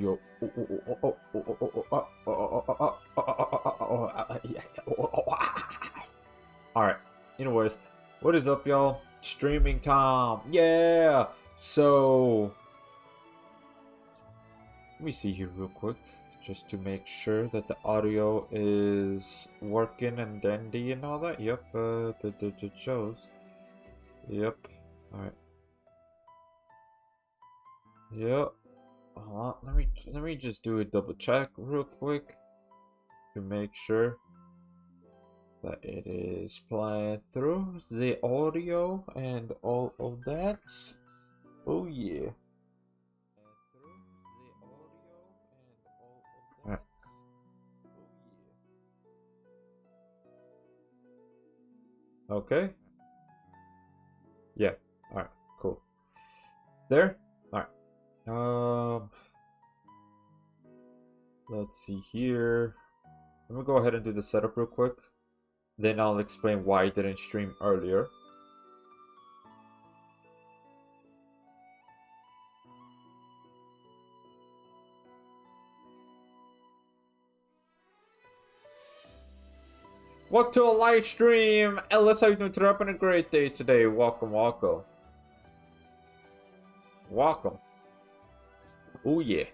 audio. Alright, anyways, what is up, y'all? Streaming time, yeah! So, let me see here real quick, just to make sure that the audio is working and dandy and all that. Yep, it shows. Yep, alright. Yep. Let me just do a double check real quick to make sure that it is playing through the audio and all of that. Oh yeah. Alright. Okay. Yeah. Alright. Cool. There. Alright. Let's see here. I'm gonna go ahead and do the setup real quick. Then I'll explain why I didn't stream earlier. Welcome to a live stream! Ellis, how you doing today? Having a great day today. Welcome, welcome. Welcome. Oh yeah.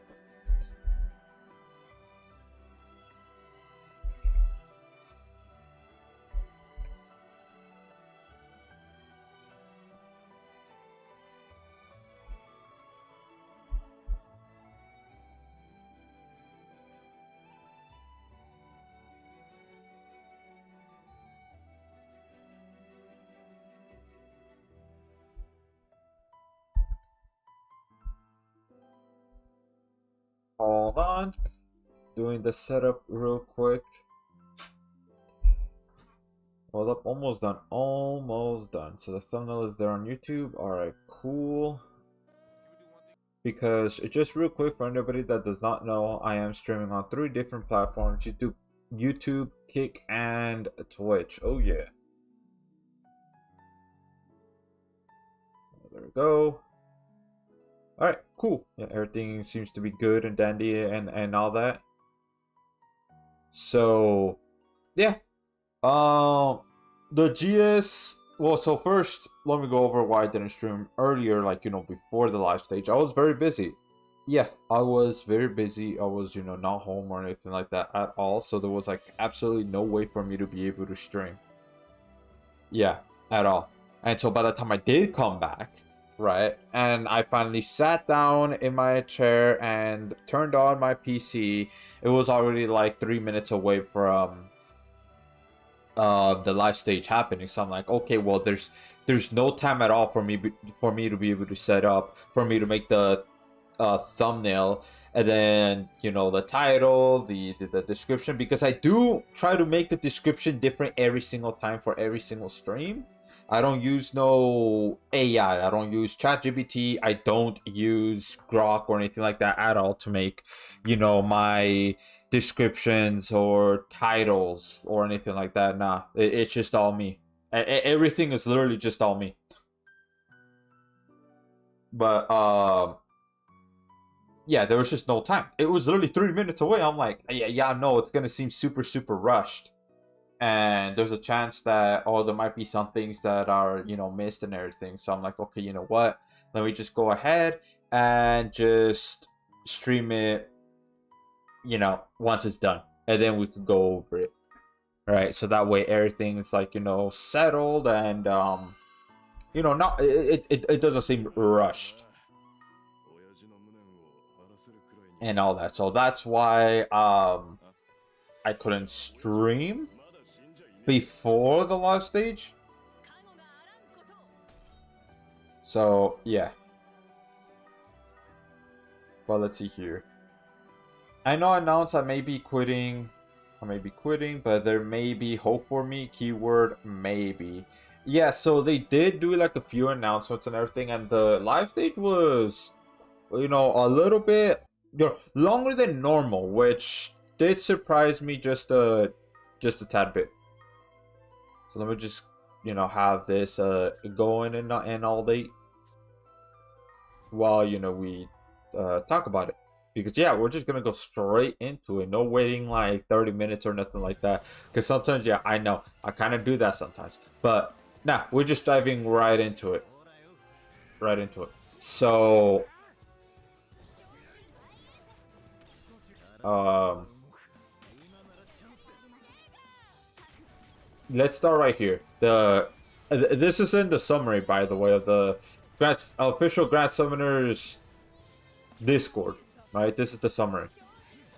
Hold on. Doing the setup real quick. Hold up, almost done. Almost done. So the thumbnail is there on YouTube. Alright, cool. Because just real quick for anybody that does not know, I am streaming on 3 different platforms: YouTube, Kick, and Twitch. Oh yeah. There we go. Alright, cool. Yeah, everything seems to be good and dandy and all that. So yeah. The GS, well, so first let me go over why I didn't stream earlier, like, you know, before the live stage. I was very busy. Yeah, I was very busy. I was, you know, not home or anything like that at all, so there was like absolutely no way for me to be able to stream. Yeah, at all. And so by the time I did come back, right, and I finally sat down in my chair and turned on my PC, it was already like 3 minutes away from the live stage happening. So I'm like, okay, well, there's no time at all for me to be able to set up, for me to make the thumbnail, and then, you know, the title, the description, because I do try to make the description different every single time for every single stream. I don't use no AI. I don't use ChatGPT. I don't use Grok or anything like that at all to make, you know, my descriptions or titles or anything like that. Nah, it's just all me. Everything is literally just all me. But yeah, there was just no time. It was literally 3 minutes away. I'm like, yeah, no, it's gonna seem super rushed, and there's a chance that, oh, there might be some things that are, you know, missed and everything. So I'm like, okay, you know what, let me just go ahead and just stream it, you know, once it's done, and then we could go over it, right? So that way everything's like, you know, settled, and you know, not it doesn't seem rushed and all that. So that's why I couldn't stream before the live stage. So yeah. Well, let's see here. I know I announced I may be quitting. But there may be hope for me. Keyword maybe. Yeah, so they did do like a few announcements and everything, and the live stage was, you know, a little bit, you know, longer than normal, which did surprise me just a tad bit. So let me just, you know, have this going and all day while, you know, we talk about it. Because yeah, we're just gonna go straight into it. No waiting like 30 minutes or nothing like that. Because sometimes, yeah, I know I kind of do that sometimes. But nah, we're just diving right into it. Right into it. So um let's start right here. This is in the summary, by the way, of the official Grand Summoners Discord, right? This is the summary.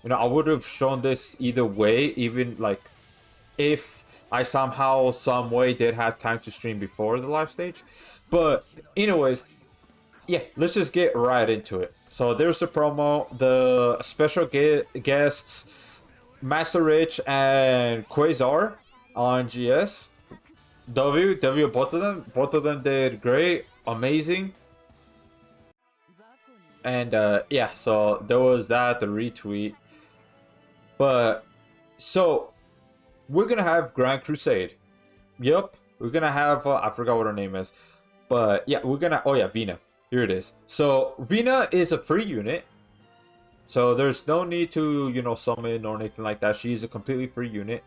You know, I would have shown this either way, even like if I somehow, some way did have time to stream before the live stage. But anyways, yeah, let's just get right into it. So there's the promo, the special guests, Master Rich and Quasar on GS. Both of them did great, amazing. And yeah, so there was that, the retweet. But so we're gonna have Grand Crusade. Yep, we're gonna have I forgot what her name is, but yeah, we're gonna. Oh yeah, Vina. Here it is. So Vina is a free unit, so there's no need to summon or anything like that. She's a completely free unit.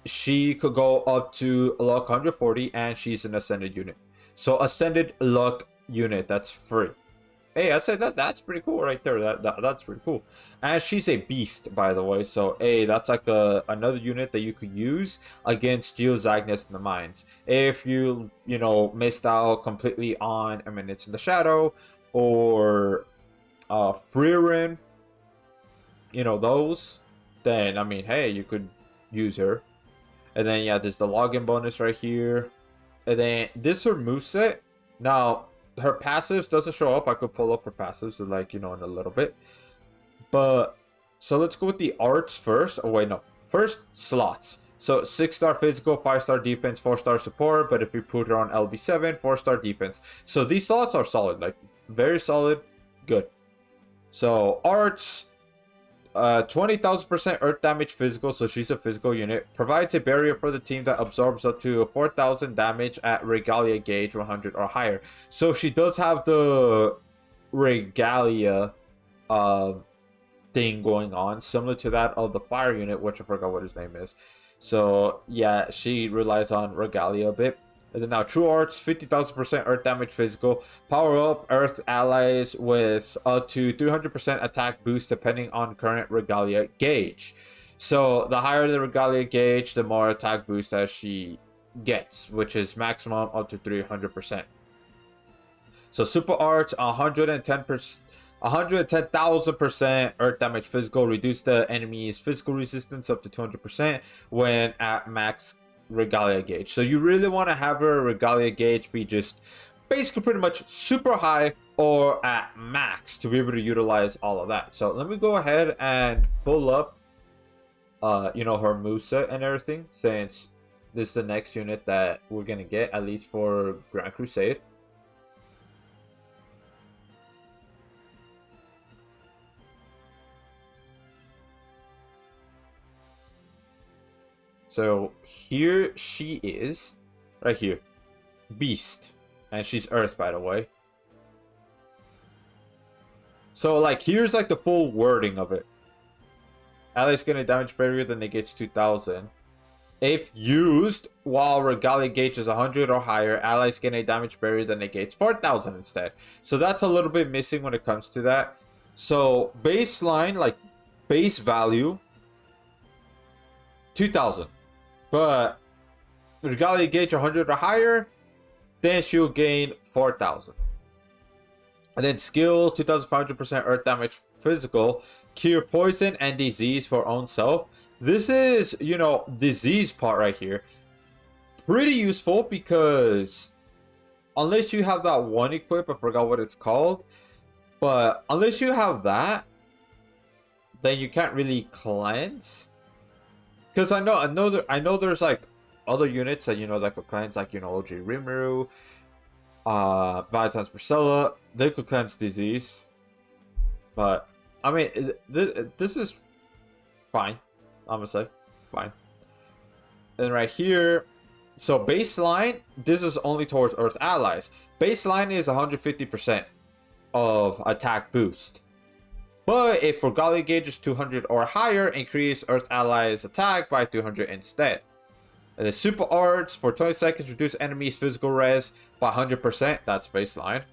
She could go up to luck 140, and she's an ascended unit. So ascended luck unit, that's free. Hey, I said that's pretty cool right there. That's pretty cool. And she's a beast, by the way. So hey, that's like another unit that you could use against Geo's Agnes in the mines. If you missed out completely on Eminence in the Shadow or Freerin, those, then I mean, hey, you could use her. And then yeah, there's the login bonus right here. And then this is her moveset. Now her passives doesn't show up. I could pull up her passives like in a little bit. But so let's go with the arts first. Oh wait, no. First, slots. So 6-star physical, 5-star defense, 4-star support. But if we put her on LB7, 4-star defense. So these slots are solid, like very solid, good. So arts, 20,000% earth damage physical, so she's a physical unit. Provides a barrier for the team that absorbs up to 4,000 damage at Regalia gauge 100 or higher. So she does have the Regalia thing going on, similar to that of the fire unit, which I forgot what his name is. So yeah, she relies on Regalia a bit. And then now True Arts, 50,000% earth damage physical. Power up earth allies with up to 300% attack boost depending on current Regalia gauge. So the higher the Regalia gauge, the more attack boost that she gets, which is maximum up to 300%. So Super Arts, 110,000% earth damage physical. Reduce the enemy's physical resistance up to 200% when at max Regalia gauge. So you really want to have her Regalia gauge be just basically pretty much super high or at max to be able to utilize all of that. So let me go ahead and pull up her moveset and everything, since this is the next unit that we're gonna get, at least for Grand Crusade. So here she is, right here, beast, and she's earth, by the way. So like here's like the full wording of it. Allies get a damage barrier that negates 2,000. If used while Regalia gauge is 100 or higher, allies get a damage barrier that negates 4,000 instead. So that's a little bit missing when it comes to that. So baseline, like base value, 2,000. But Regalia gauge 100 or higher, then she'll gain 4,000. And then skill, 2,500% earth damage physical, cure poison and disease for own self. This is, disease part right here. Pretty useful because unless you have that one equip, I forgot what it's called. But unless you have that, then you can't really cleanse. Because I know there's like other units that that could cleanse, like OG Rimuru, Valentine's Priscilla. They could cleanse disease, but I mean this is fine. I'm gonna say fine. And right here, so baseline, this is only towards Earth allies. Baseline is 150% of attack boost. But if Regalia gauge is 200 or higher, increase Earth allies attack by 200 instead. And the super arts for 20 seconds reduce enemies physical res by 100%. That's baseline.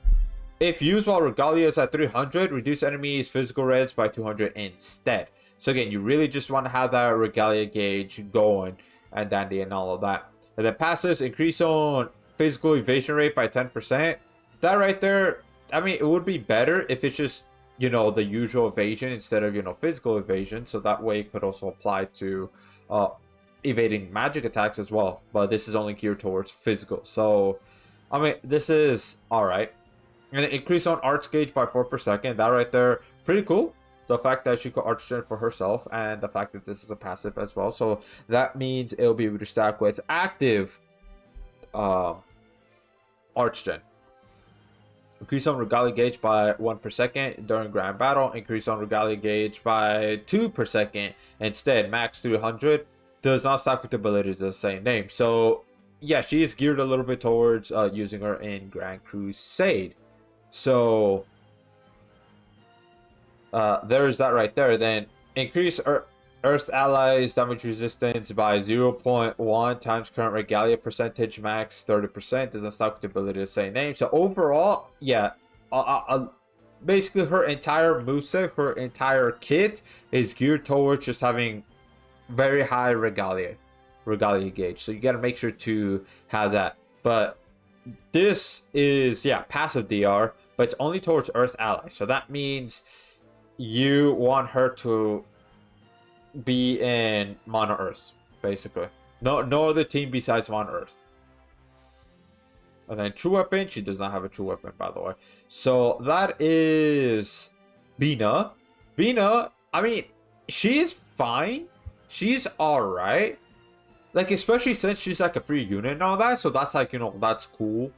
If used while Regalia is at 300, reduce enemies physical res by 200 instead. So again, you really just want to have that Regalia gauge going and dandy and all of that. And then passives, increase on physical evasion rate by 10%. That right there, I mean, it would be better if it's just, you know, the usual evasion instead of, you know, physical evasion. So that way it could also apply to evading magic attacks as well. But this is only geared towards physical. So, I mean, this is alright. And increase on arts gauge by 4 per second. That right there, pretty cool. The fact that she could arch gen for herself, and the fact that this is a passive as well. So that means it'll be able to stack with active arch gen. Increase on Regalia gauge by 1 per second during grand battle. Increase on Regalia gauge by 2 per second. Instead, max 300. Does not stack with the abilities of the same name. So yeah, she is geared a little bit towards using her in Grand Crusade. So there's that right there. Then increase Earth allies damage resistance by 0.1 times current Regalia percentage, max 30%. Doesn't stack with the ability of the same name. So overall, yeah, basically her entire moveset, her entire kit is geared towards just having very high Regalia gauge. So you got to make sure to have that. But this is, yeah, passive DR, but it's only towards Earth allies. So that means you want her to be in Mono Earth, basically. No other team besides Mono Earth. And then true weapon, she does not have a true weapon, by the way. So that is Bina. Bina, I mean, she is fine. She's alright. Like, especially since she's like a free unit and all that. So that's like, you know, that's cool.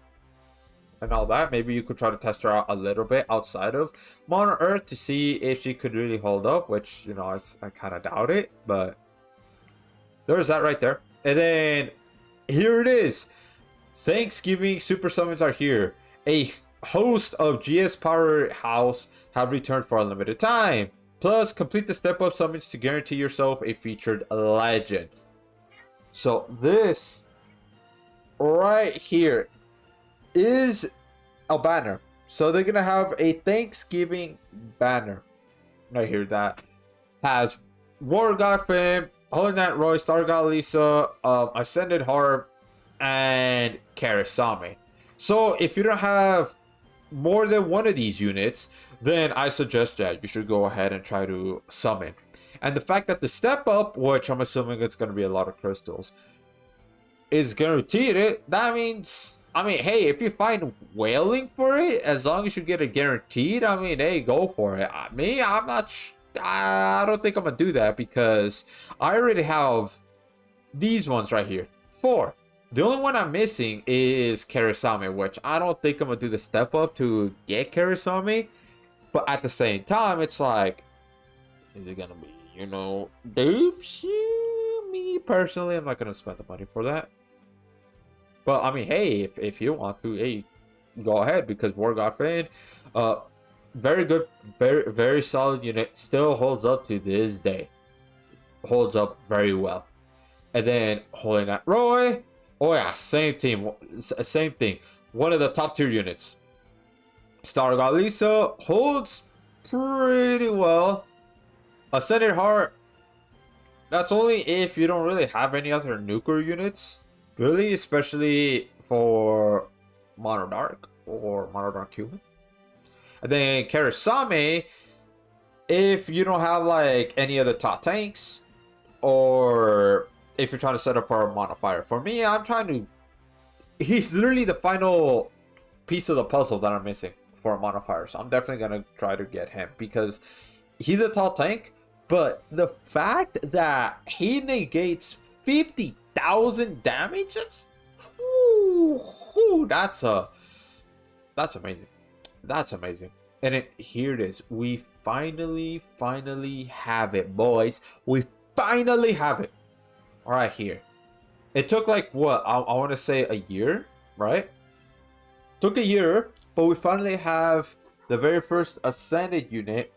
And all that. Maybe you could try to test her out a little bit outside of Mono Earth to see if she could really hold up. Which, you know, I kind of doubt it. But there's that right there. And then here it is. Thanksgiving Super Summons are here. A host of GS Powerhouse have returned for a limited time. Plus, complete the step-up summons to guarantee yourself a featured legend. So this right here is a banner. So they're gonna have a Thanksgiving banner right here that has War God Fame, Holy Knight Roy, Star God Lisa, Ascended Harp, and Karasami. So if you don't have more than one of these units, then I suggest that you should go ahead and try to summon. And the fact that the step up, which I'm assuming it's going to be a lot of crystals, is guaranteed it, that means, I mean, hey, if you find whaling for it, as long as you get it guaranteed, I mean, hey, go for it. Me, I'm not, I don't think I'm going to do that because I already have these ones right here. 4. The only one I'm missing is Karasami, which I don't think I'm going to do the step up to get Karasami. But at the same time, it's like, is it going to be, you know, dupes? Me personally, I'm not going to spend the money for that. But I mean, hey, if you want to, hey, go ahead, because War God Fan, very good, very solid unit, still holds up to this day. Holds up very well. And then Holy Knight Roy, oh yeah, same team, same thing. One of the top tier units. Star God Lisa holds pretty well. Ascended Heart, that's only if you don't really have any other nuker units. Really, especially for Mono Dark or Mono Dark Human. And then Karasami, if you don't have like any other top tanks, or if you're trying to set up for a Mono Fire. For me, I'm trying to, he's literally the final piece of the puzzle that I'm missing for a Mono Fire. So I'm definitely going to try to get him because he's a tall tank. But the fact that he negates 50,000 damage, that's amazing. That's amazing. And then here it is. We finally have it, boys. We finally have it. Right here. It took like what? I want to say a year, right? Took a year, but we finally have the very first Ascended unit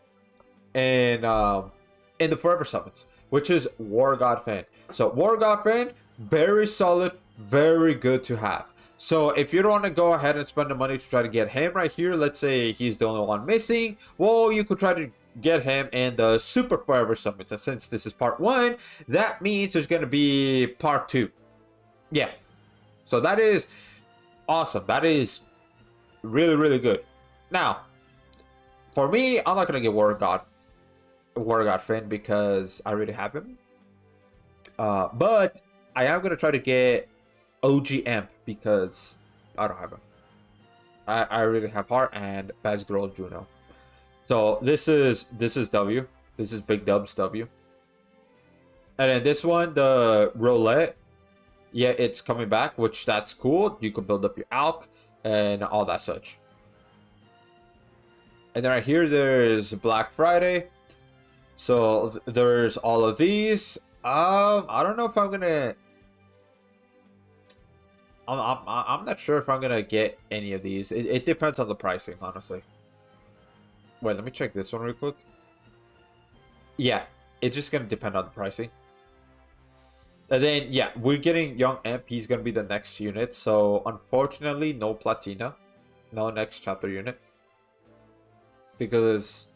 in the Forever Summons, which is War God Fan. So War God Fan, very solid, very good to have. So if you don't want to go ahead and spend the money to try to get him right here, let's say he's the only one missing, well, you could try to get him in the Super Forever Summons. And since this is part 1, that means there's going to be part 2. Yeah. So that is awesome. That is really, really good. Now, for me, I'm not going to get War God Finn because I already have him. But I am going to try to get OG Amp because I don't have him. I already have Heart and Best Girl Juno. So this is W. This is Big Dub's W. And then this one, the Roulette, yeah, it's coming back, which that's cool. You can build up your Alk and all that such. And then right here, there's Black Friday. So there's all of these. I don't know if I'm gonna. I'm not sure if I'm gonna get any of these. It depends on the pricing, honestly. Wait, let me check this one real quick. Yeah, it's just gonna depend on the pricing. And then yeah, we're getting Young Amp. He's gonna be the next unit. So unfortunately, no Platina, no next chapter unit. Because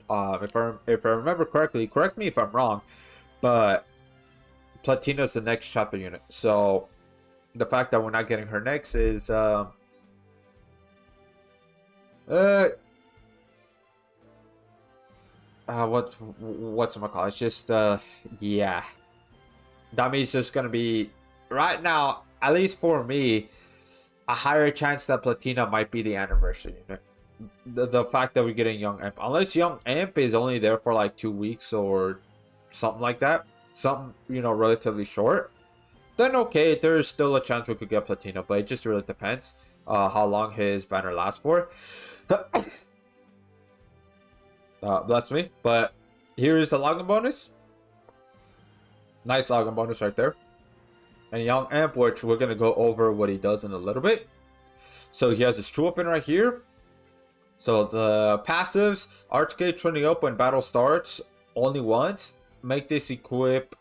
if I remember correctly, correct me if I'm wrong, but Platina is the next chapter unit. So the fact that we're not getting her next is what's it called? It's just yeah, that means just gonna be right now, at least for me, a higher chance that Platina might be the anniversary unit. The fact that we're getting Young Amp, unless Young Amp is only there for like 2 weeks or something like that, something, you know, relatively short, then okay, there's still a chance we could get Platina, but it just really depends how long his banner lasts for. Bless me. But here's the login bonus. Nice login bonus right there. And Young Amp, which we're gonna go over what he does in a little bit. So he has his true weapon right here. So the passives, Archgate trending up when battle starts only once. Makes this equip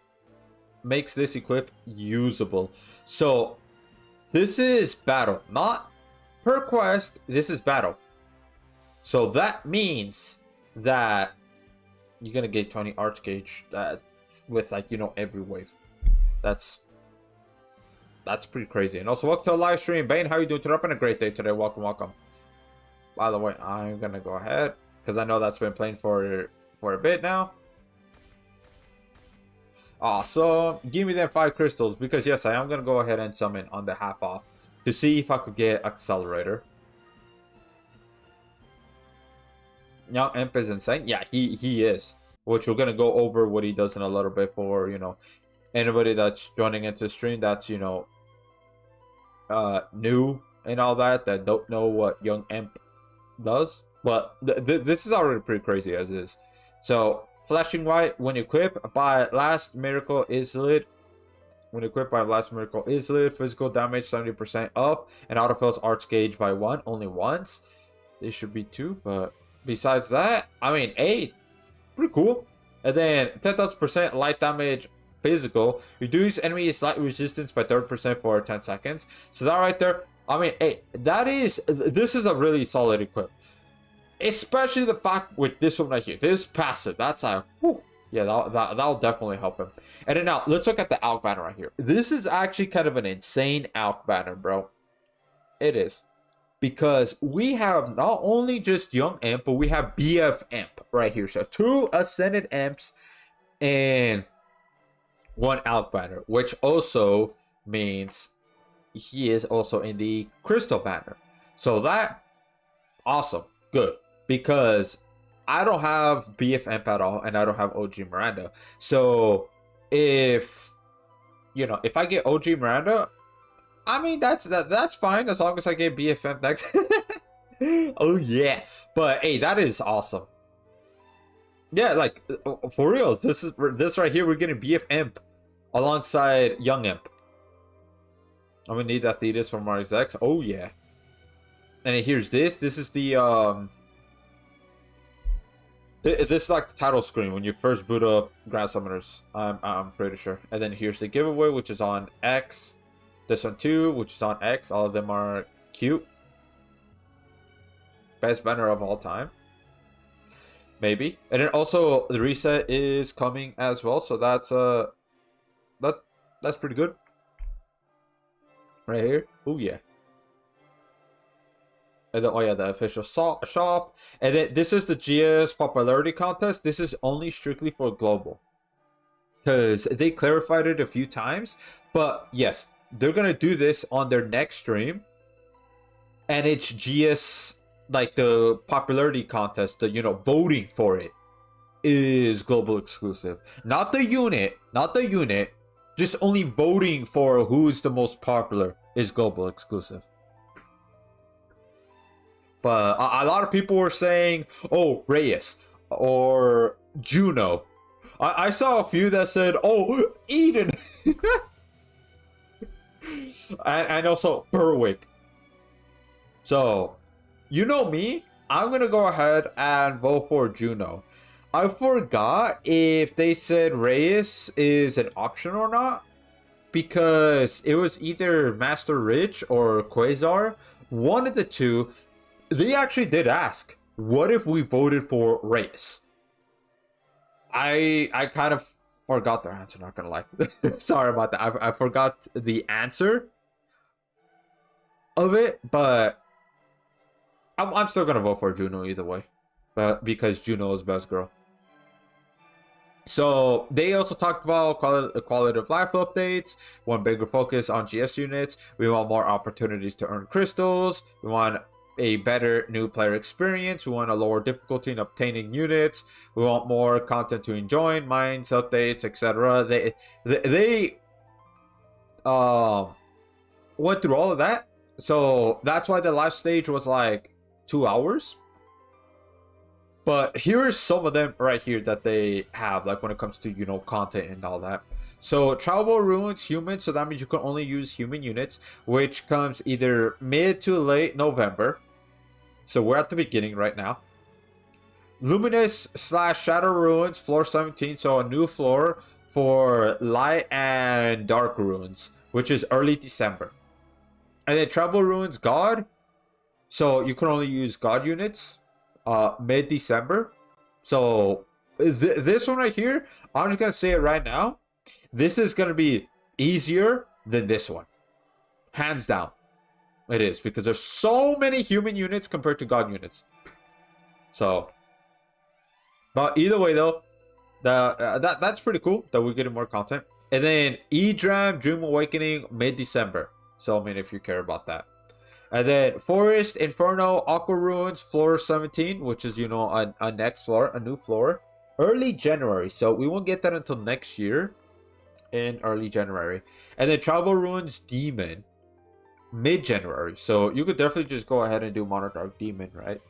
usable. So this is battle, not per quest. This is battle. So that means that you're gonna get 20 Archgate with, like, you know, every wave. That's pretty crazy. And also welcome to a live stream. Bane, how you doing today? Up in a great day today. Welcome. By the way, I'm gonna go ahead because I know that's been playing for a bit now. So give me them 5 crystals because yes, I am gonna go ahead and summon on the half off to see if I could get Accelerator. Young Imp is insane. Yeah, he is. Which we're gonna go over what he does in a little bit for, you know, anybody that's joining into the stream that's, you know, new and all that don't know what Young Imp does. But this is already pretty crazy as is. So Flashing White, when equipped by Last Miracle is lit. When equipped by Last Miracle is lit, physical damage 70% up, and autofills Arch Gauge by 1 only once. They should be 2, but besides that, I mean, 8, pretty cool. And then 10,000% light damage physical, reduce enemy slight resistance by 30% for 10 seconds. So that right there, I mean, hey, this is a really solid equip. Especially the fact with this one right here. This passive, that's a, whew, yeah, that'll definitely help him. And then now, let's look at the Alk banner right here. This is actually kind of an insane Alk banner, bro. It is. Because we have not only just Young Amp, but we have BF Amp right here. So 2 Ascended Amps and 1 Alk banner, which also means he is also in the Crystal banner. So that, awesome, good. Because I don't have BF Amp at all, and I don't have OG Miranda. So if, you know, if I get OG Miranda, I mean, that's fine as long as I get BF Amp next. Oh yeah, but hey, that is awesome. Yeah, like for real, this right here, we're getting BF Amp alongside Young Imp. I'm gonna need that Thetis from Mars X. Oh yeah. And here's this. This is the This is like the title screen when you first boot up Grand Summoners. I'm pretty sure. And then here's the giveaway, which is on X. This one too, which is on X. All of them are cute. Best banner of all time. Maybe. And then also the reset is coming as well, so that's that's pretty good. Right here. Oh yeah. And then, oh yeah, the official shop. And then this is the GS popularity contest. This is only strictly for global. Because they clarified it a few times. But yes, they're gonna do this on their next stream. And it's GS, like the popularity contest, the, you know, voting for it is global exclusive. Not the unit, just only voting for who's the most popular is global exclusive. But a lot of people were saying, oh, Reyes or Juno. I saw a few that said, oh, Eden. and also Berwick. So, you know me, I'm going to go ahead and vote for Juno. I forgot if they said Reyes is an option or not. Because it was either Master Rich or Quasar. One of the two. They actually did ask, what if we voted for Reyes? I kind of forgot their answer, not gonna lie. Sorry about that. I forgot the answer of it, but I'm still gonna vote for Juno either way. But because Juno is best girl. So they also talked about quality of life updates, one bigger focus on GS units. We want more opportunities to earn crystals. We want a better new player experience. We want a lower difficulty in obtaining units. We want more content to enjoy, mines, updates, etc. They went through all of that. So that's why the live stage was like 2 hours. But here are some of them right here that they have, like when it comes to, you know, content and all that. So Travel Ruins Human, so that means you can only use human units, which comes either mid to late November. So we're at the beginning right now. Luminous / Shadow Ruins, floor 17. So a new floor for light and dark ruins, which is early December. And then Travel Ruins God. So you can only use God units mid-December. So this one right here, I'm just going to say it right now. This is going to be easier than this one. Hands down. It is, because there's so many human units compared to God units. So, but either way though, that's pretty cool that we're getting more content. And then E-Dram Dream Awakening mid-December. So I mean, if you care about that. And then Forest Inferno Aqua Ruins floor 17, which is, you know, a next floor, a new floor, early January. So we won't get that until next year in early January. And then Travel Ruins Demon mid-January. So you could definitely just go ahead and do Monarch Dark Demon, right?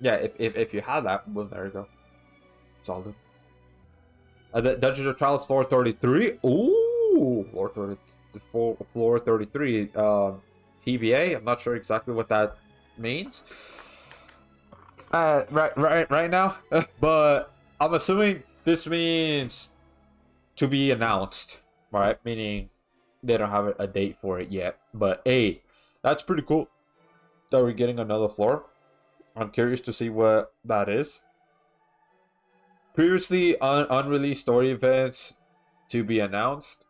Yeah, if you have that, well, there you go. Solid. The Dungeons of Trials 433. Ooh, floor 33. TBA. I'm not sure exactly what that means. Right now, but I'm assuming this means to be announced, right? Meaning they don't have a date for it yet. But hey, that's pretty cool that we're getting another floor. I'm curious to see what that is. Previously unreleased story events to be announced.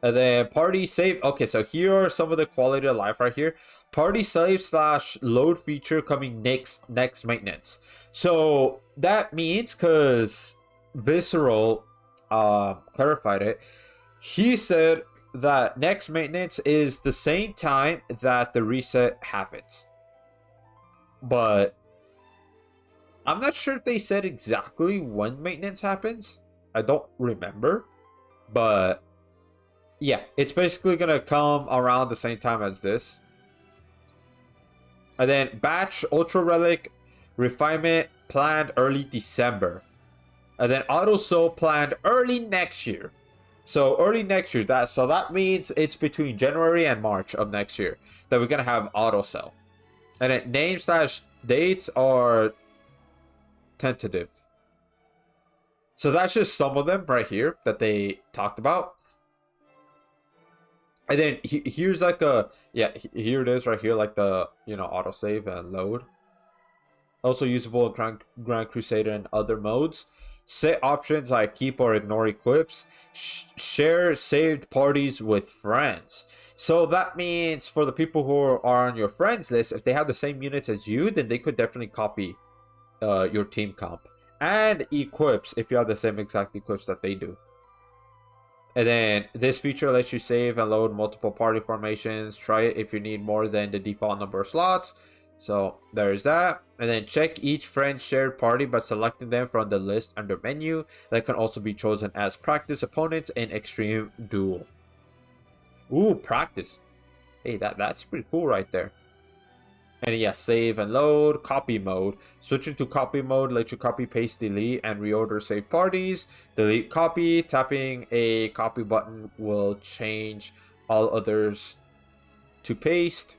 And then party save. Okay, so here are some of the quality of life right here. Party save / load feature coming next maintenance. So that means, because Visceral clarified it, he said that next maintenance is the same time that the reset happens. But I'm not sure if they said exactly when maintenance happens. I don't remember. But yeah, it's basically going to come around the same time as this. And then Batch Ultra Relic Refinement planned early December. And then Auto Soul planned early next year. So early next year, that means it's between January and March of next year that we're going to have Auto Sell. And then name / dates are tentative. So that's just some of them right here that they talked about. And then here's like a, yeah, here it is right here, like the, autosave and load. Also usable in Grand Crusader and other modes. Set options like keep or ignore equips. Share saved parties with friends. So that means for the people who are on your friends list, if they have the same units as you, then they could definitely copy your team comp. And equips, if you have the same exact equips that they do. And then this feature lets you save and load multiple party formations. Try it if you need more than the default number of slots. So there's that. And then check each friend's shared party by selecting them from the list under menu. That can also be chosen as practice opponents in Extreme Duel. Ooh, practice. Hey, that's pretty cool right there. And yeah, save and load, copy mode. Switching to copy mode lets you copy, paste, delete, and reorder saved parties. Delete copy. Tapping a copy button will change all others to paste.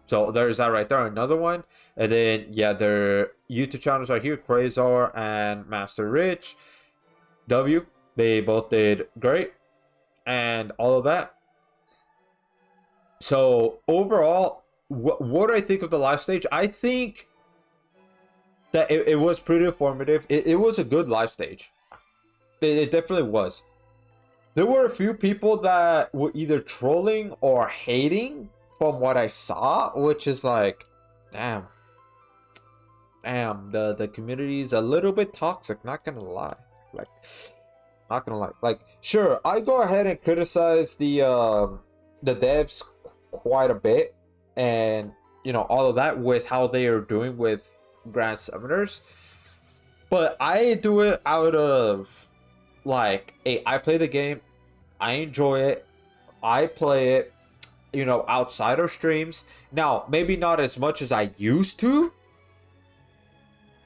So there's that right there. Another one. And then, yeah, their YouTube channels right here, Quasar and Master Rich. W, they both did great. And all of that. So overall, what do I think of the live stage? I think that it was pretty informative. It was a good live stage. It definitely was. There were a few people that were either trolling or hating from what I saw, which is like, damn, the community is a little bit toxic, not gonna lie. Like, sure, I go ahead and criticize the devs quite a bit, and all of that with how they are doing with Grand Summoners, but I do it out of like, hey, I play the game, I enjoy it, I play it, outside of streams. Now, maybe not as much as I used to,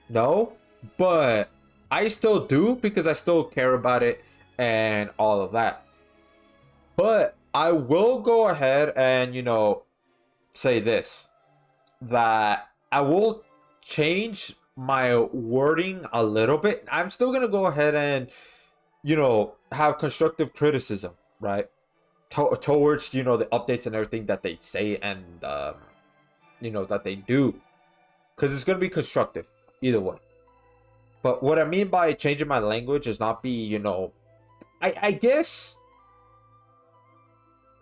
no, but I still do because I still care about it and all of that. But I will go ahead and say this, that I will change my wording a little bit. I'm still gonna go ahead and have constructive criticism, right, towards the updates and everything that they say and that they do, because it's gonna be constructive either way. But what I mean by changing my language is not be I guess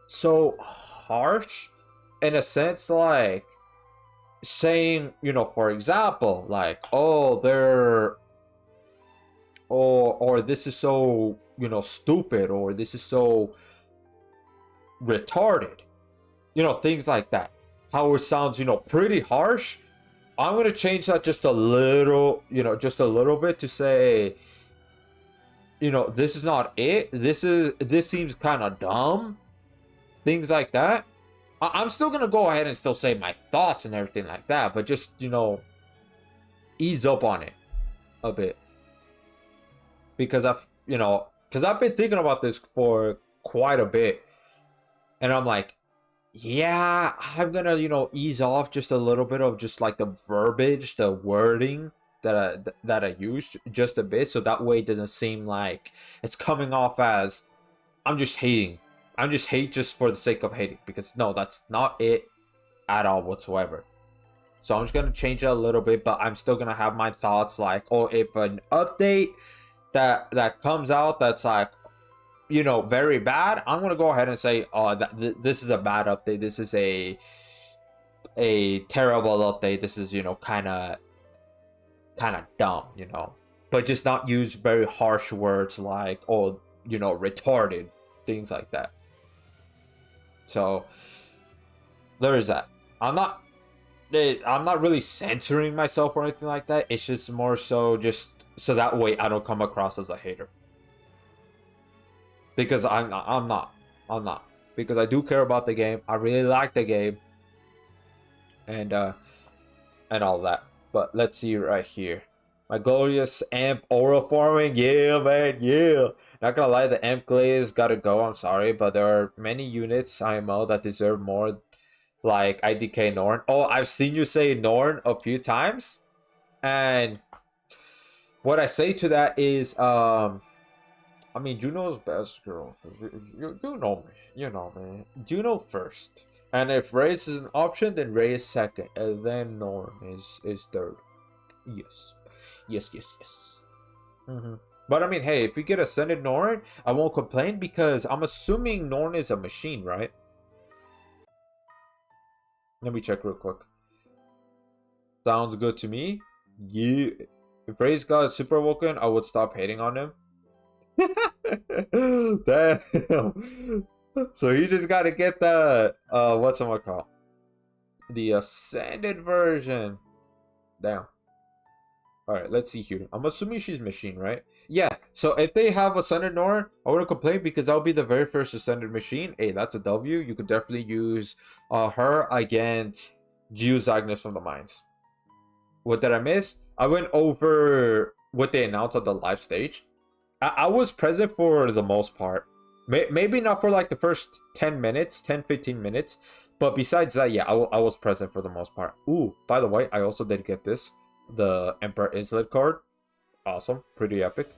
so harsh, in a sense, like saying, for example, like, oh, they're, or this is so, stupid, or this is so retarded, things like that. How it sounds, pretty harsh. I'm gonna change that just a little, just a little bit, to say, this is not it. This seems kind of dumb. Things like that. I'm still gonna go ahead and still say my thoughts and everything like that, but just ease up on it a bit, because I've been thinking about this for quite a bit, and I'm like, yeah, I'm gonna ease off just a little bit of just like the verbiage, the wording that I use just a bit, so that way it doesn't seem like it's coming off as I'm just hating. I'm just hate just for the sake of hating, because no, that's not it at all whatsoever. So I'm just gonna change it a little bit, but I'm still gonna have my thoughts, like, oh, if an update that comes out that's like very bad, I'm gonna go ahead and say, oh, this is a bad update, this is a terrible update, this is kind of dumb, but just not use very harsh words like, oh, retarded, things like that. So there is that. I'm not really censoring myself or anything like that. It's just more so just so that way I don't come across as a hater, because I'm not because I do care about the game. I really like the game, and all that. But let's see right here, my glorious amp aura farming. Yeah, man, yeah. Not gonna lie, the amp glaze gotta go. I'm sorry, but there are many units IMO that deserve more, like IDK Norn. Oh, I've seen you say Norn a few times, and what I say to that is, I mean, Juno's best girl. You know me. You know me. Juno first. And if Reyes is an option, then Reyes second. And then Norn is third. Yes. Yes, yes, yes. But I mean, hey, if we get Ascended Norn, I won't complain because I'm assuming Norn is a machine, right? Let me check real quick. Sounds good to me. Yeah. If Reyes got Super Woken, I would stop hating on him. Damn. So you just gotta get the whatchamacallit? The Ascended version. Damn. Alright, let's see here. I'm assuming she's machine, right? Yeah, so if they have Ascended Norn, I wouldn't complain because that'll be the very first Ascended machine. Hey, that's a W. You could definitely use her against Juice Agnes from the Mines. What did I miss? I went over what they announced on the live stage. I was present for the most part. Maybe not for like the first 10 minutes, 10-15 minutes. But besides that, yeah, I was present for the most part. Ooh, by the way, I also did get this. The Emperor Islet card. Awesome. Pretty epic.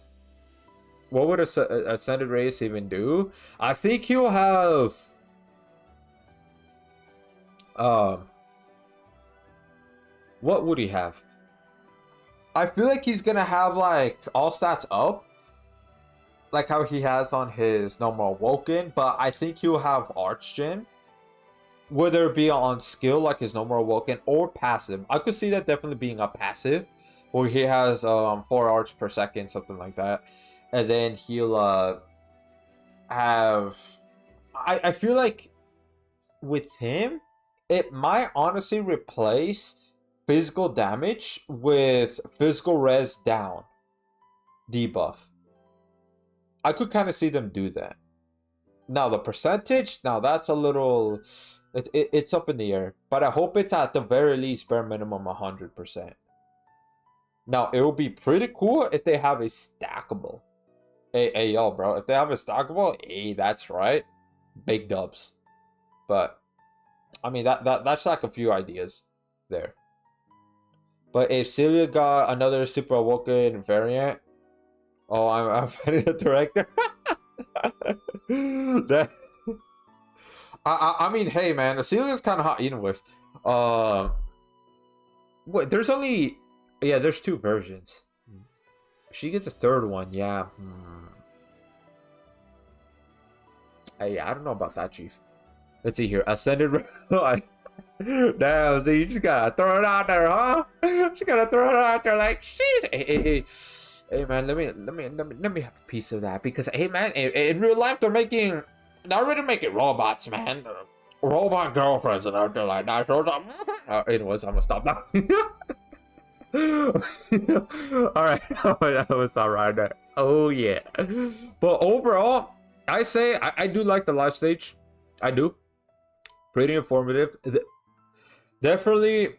What would Ascended Reyes even do? I think he'll have... What would he have? I feel like he's gonna have like all stats up. Like how he has on his normal Woken, but I think he'll have Archgen. Whether it be on skill like his normal Woken or passive. I could see that definitely being a passive. Where he has 4 arch per second, something like that. And then he'll have... I feel like with him, it might honestly replace physical damage with physical res down debuff. I could kind of see them do that. Now the percentage, now that's a little, it's up in the air. But I hope it's at the very least bare minimum 100%. Now it would be pretty cool if they have a stackable. Hey yo, bro, if they have a stackable, hey, that's right, big dubs. But I mean that's like a few ideas there. But if Celia got another Super Awoken variant, oh, I'm fighting the director. That, I mean, hey man, Celia's kind of hot anyways. Wait, there's only, yeah, there's 2 versions. She gets a 3rd one, yeah. Hey, I don't know about that, Chief. Let's see here. Ascended. Damn, so you just gotta throw it out there, huh? Just gotta throw it out there like shit. Hey man, let me have a piece of that because hey man, in real life they're already making robots, man. Robot girlfriends and out there like that. Anyways, I'm gonna stop now. Alright, I'm gonna stop right there. Oh yeah. But overall, I say I do like the live stage. I do. Pretty informative. Definitely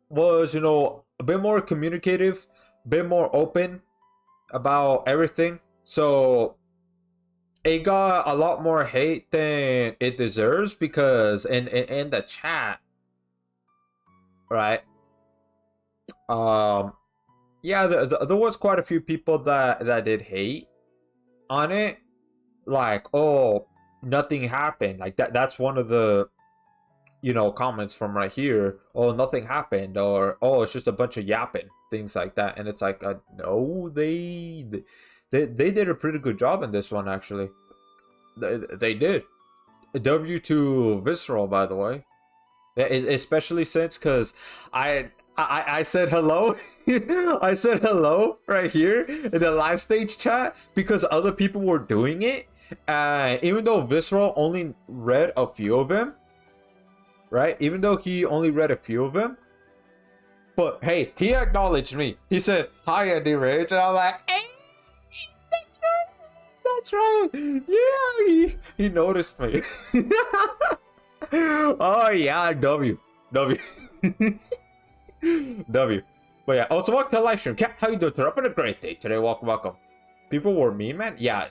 was, you know, a bit more communicative, a bit more open about everything. So it got a lot more hate than it deserves because in the chat, right? Yeah, there was quite a few people that did hate on it, like, oh, nothing happened, like that's one of the, you know, comments from right here. Oh, nothing happened, or oh, it's just a bunch of yapping, things like that. And it's like, no, they did a pretty good job in this one, actually. They did. W to Visceral, by the way. Yeah, especially since, because I said hello. I said hello right here in the live stage chat because other people were doing it. Even though Visceral only read a few of them, right? Even though he only read a few of them, but hey, he acknowledged me. He said, "Hi, Andy Rage," and I'm like, "Hey, that's right, that's right." Yeah, he noticed me. Oh yeah, W. W. But yeah, also welcome to the live stream. Cat, how you doing today? Up on a great day today. Welcome. People were mean, man. Yeah.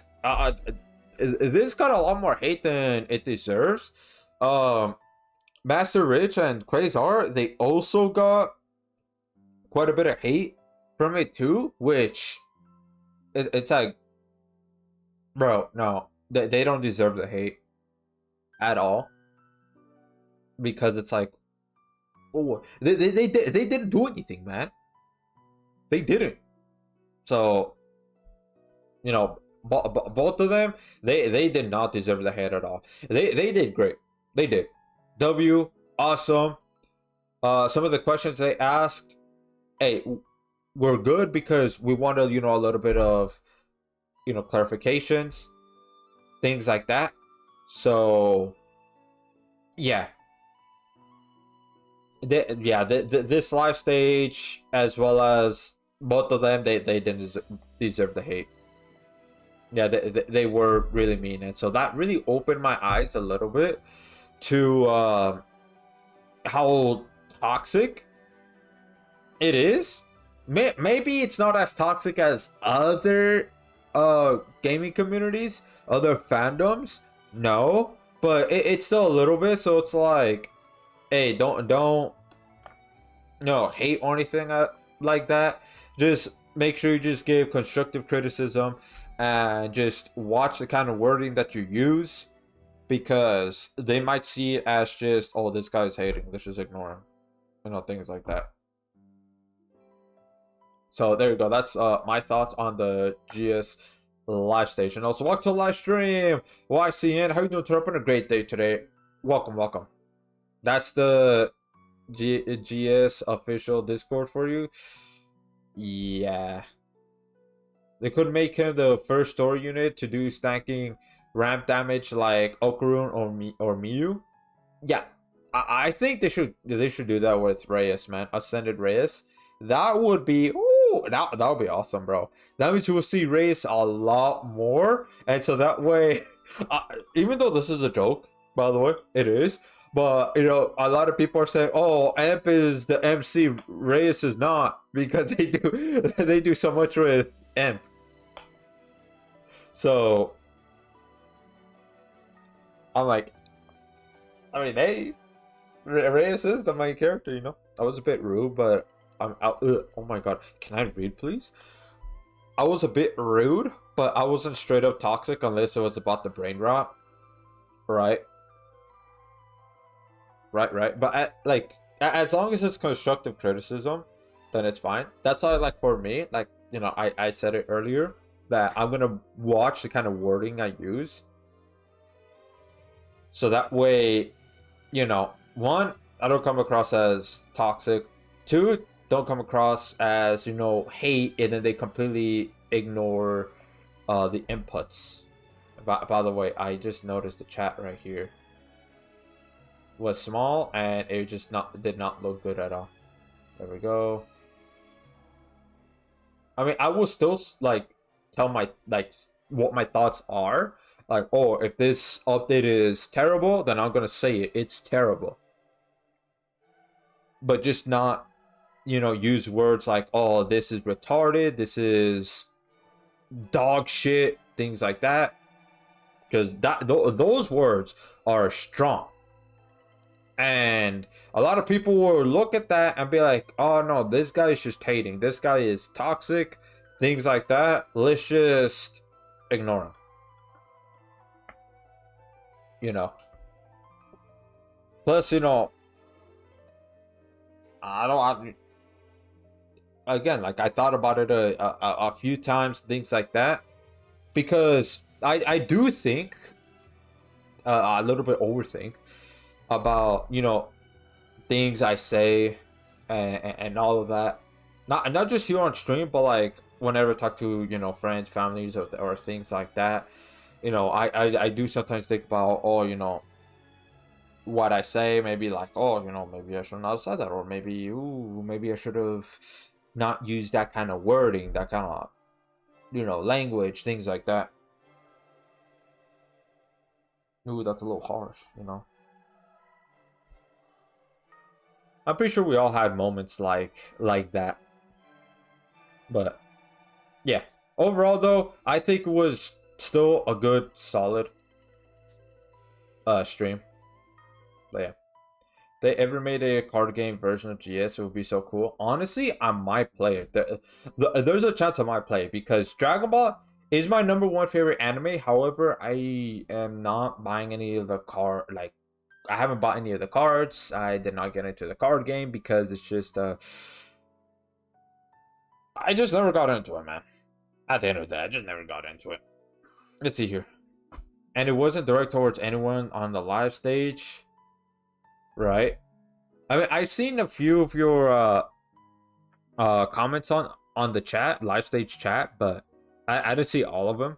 This got a lot more hate than it deserves. Master Rich and Quasar, they also got quite a bit of hate from it too, which it's like, bro, no, they don't deserve the hate at all, because it's like, oh, they didn't do anything, man. They didn't. So, both of them, they did not deserve the hate at all. They did great. They did. W, awesome. Some of the questions they asked, hey, were good because we wanted, a little bit of, clarifications, things like that. So, yeah. This live stage, as well as both of them, they didn't deserve the hate. Yeah, they were really mean, and so that really opened my eyes a little bit to how toxic it is. Maybe it's not as toxic as other gaming communities, other fandoms. No, but it's still a little bit. So it's like, hey, don't no hate or anything like that. Just make sure you just give constructive criticism and just watch the kind of wording that you use, because they might see it as just, oh, this guy's hating, let's just ignore him, things like that. So there you go. That's my thoughts on the GS live station. Also, welcome to the live stream. YCN, how you doing? Having a great day today. Welcome. That's the GS official Discord for you. Yeah. They could make him the first story unit to do stacking ramp damage like Okarun or Miyu. Yeah, I think they should do that with Reyes, man. Ascended Reyes. That would be that would be awesome, bro. That means you will see Reyes a lot more, and so that way, even though this is a joke, by the way, it is. But a lot of people are saying, "Oh, Amp is the MC, Reyes is not," because they do so much with Amp. So I'm like, I mean, hey, Reyes is the main character, I was a bit rude, but I'm out. Oh my god, can I read, please? I was a bit rude, but I wasn't straight up toxic unless it was about the brain rot, right? Right. But as long as it's constructive criticism, then it's fine. That's why, like, for me, like, I said it earlier that I'm gonna watch the kind of wording I use, so that way, one, I don't come across as toxic. Two, don't come across as hate, and then they completely ignore the inputs. By the way, I just noticed the chat right here was small, and it just did not look good at all. There we go. I mean, I will still tell what my thoughts are. Like, oh, if this update is terrible, then I'm gonna say it. It's terrible. But just not, use words like, oh, this is retarded, this is dog shit, things like that. Because those words are strong. And a lot of people will look at that and be like, oh no, this guy is just hating. This guy is toxic. Things like that. Let's just ignore him. Plus, again, like, I thought about it a few times, things like that. Because I do think, a little bit overthink about things I say and all of that, not just here on stream, but like whenever I talk to friends, families, or things like that. I do sometimes think about, oh, what I say, maybe like, oh, maybe I should not have said that, or maybe maybe I should have not used that kind of wording, that kind of language, things like that. That's a little harsh. I'm pretty sure we all had moments like that. But yeah, overall though, I think it was still a good, solid stream. But yeah, they ever made a card game version of GS, it would be so cool. Honestly, I might play it. There's a chance I might play it because Dragon Ball is my #1 favorite anime. However, I am not buying any of the I haven't bought any of the cards. I did not get into the card game because it's just I just never got into it, man. At the end of the day, I just never got into it. Let's see here. And it wasn't direct towards anyone on the live stage, right? I mean, I've seen a few of your comments on the chat, live stage chat, but I didn't see all of them.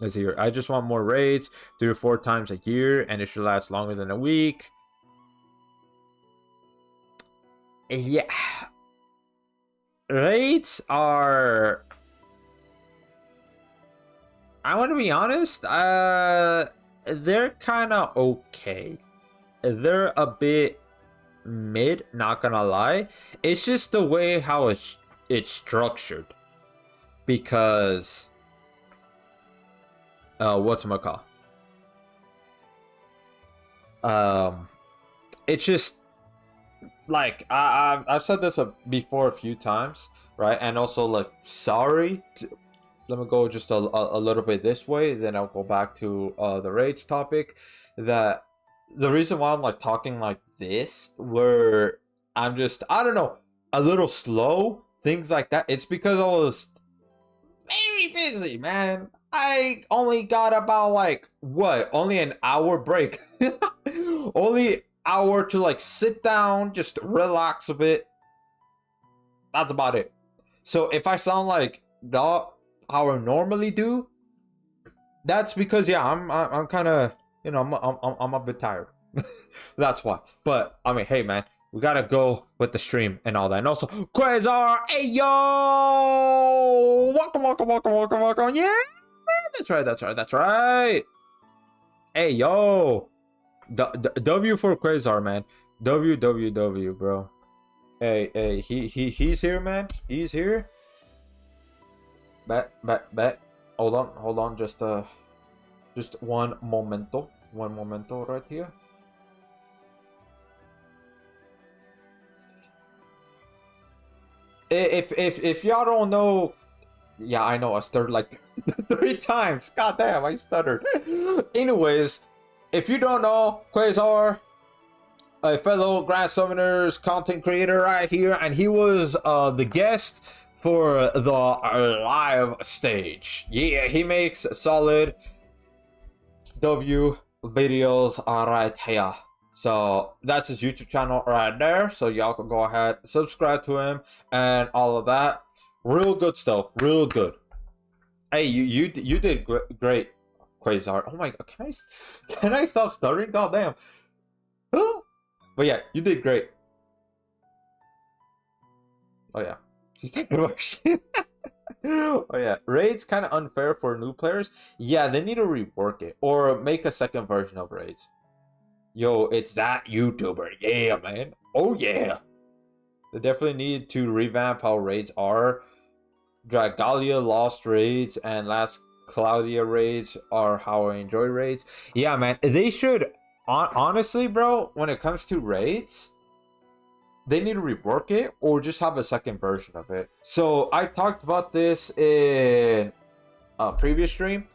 Let's see here. I just want more raids 3 or 4 times a year, and it should last longer than a week. Yeah. Raids are... I want to be honest, they're kind of okay. They're a bit mid, not gonna lie. It's just the way how it's structured. Because whatchamacall? It's just like I've said this before a few times, right? And also, like, sorry, let me go just a little bit this way, then I'll go back to the rage topic. That the reason why I'm like talking like this, where I'm just, I don't know, a little slow, things like that, it's because I was very busy, man. I only got about like only an hour break. Only hour to like sit down, just relax a bit. That's about it. So if I sound like how I normally do, that's because I'm kind of, you know, I'm a bit tired. That's why. But I mean, hey man, we gotta go with the stream and all that. And also, Quasar, hey yo, welcome. Yeah, that's right. Hey yo, W for Quasar, man. W, bro. Hey, he's here, man. He's here. Bet. Hold on, just one momento right here. If y'all don't know, yeah, I know I stuttered like 3 times. God damn, I stuttered. Anyways, if you don't know, Quasar, a fellow Grand Summoners content creator right here, and he was the guest for the live stage. Yeah, he makes solid W videos right here. So that's his YouTube channel right there. So y'all can go ahead, subscribe to him and all of that. Real good stuff, real good. Hey, you did great, Quasar. Oh my god, can I stop stuttering? God damn. But yeah, you did great. Oh yeah. Oh yeah, raids kind of unfair for new players. Yeah, they need to rework it or make a second version of raids. Yo, it's that YouTuber. Yeah, man. Oh yeah. They definitely need to revamp how raids are. Dragalia Lost raids and Last Claudia raids are how I enjoy raids. Yeah, man. They should, honestly, bro, when it comes to raids, they need to rework it or just have a second version of it. So I talked about this in a previous stream.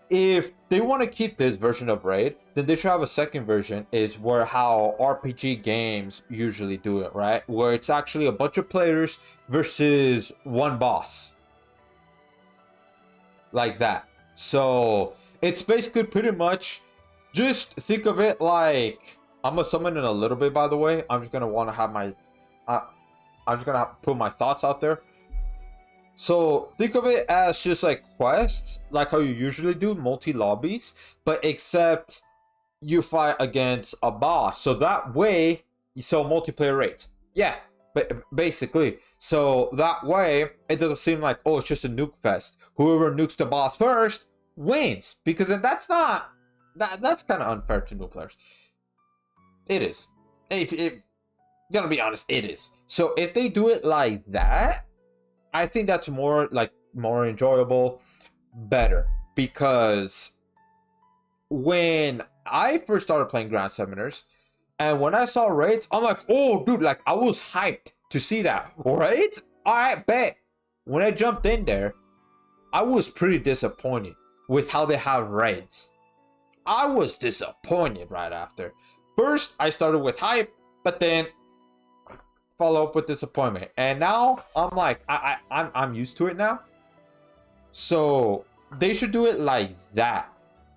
If they want to keep this version of raid, then they should have a second version, is where how RPG games usually do it, right? Where it's actually a bunch of players versus one boss. Like that. So it's basically pretty much, just think of it like, I'm gonna summon in a little bit, by the way. I'm just gonna want to have my I'm just gonna put my thoughts out there. So think of it as just like quests, like how you usually do, multi-lobbies, but except you fight against a boss. So that way, so multiplayer rates. Yeah, but basically. So that way, it doesn't seem like, oh, it's just a nuke fest. Whoever nukes the boss first wins. Because then that's not, that's kind of unfair to new players. It is. If gonna be honest, it is. So if they do it like that, I think that's more enjoyable, better, because when I first started playing Grand Summoners, and when I saw raids, I'm like, oh, dude, like I was hyped to see that raids. I bet when I jumped in there, I was pretty disappointed with how they have raids. I was disappointed right after. First, I started with hype, but then follow up with disappointment, and now I'm like, I'm used to it now. So they should do it like that,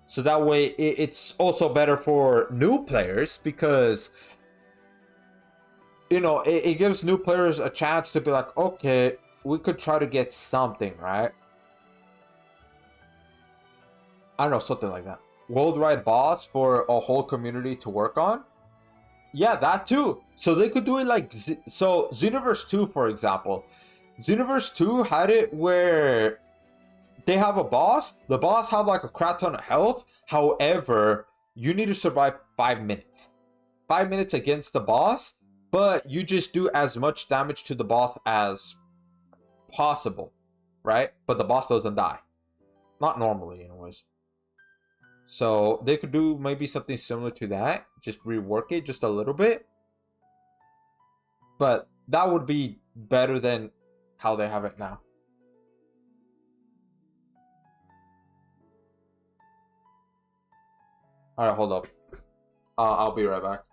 so that way it's also better for new players, because you know it gives new players a chance to be like, okay, we could try to get something, right? I don't know, something like that. Worldwide boss for a whole community to work on. Yeah, that too. So they could do it like so Xenoverse 2, for example. Xenoverse 2 had it where they have a boss. The boss have like a crap ton of health. However, you need to survive 5 minutes. 5 minutes against the boss, but you just do as much damage to the boss as possible, right? But the boss doesn't die. Not normally, anyways. So they could do maybe something similar to that. Just rework it just a little bit. But that would be better than how they have it now. Alright, hold up. I'll be right back.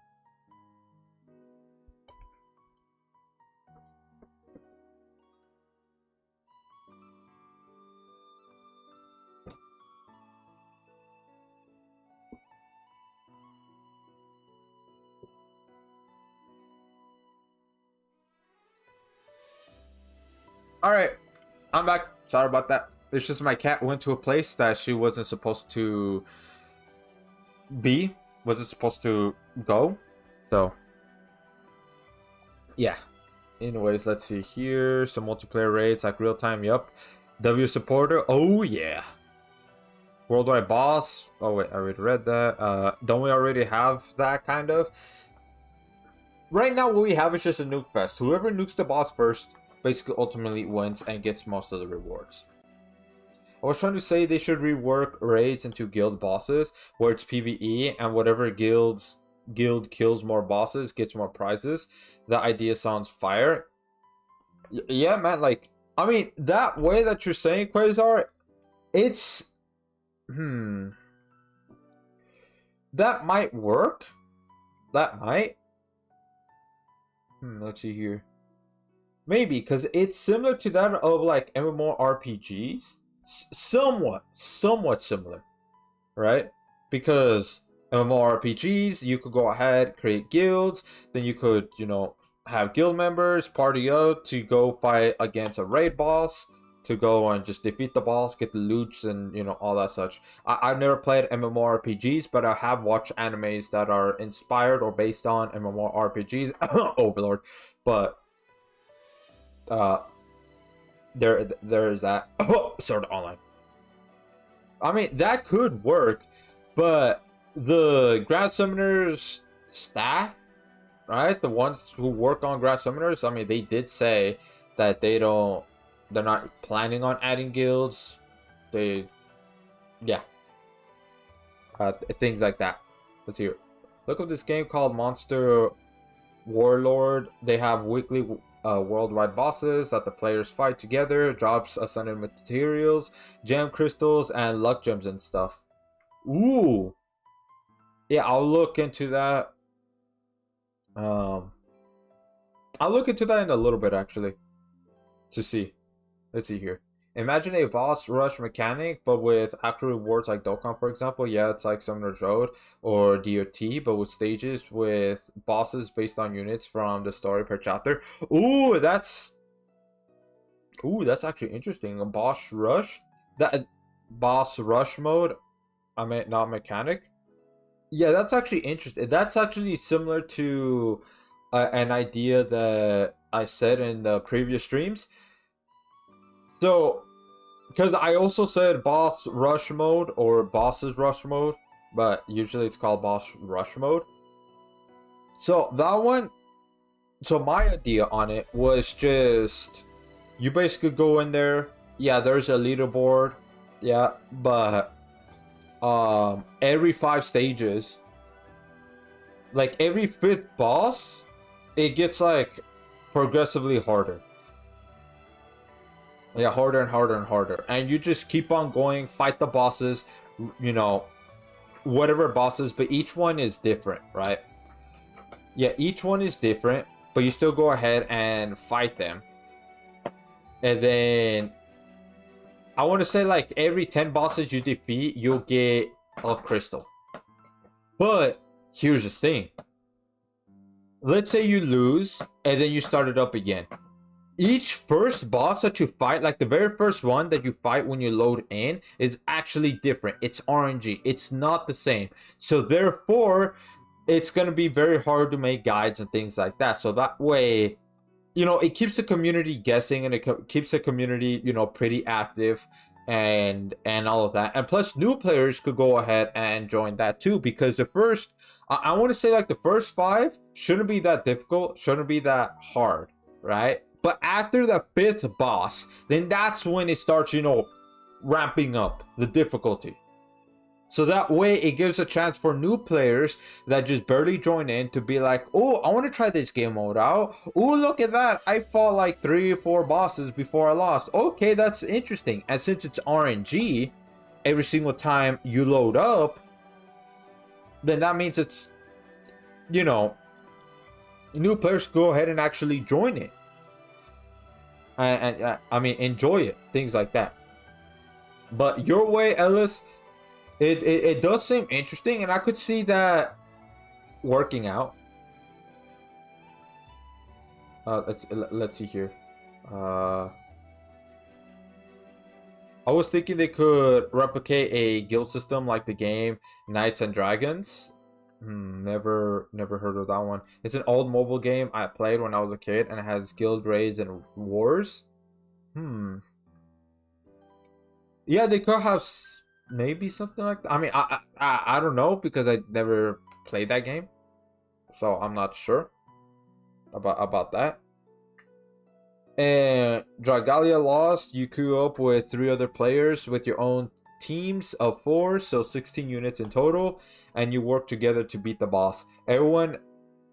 Alright, I'm back. Sorry about that. It's just my cat went to a place that she wasn't supposed to be. Wasn't supposed to go. So, yeah. Anyways, let's see here. Some multiplayer raids, like real time, yup. W supporter, oh yeah. Worldwide boss, oh wait, I already read that. Don't we already have that kind of? Right now what we have is just a nuke fest. Whoever nukes the boss first basically ultimately wins and gets most of the rewards. I was trying to say they should rework raids into guild bosses where it's PvE, and whatever guild kills more bosses gets more prizes. The idea sounds fire. Yeah, man, like, I mean, that way that you're saying, Quasar, it's that might work. That might. Let's see here. Maybe, because it's similar to that of like MMORPGs. Somewhat similar, right? Because MMORPGs, you could go ahead, create guilds, then you could, you know, have guild members party up to go fight against a raid boss, to go and just defeat the boss, get the loots, and you know, all that such. I've never played MMORPGs, but I have watched animes that are inspired or based on MMORPGs. Overlord. But there is that. Sword Online. I mean, that could work, but the Grand Summoners staff, right, the ones who work on Grand Summoners, I mean, they did say that they're not planning on adding guilds. Things like that. Let's hear it. Look up this game called Monster Warlord. They have weekly worldwide bosses that the players fight together, drops ascended materials, gem crystals, and luck gems and stuff. Ooh. Yeah, I'll look into that. I'll look into that in a little bit, actually, to see. Let's see here. Imagine a boss rush mechanic, but with actual rewards like Dokkan, for example. Yeah, it's like Summoner's Road or DOT, but with stages with bosses based on units from the story per chapter. Ooh, that's actually interesting. A boss rush, that boss rush mode. I mean, not mechanic. Yeah, that's actually interesting. That's actually similar to an idea that I said in the previous streams. So, because I also said boss rush mode or bosses rush mode, but usually it's called boss rush mode. So that one, so my idea on it was just, you basically go in there, yeah, there's a leaderboard, yeah, but every 5 stages, like every 5th boss, it gets like progressively harder. Yeah, harder and harder and harder. And you just keep on going, fight the bosses, you know, whatever bosses, but each one is different, right? Yeah, each one is different, but you still go ahead and fight them. And then I want to say like every 10 bosses you defeat, you'll get a crystal. But here's the thing. Let's say you lose and then you start it up again. Each first boss that you fight, like the very first one that you fight when you load in, is actually different. It's RNG. It's not the same. So therefore, it's going to be very hard to make guides and things like that. So that way, you know, it keeps the community guessing, and it keeps the community, you know, pretty active and all of that. And plus, new players could go ahead and join that too, because the first, I want to say like the first 5 shouldn't be that difficult, shouldn't be that hard, right? But after the 5th boss, then that's when it starts, you know, ramping up the difficulty. So that way it gives a chance for new players that just barely join in to be like, oh, I want to try this game mode out. Oh, look at that. I fought like 3 or 4 bosses before I lost. Okay, that's interesting. And since it's RNG, every single time you load up, then that means it's, you know, new players go ahead and actually join it. And I mean, enjoy it. Things like that. But your way, Ellis, it does seem interesting, and I could see that working out. Let's see here. I was thinking they could replicate a guild system like the game Knights and Dragons. Never heard of that one. It's an old mobile game I played when I was a kid, and it has guild raids and wars. Yeah, they could have maybe something like that. I mean, I don't know, because I never played that game, so I'm not sure about that. And Dragalia lost. You queue up with 3 other players with your own teams of 4, so 16 units in total, and you work together to beat the boss. Everyone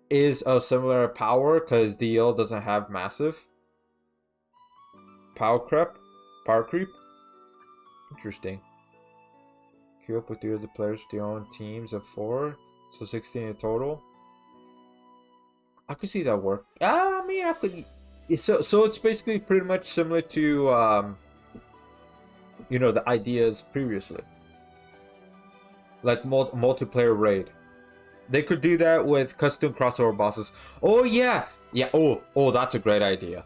is of similar power, because DL doesn't have massive power creep. Interesting. Queue up with 3 other players with your own teams of 4, so 16 in total. I could see that work. I mean, I could. So it's basically pretty much similar to you know, the ideas previously, like multiplayer raid. They could do that with custom crossover bosses. Oh yeah. Oh, that's a great idea.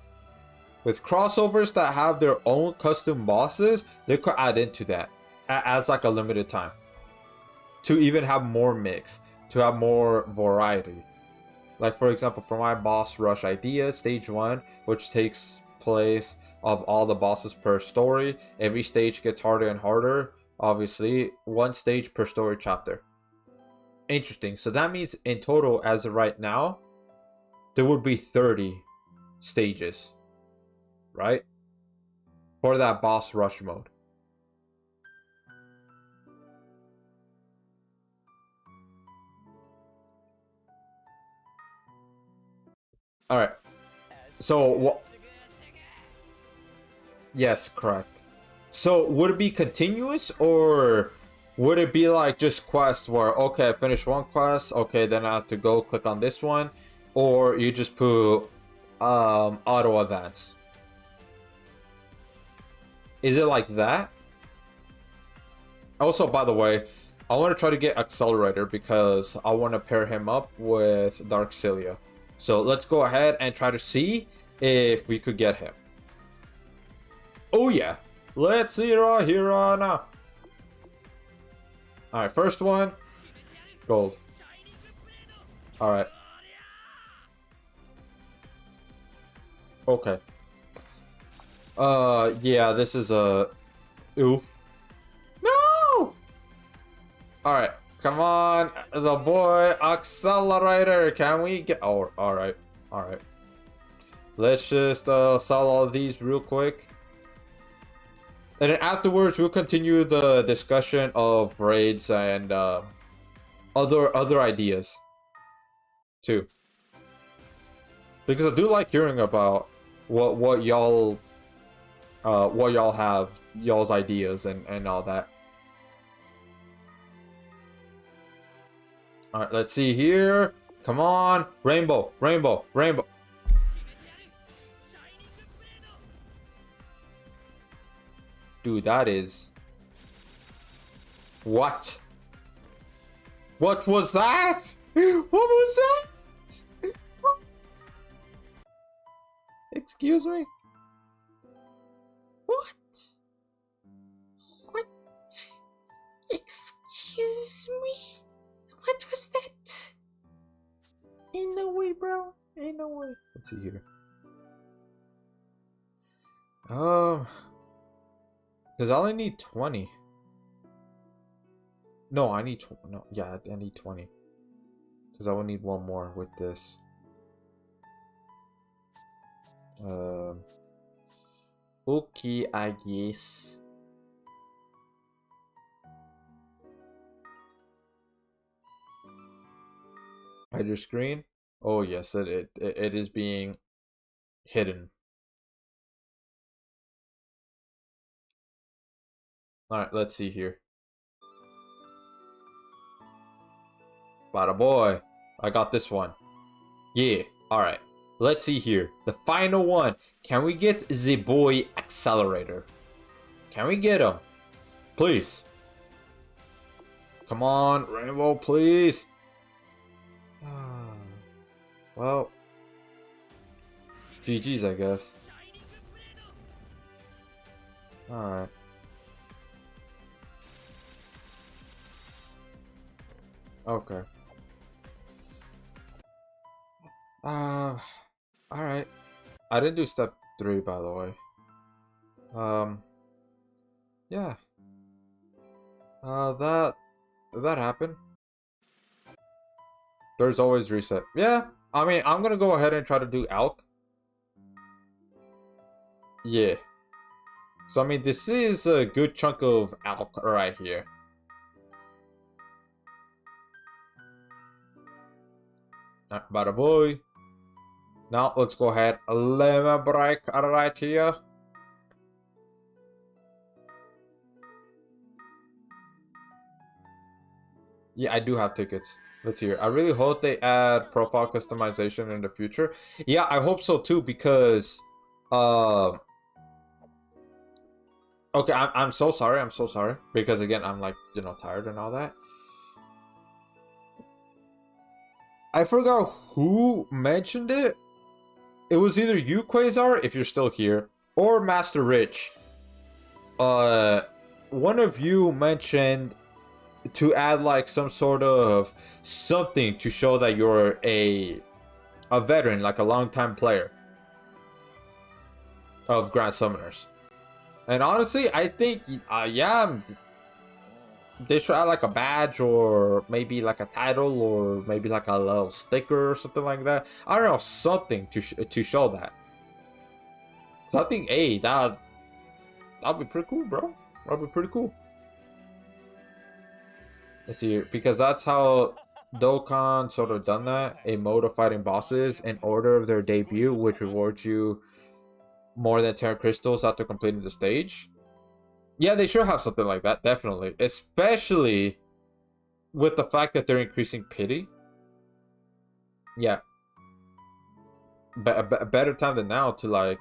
With crossovers that have their own custom bosses, they could add into that as like a limited time, to even have more mix, to have more variety. Like, for example, for my boss rush idea, stage 1, which takes place of all the bosses per story, every stage gets harder and harder. Obviously, 1 stage per story chapter. Interesting. So that means in total, as of right now, there would be 30 stages, right? For that boss rush mode. Alright. So, what? Yes, correct. So, would it be continuous, or would it be like just quests where, okay, I finished 1 quest, okay, then I have to go click on this one, or you just put auto advance? Is it like that? Also, by the way, I want to try to get Accelerator, because I want to pair him up with Darkcilia. So let's go ahead and try to see if we could get him. Oh yeah, let's see right here right now. All right, first one, gold. All right. Okay. Yeah, this is a oof. No. All right, come on, the boy Accelerator. Can we get? Oh, all right. Let's just sell all these real quick. And then afterwards, we'll continue the discussion of raids and other ideas too, because I do like hearing about what y'all have, y'all's ideas and all that. All right, let's see here. Come on, rainbow, rainbow, rainbow. Dude, that is... What? What was that? What was that? Excuse me? What? What? Excuse me? What was that? Ain't no way, bro. Ain't no way. Let's see here. Because I only need 20. No, I need... No, yeah, I need 20. Because I will need one more with this. Okay, I guess. Hide your screen? Oh, yes, it is being hidden. Alright, let's see here. Bada boy. I got this one. Yeah, alright. Let's see here. The final one. Can we get the boy accelerator? Can we get him? Please. Come on, Rainbow, please. Well. GG's, I guess. Alright. Okay. Alright. I didn't do step 3, by the way. Yeah. That happened. There's always reset. Yeah. I mean, I'm gonna go ahead and try to do Alk. Yeah. So, I mean, this is a good chunk of Alk right here. Bada boy. Now, let's go ahead. Lemon break right here. Yeah, I do have tickets. Let's hear. I really hope they add profile customization in the future. Yeah, I hope so too, because okay, I'm so sorry. I'm so sorry. Because again, I'm like, tired and all that. I forgot who mentioned it. It was either you, Quasar, if you're still here, or Master Rich. One of you mentioned to add like some sort of something to show that you're a veteran, like a long-time player of Grand Summoners. And honestly, I think yeah, they should add like a badge, or maybe like a title, or maybe like a little sticker or something like that. I don't know, something to show that. So I think, hey, that'd be pretty cool, bro. That'd be pretty cool. Let's see, because that's how Dokkan sort of done that. A mode of fighting bosses in order of their debut, which rewards you more than 10 crystals after completing the stage. Yeah, they should have something like that, definitely. Especially with the fact that they're increasing pity. Yeah. A better time than now to, like,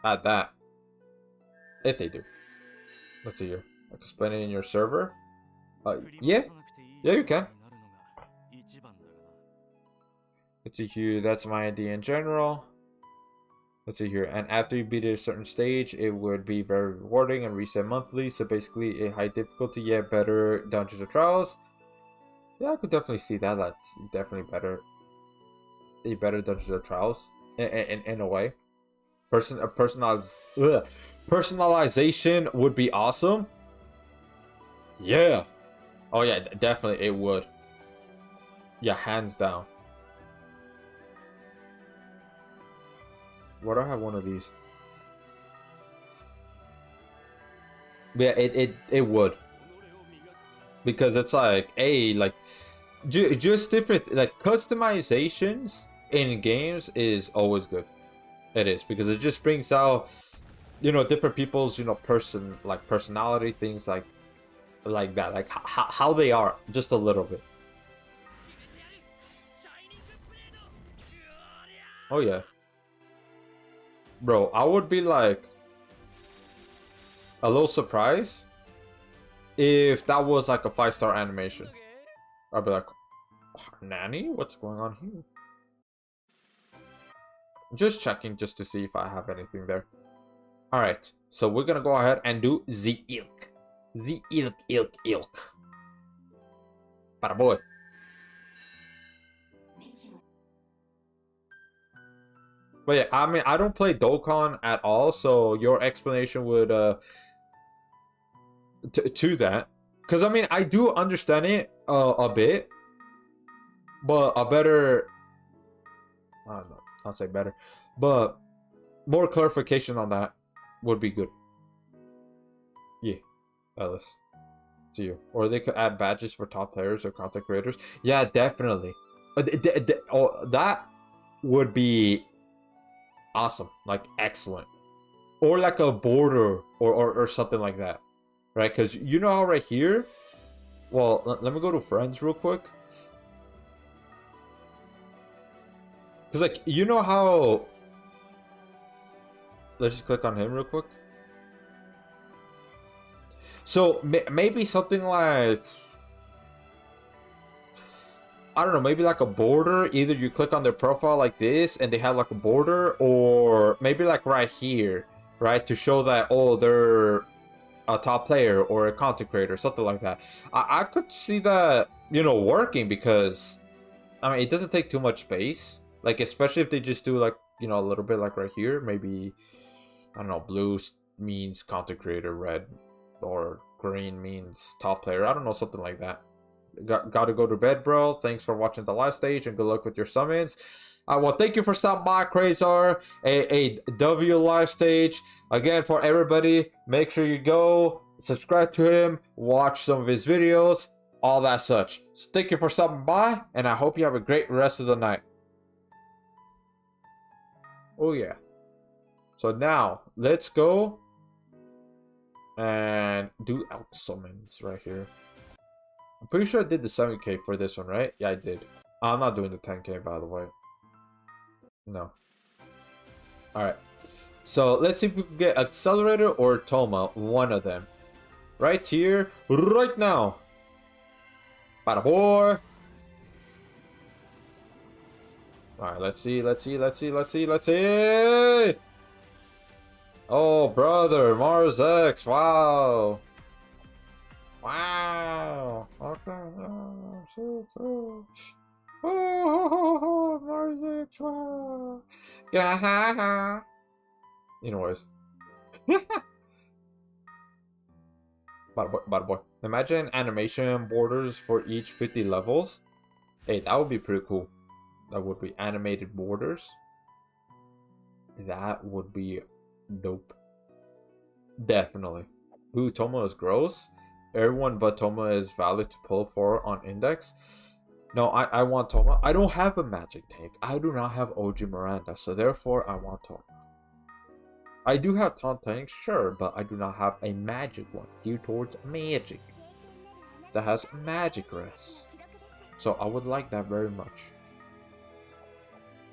add that. If they do. Let's see here. I can spend it in your server. Yeah. Yeah, you can. Let's see here. That's my idea in general. Let's see here. And after you beat a certain stage, it would be very rewarding and reset monthly. So basically, a high difficulty yet better Dungeons or Trials. Yeah, I could definitely see that. That's definitely better. A better Dungeons or Trials in a way. Personalization would be awesome. Yeah. Oh yeah, definitely it would. Yeah, hands down. Why do I have one of these? Yeah, it would, because it's like like just different, like customizations in games is always good. It is, because it just brings out, different people's, personality, things like that, like how they are, just a little bit. Oh yeah, bro, I would be like a little surprised if that was like a 5-star animation. I'd be like, Nanny, what's going on here? Just checking, just to see if I have anything there. All right, so we're gonna go ahead and do the ilk. The ilk. Para boy. But yeah, I mean, I don't play Dokkan at all, so your explanation would to that, because I mean, I do understand it a bit, but a better, I don't know, I'll say better, but more clarification on that would be good. Yeah, Ellis, to you. Or they could add badges for top players or content creators. Yeah, definitely. That would be awesome, like excellent. Or like a border, or something like that, right? Because you know how right here, well, let me go to friends real quick. Because like, you know how, let's just click on him real quick. So maybe something like, I don't know, maybe like a border. Either you click on their profile like this and they have like a border, or maybe like right here, right, to show that, oh, they're a top player or a content creator, something like that. I could see that, working, because I mean, it doesn't take too much space, like especially if they just do like, a little bit like right here. Maybe, I don't know, blue means content creator, red or green means top player, I don't know, something like that. Gotta go to bed, bro. Thanks for watching the live stage, and good luck with your summons. Well, thank you for stopping by, Crazar. A W live stage. Again, for everybody, make sure you go subscribe to him, watch some of his videos, all that such. So thank you for stopping by, and I hope you have a great rest of the night. Oh yeah. So now let's go and do out summons right here. I'm pretty sure I did the 7K for this one, right? Yeah, I did. I'm not doing the 10K, by the way. No. Alright. So, let's see if we can get Accelerator or Toma. One of them. Right here. Right now. Bada boy. Alright, let's see. Oh, brother. Mars X. Wow. Wow. Okay. Oh, Mars X. Wow. Yeah. Anyways. Bada boy. Imagine animation borders for each 50 levels. Hey, that would be pretty cool. That would be animated borders. That would be dope. Definitely. Ooh, Toma is gross. Everyone but Toma is valid to pull for on index. No, I want Toma. I don't have a magic tank. I do not have OG Miranda, so therefore I want Toma. I do have taunt tanks, sure, but I do not have a magic one geared towards magic that has magic rest. So I would like that very much.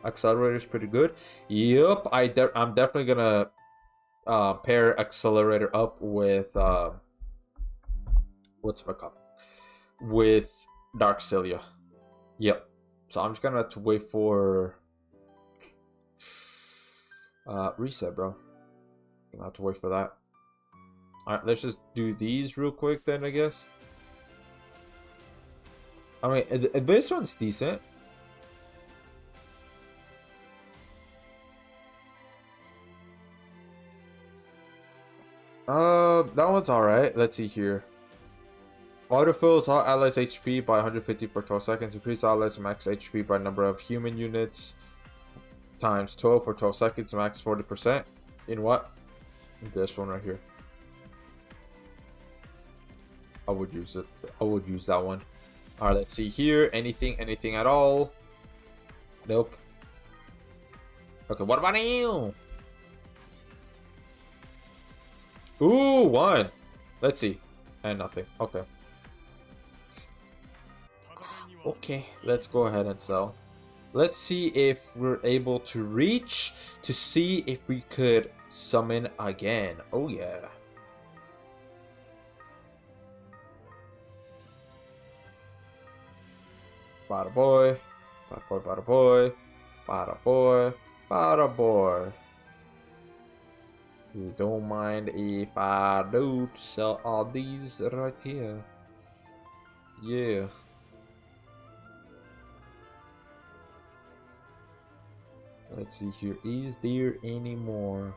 Accelerator is pretty good. Yup, I'm definitely gonna pair Accelerator up with what's it called? With Dark Cilia. Yep. So I'm just gonna have to wait for reset, bro. I'm gonna have to wait for that. Alright, let's just do these real quick then, I guess. I mean, this one's decent. That one's alright. Let's see here. Autofills all allies HP by 150 per 12 seconds. Increase allies max HP by number of human units times 12 per 12 seconds, max 40%. In what? In this one right here. I would use it. I would use that one. All right, let's see here. Anything at all? Nope. Okay, what about you? Ooh, one. Let's see. And nothing. Okay. Okay, let's go ahead and sell. Let's see if we're able to reach to see if we could summon again. Oh yeah. Bada boy. Bada boy, bada boy. Bada boy. Bada boy. You don't mind if I do sell all these right here. Yeah. Let's see here. Is there any more?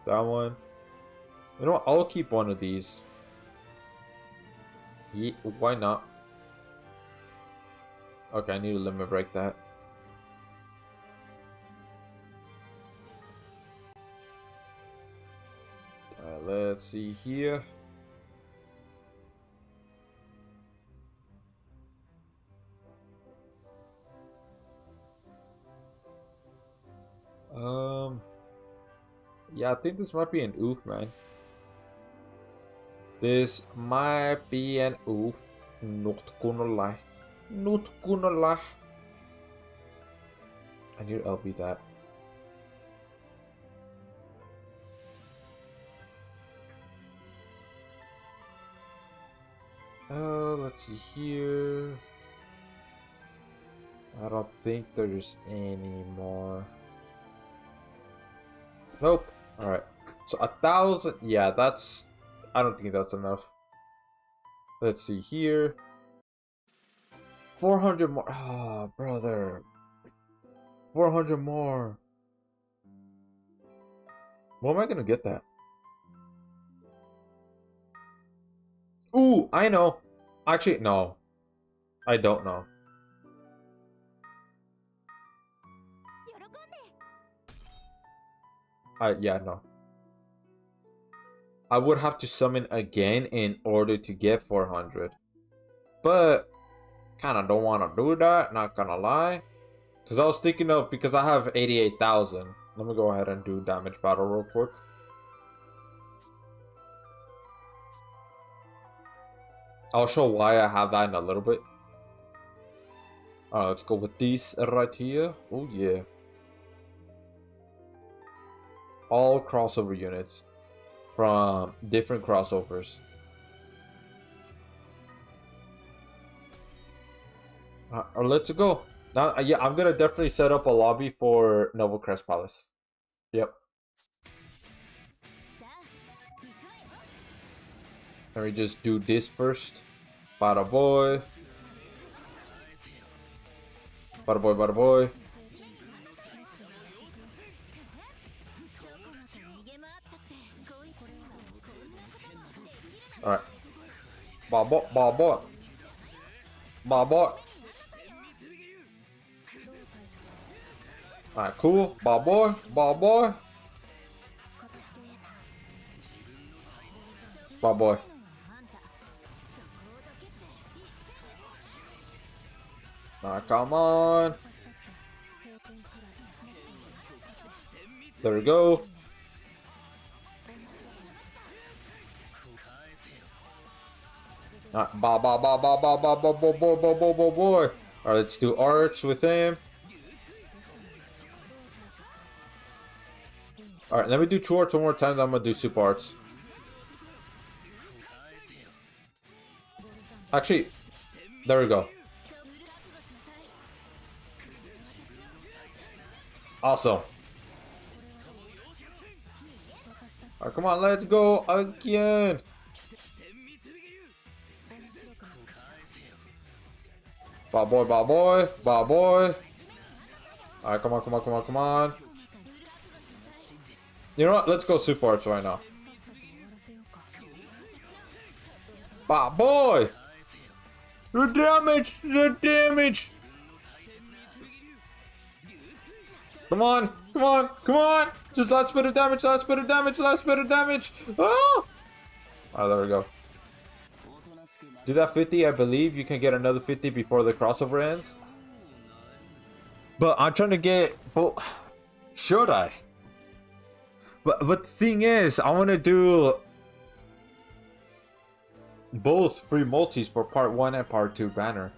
That one. You know what? I'll keep one of these. Yeah, why not? Okay, I need to limit break that. Let's see here. Yeah, I think this might be an oof, man. This might be an oof. Not gonna lie. Not gonna lie. I need to LB that. Let's see here. I don't think there's any more. Nope. Alright. So 1,000. Yeah, that's... I don't think that's enough. Let's see here. 400 more. Oh, brother. 400 more. Where am I gonna get that? Ooh, I know. Actually, no. I don't know. Yeah, no. I would have to summon again in order to get 400. But, kind of don't want to do that, not gonna lie. Because I was thinking of, because I have 88,000. Let me go ahead and do damage battle real quick. I'll show why I have that in a little bit. Alright, let's go with these right here. Oh yeah. All crossover units from different crossovers. Let's go. Now, yeah, I'm gonna definitely set up a lobby for Noble Crest Palace. Yep. Let me just do this first. Bada boy. Bada boy, bada boy. Alright. Bada boy, bada boy. Bada boy. Alright, cool. Bada boy, bada boy. Bada boy. Alright, come on. There we go. Alright, boy. Alright, let's do arts with him. Alright, let me do 2 arts one more time, then I'm gonna do super arts. Actually, there we go. Awesome. Alright, come on, let's go again. Bad boy, bad boy, bad boy. Alright, come on, come on, come on, come on. You know what? Let's go super arts right now. Bad boy. The damage, the damage. Come on, come on, come on! Just last bit of damage, last bit of damage, last bit of damage! Oh! Alright, there we go. Do that 50, I believe you can get another 50 before the crossover ends. But I'm trying to get... Well, should I? But the thing is, I want to do both free multis for part 1 and part 2 banner.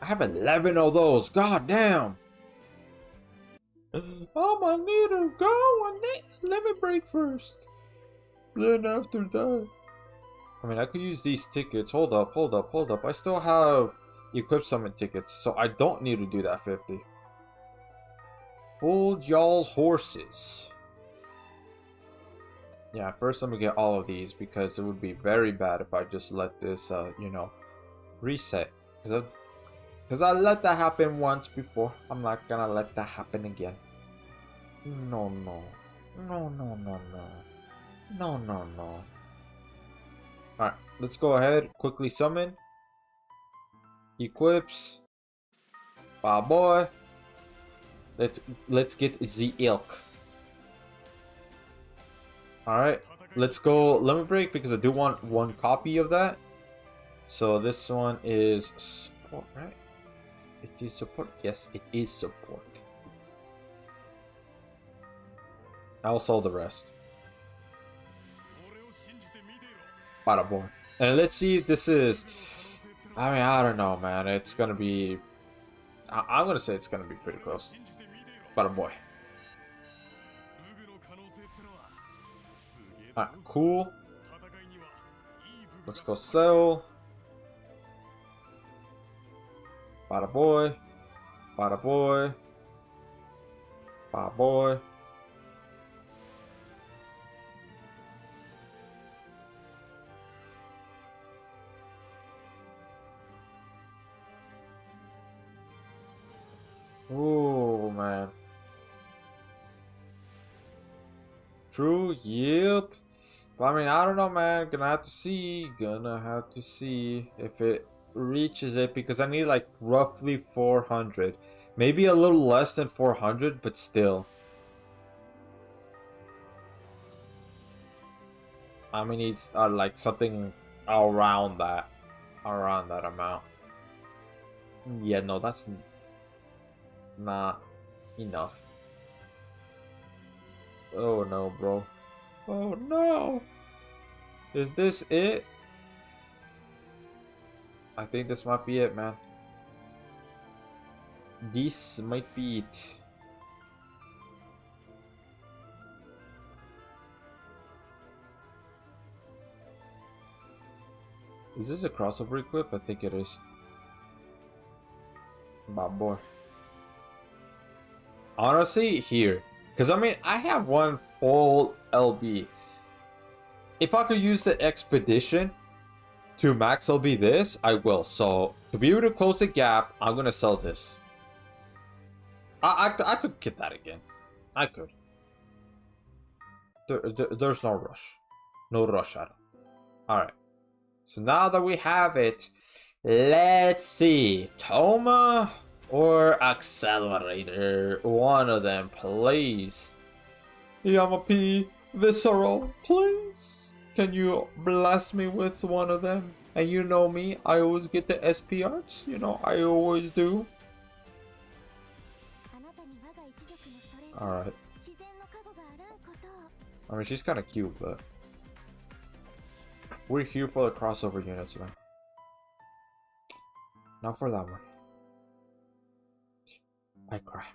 I have 11 of those. God damn. I need to go and let me break first. Then after that, I mean, I could use these tickets. Hold up. I still have equip summon tickets, so I don't need to do that 50. Hold y'all's horses. Yeah, first let me get all of these because it would be very bad if I just let this, you know, reset. Because I let that happen once before. I'm not gonna let that happen again. No. Alright, let's go ahead. Quickly summon. Equips. Ah boy. Let's get the ilk. Alright, let's go limit break because I do want one copy of that. So this one is support, right? It is support. Yes, it is support. I'll sell the rest. Bada boy. And let's see if this is... I mean, I don't know, man. It's gonna be... I'm gonna say it's gonna be pretty close. Bada boy. Alright, cool. Let's go sell. Bada boy. Bada boy. Bada boy. Oh man. True, yep. But I mean, I don't know, man. Gonna have to see if it reaches it because I need like roughly 400. Maybe a little less than 400, but still. I mean, it's like something around that amount. Yeah, no, that's not enough. Oh no, bro. Oh no. Is this it? I think this might be it, man. This might be it. Is this a crossover equip? I think it is. Bad boy. Honestly, here. Because I mean, I have one full LB. If I could use the expedition to max LB this, I will. So, to be able to close the gap, I'm going to sell this. I could get that again. I could. There's no rush. No rush at all. Alright. So now that we have it, let's see. Toma or Accelerator? One of them, please. Yamapi, Visceral, please. Can you bless me with one of them? And you know me, I always get the SP arts. You know, I always do. Alright. I mean, she's kind of cute, but... we're here for the crossover units, man. Not for that one. I cry.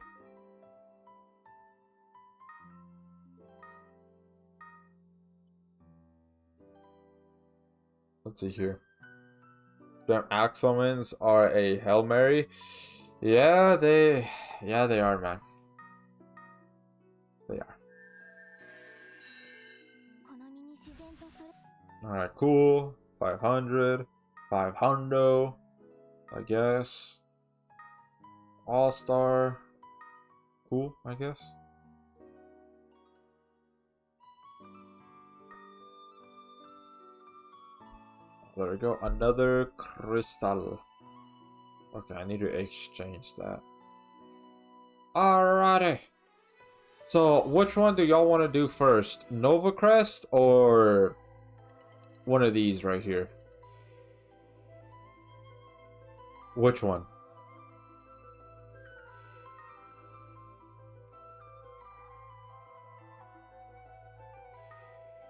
Let's see here. Damn, Axelmans are a Hail Mary. Yeah, they are, man. They are. Alright, cool. 500. 500. I guess. All-Star. Cool, I guess. There we go. Another crystal. Okay, I need to exchange that. Alrighty. So, which one do y'all want to do first? Nova Crest or one of these right here? Which one?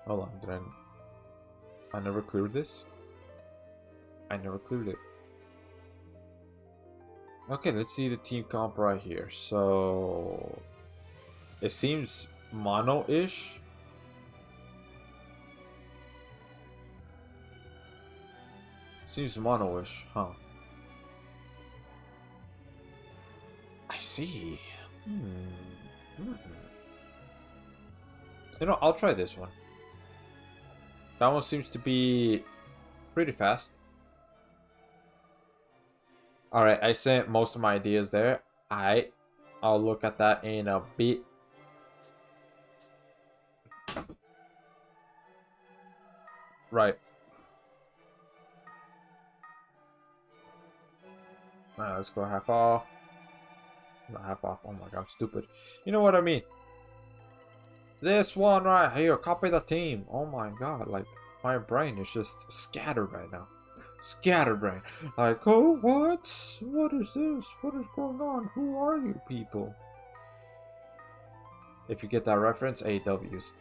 Hold on, did I never cleared this? I never cleared it. Okay, let's see the team comp right here. So it seems mono-ish. Seems mono-ish, huh? I see. You know, I'll try this one. That one seems to be pretty fast. Alright, I sent most of my ideas there. I'll look at that in a bit. Right. Alright, let's go half off. Not half off. Oh my god, I'm stupid. You know what I mean? This one right here. Copy the team. Oh my god, like my brain is just scattered right now. Scatterbrain. Like, oh, what? What is this? What is going on? Who are you people? If you get that reference, AWs.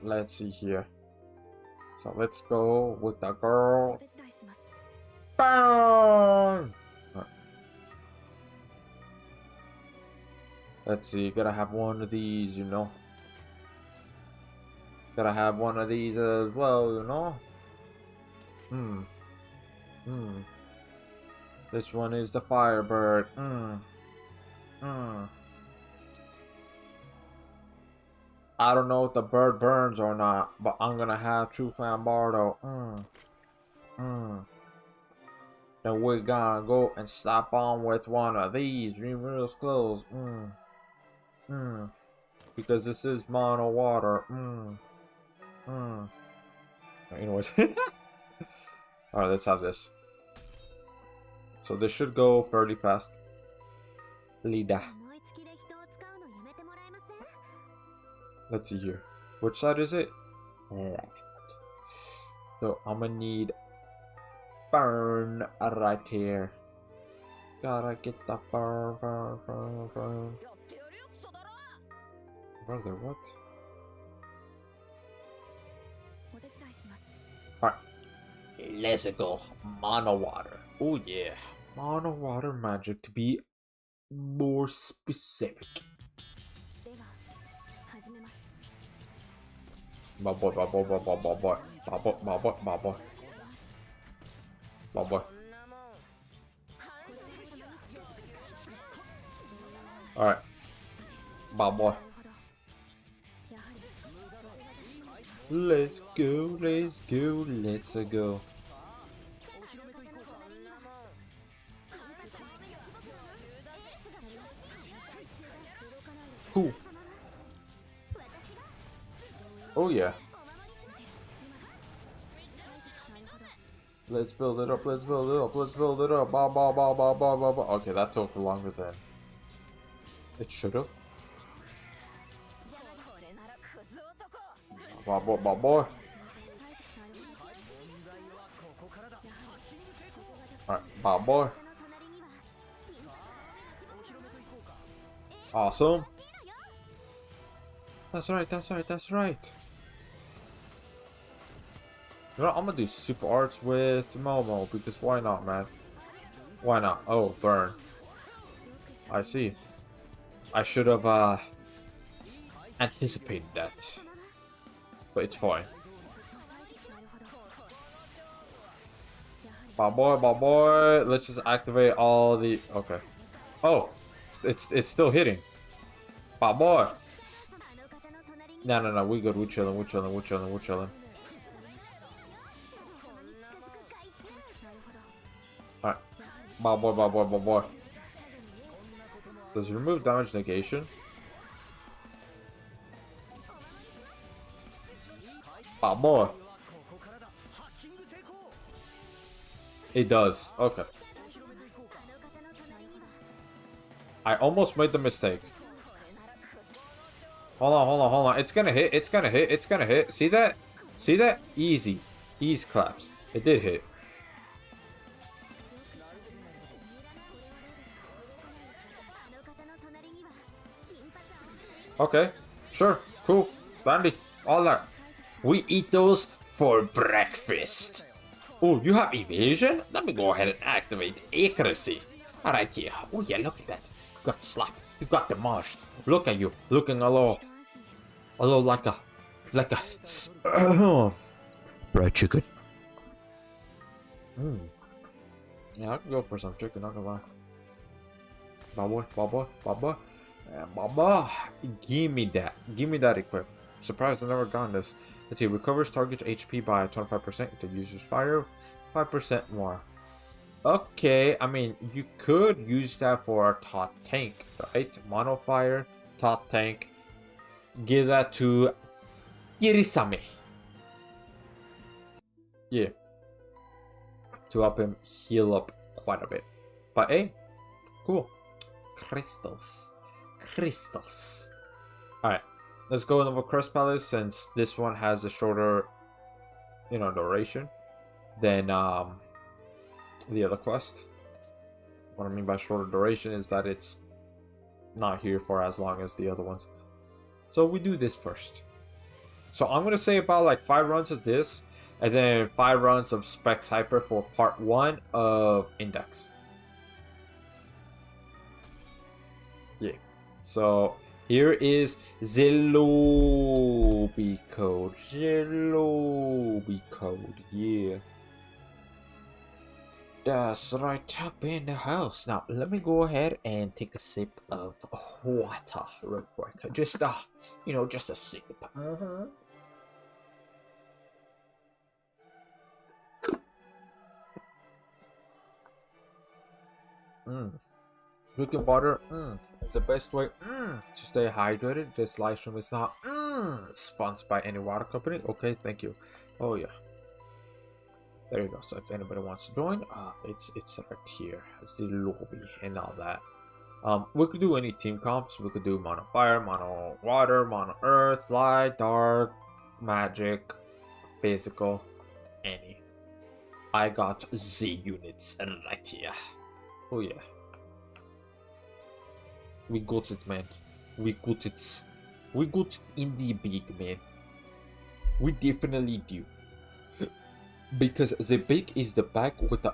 Let's see here. So let's go with the girl. Bang! Let's see, gotta have one of these, you know. Gotta have one of these as well, you know. This one is the Firebird. I don't know if the bird burns or not, but I'm gonna have True Flambardo. Then we're gonna go and slap on with one of these Dreamers clothes. Because this is mono water. Anyways. Alright, let's have this. So this should go fairly fast. Lida. Let's see here. Which side is it? Left. So I'm gonna need burn right here. Gotta get the burn. Brother, what? Alright. Let's go. Mono water. Oh yeah. Mono water magic to be more specific. My boy. Alright. My boy. Let's go. Cool. Oh yeah. Let's build it up. Ba. Okay, that took longer than it should have. Ba boy. Alright, ba boy. Awesome. That's right. You know, I'm gonna do super arts with Momo because why not, man? Why not? Oh, burn. I see. I should have anticipated that, but it's fine. My boy. Let's just activate all the. Okay. Oh, it's still hitting. My boy. No. We good. We're chilling. Alright. My boy. Does it remove damage negation? My boy. It does. Okay. I almost made the mistake. Hold on, hold on, hold on. It's gonna hit. It's gonna hit. It's gonna hit. See that? See that? Easy. Ease claps. It did hit. Okay. Sure. Cool. Dandy. All that. We eat those for breakfast. Oh, you have evasion? Let me go ahead and activate accuracy. Alright here. Oh yeah, look at that. You got slapped. You got demolished. Look at you. Looking a little like a fried chicken. Yeah, I can go for some chicken, not gonna lie. Baba, Baba, Baba, Baba. Give me that. Give me that equip. Surprised I've never gotten this. Let's see, recovers target's HP by 25% if the user's fire, 5% more. Okay, I mean, you could use that for a top tank, right? Mono fire, top tank. Give that to Kirisame. Yeah. To help him heal up quite a bit. But hey, cool. Crystals. Crystals. Alright. Let's go over Crest Palace since this one has a shorter, duration than the other quest. What I mean by shorter duration is that it's not here for as long as the other ones. So we do this first. So I'm gonna say about like 5 runs of this, and then 5 runs of Specs Hyper for part 1 of Index. Yeah. So here is the lobby code. The lobby code, yeah. That's right up in the house. Now, let me go ahead and take a sip of water real quick. Just a sip. Drinking water, the best way to stay hydrated. This live stream is not sponsored by any water company. Okay, thank you. Oh yeah, there you go. So if anybody wants to join, it's right here, the lobby and all that. We could do any team comps. We could do mono fire, mono water, mono earth, light, dark, magic, physical, any. I got Z units right here. Oh yeah. We got it, man. We got it. We got it in the big, man. We definitely do. Because the big is the back with the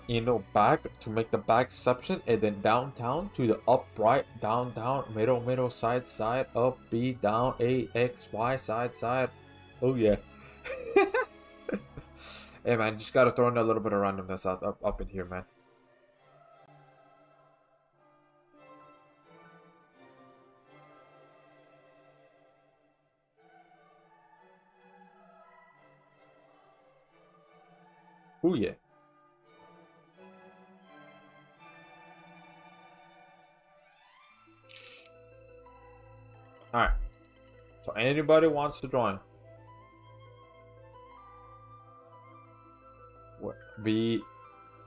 back to make the back section, and then downtown to the upright, down, middle, side, up, B, down, A, X, Y, side. Oh yeah. Hey man, just gotta throw in a little bit of randomness up in here, man. Oh yeah. Alright. So anybody wants to join? What? B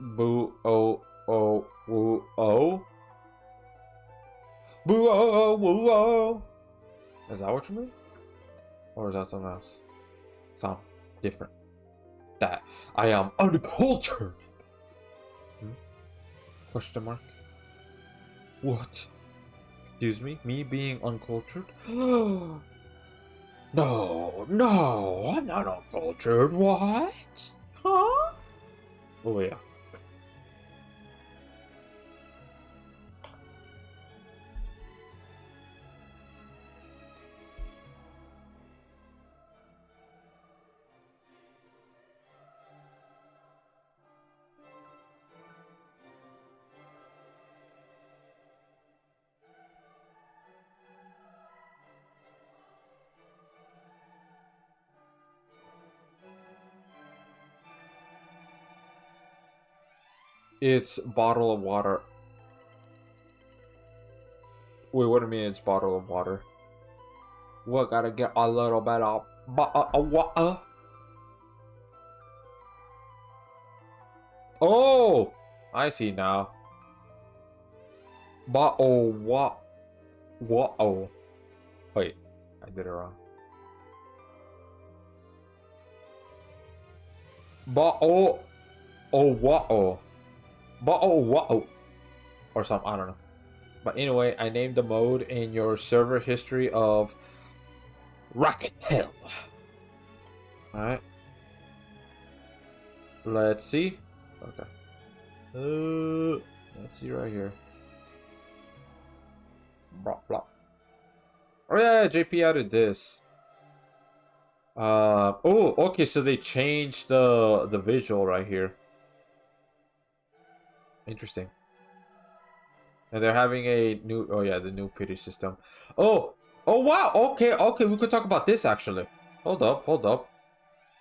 boo o o woo o? Boo o o woo o. Is that what you mean? Or is that something else? Sound different. That I am uncultured. Question mark. What? Excuse me? Me being uncultured? No, I'm not uncultured. What? Huh? Oh yeah. It's bottle of water. Wait, what do you mean it's bottle of water? We gotta get a little bit of water. Oh, I see now. But oh, what? Oh, wait, I did it wrong. But oh, what? Oh, but oh, what? Oh, or something. I don't know. But anyway, I named the mode in your server history of Rocket Hell. Alright. Let's see. Okay. Let's see right here. Blah, blah. Oh yeah, JP added this. Oh, okay, so they changed the visual right here. Interesting. And they're having a new, oh yeah, the new pity system. Oh wow, okay, we could talk about this actually. Hold up.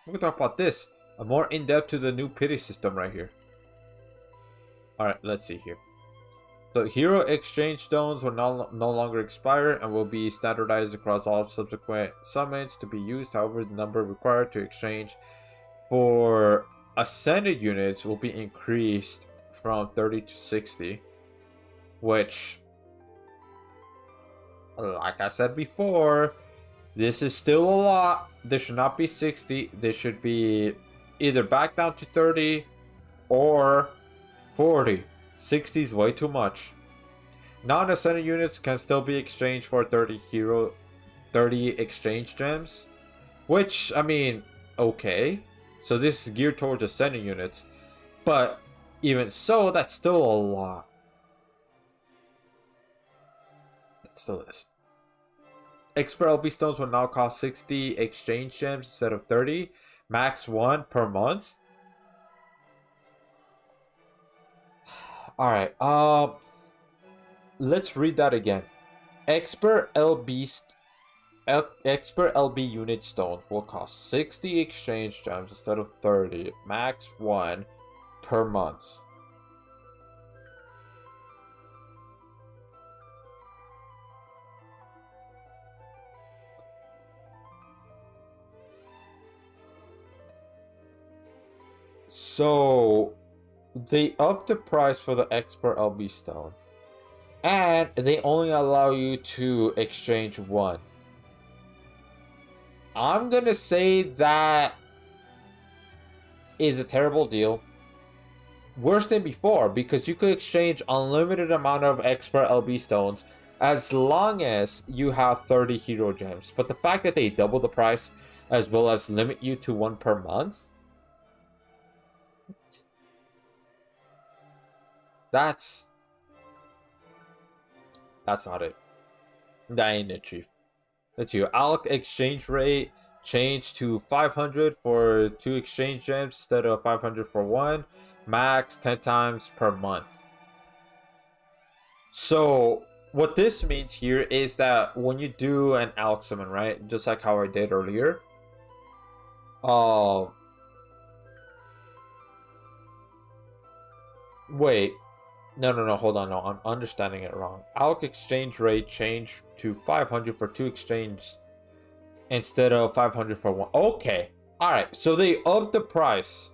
We could talk about this. A more in-depth to the new pity system right here. Alright, let's see here. So hero exchange stones will no longer expire and will be standardized across all subsequent summons to be used. However, the number required to exchange for ascended units will be increased from 30 to 60. Which, like I said before, this is still a lot. This should not be 60. This should be either back down to 30 or 40. 60 is way too much. Non-ascended units can still be exchanged for 30 exchange gems. Which, I mean, okay. So this is geared towards ascended units. But even so, that's still a lot. It still is. Expert LB stones will now cost 60 exchange gems instead of 30. Max 1 per month. Alright, let's read that again. Expert LB unit stones will cost 60 exchange gems instead of 30. Max 1 per month. So they upped the price for the expert LB stone, and they only allow you to exchange one. I'm gonna say that is a terrible deal. Worse than before, because you could exchange unlimited amount of expert LB stones as long as you have 30 hero gems. But the fact that they double the price as well as limit you to one per month, that's not it. That ain't it, Chief. Let's see. Alc exchange rate changed to 500 for 2 exchange gems instead of 500 for 1. Max 10 times per month. So what this means here is that when you do an Alc summon, right, just like how I did earlier, wait, no, hold on, no, I'm understanding it wrong. Alc exchange rate changed to 500 for 2 exchange instead of 500 for 1. Okay, alright, so they upped the price.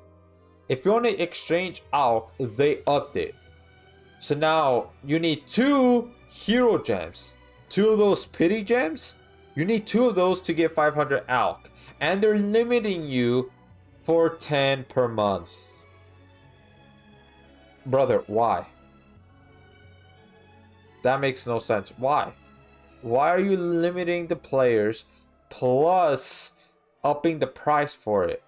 If you want to exchange Alc, they upped it. So now you need 2 hero gems. 2 of those pity gems? You need 2 of those to get 500 Alc. And they're limiting you for 10 per month. Brother, why? That makes no sense. Why? Why are you limiting the players plus upping the price for it?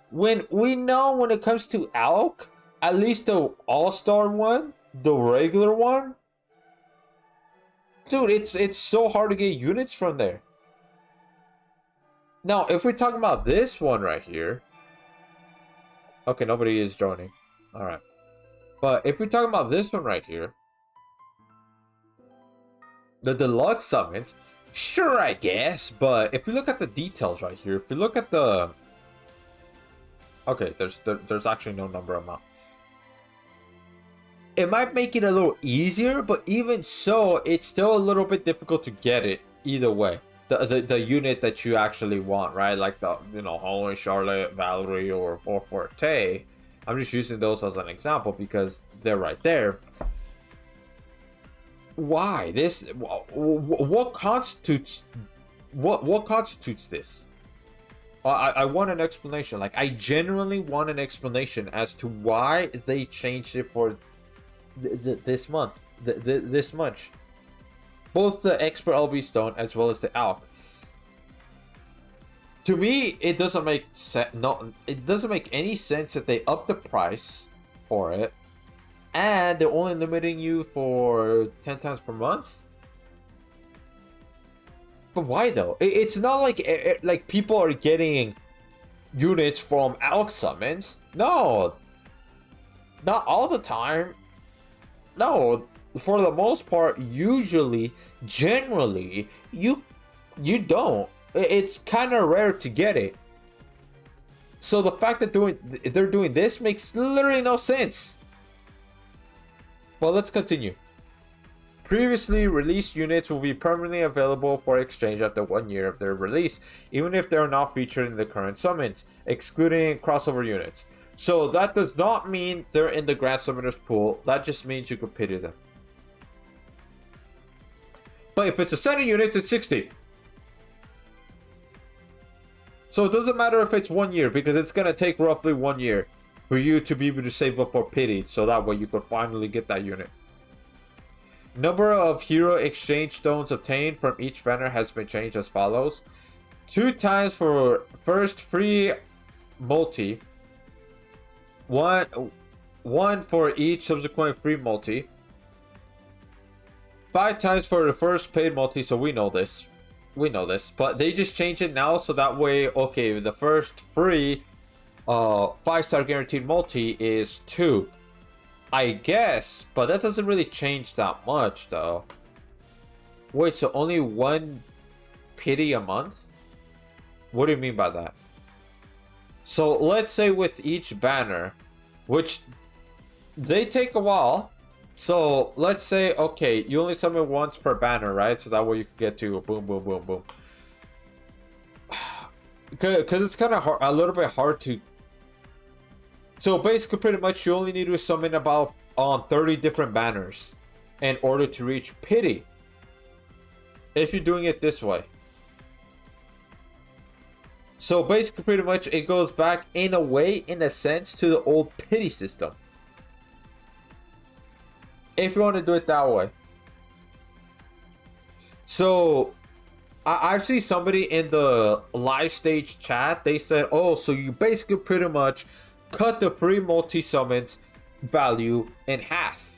When we know when it comes to Alc, at least the all-star one, the regular one, dude, it's so hard to get units from there. Now, if we're talking about this one right here, okay, nobody is joining. All right, but if we're talking about this one right here, the deluxe summons, sure, I guess. But if we look at the details right here, if we look at the, okay, there's actually no number amount. It might make it a little easier, but even so, it's still a little bit difficult to get it either way. The unit that you actually want, right? Like the, you know, Holy Charlotte, Valerie, or Forte. I'm just using those as an example because they're right there. why this? What constitutes what constitutes this? I want an explanation. Like, I genuinely want an explanation as to why they changed it for this month, this much. Both the Expert LB Stone as well as the Alk. To me, it doesn't make sense. No, it doesn't make any sense that they up the price for it, and they're only limiting you for 10 times per month. But why though? It's not like like people are getting units from Alk summons. No, not all the time. No, for the most part, usually, generally, you don't. It's kind of rare to get it. So the fact that they're doing this makes literally no sense. Well, let's continue. Previously released units will be permanently available for exchange after 1 year of their release, even if they are not featured in the current summons, excluding crossover units. So that does not mean they're in the Grand Summoners pool. That just means you could pity them. But if it's a set of units, it's 60. So it doesn't matter if it's 1 year, because it's going to take roughly 1 year for you to be able to save up for pity, so that way you could finally get that unit. Number of hero exchange stones obtained from each banner has been changed as follows. 2 times for first free multi. One for each subsequent free multi. 5 times for the first paid multi, so we know this. But they just changed it now, so that way, okay, the first free 5-star guaranteed multi is 2. I guess, but that doesn't really change that much though. Wait, so only 1 pity a month? What do you mean by that? So let's say with each banner, which they take a while. So let's say, okay, you only summon once per banner, right? So that way you can get to boom, boom, boom, boom. Because it's kind of hard, a little bit hard to. So basically, pretty much, you only need to summon about 30 different banners in order to reach pity. If you're doing it this way. So basically, pretty much, it goes back in a way, in a sense, to the old pity system. If you want to do it that way. So I've seen somebody in the Livestage chat, they said, oh, so you basically pretty much cut the free multi-summons value in half.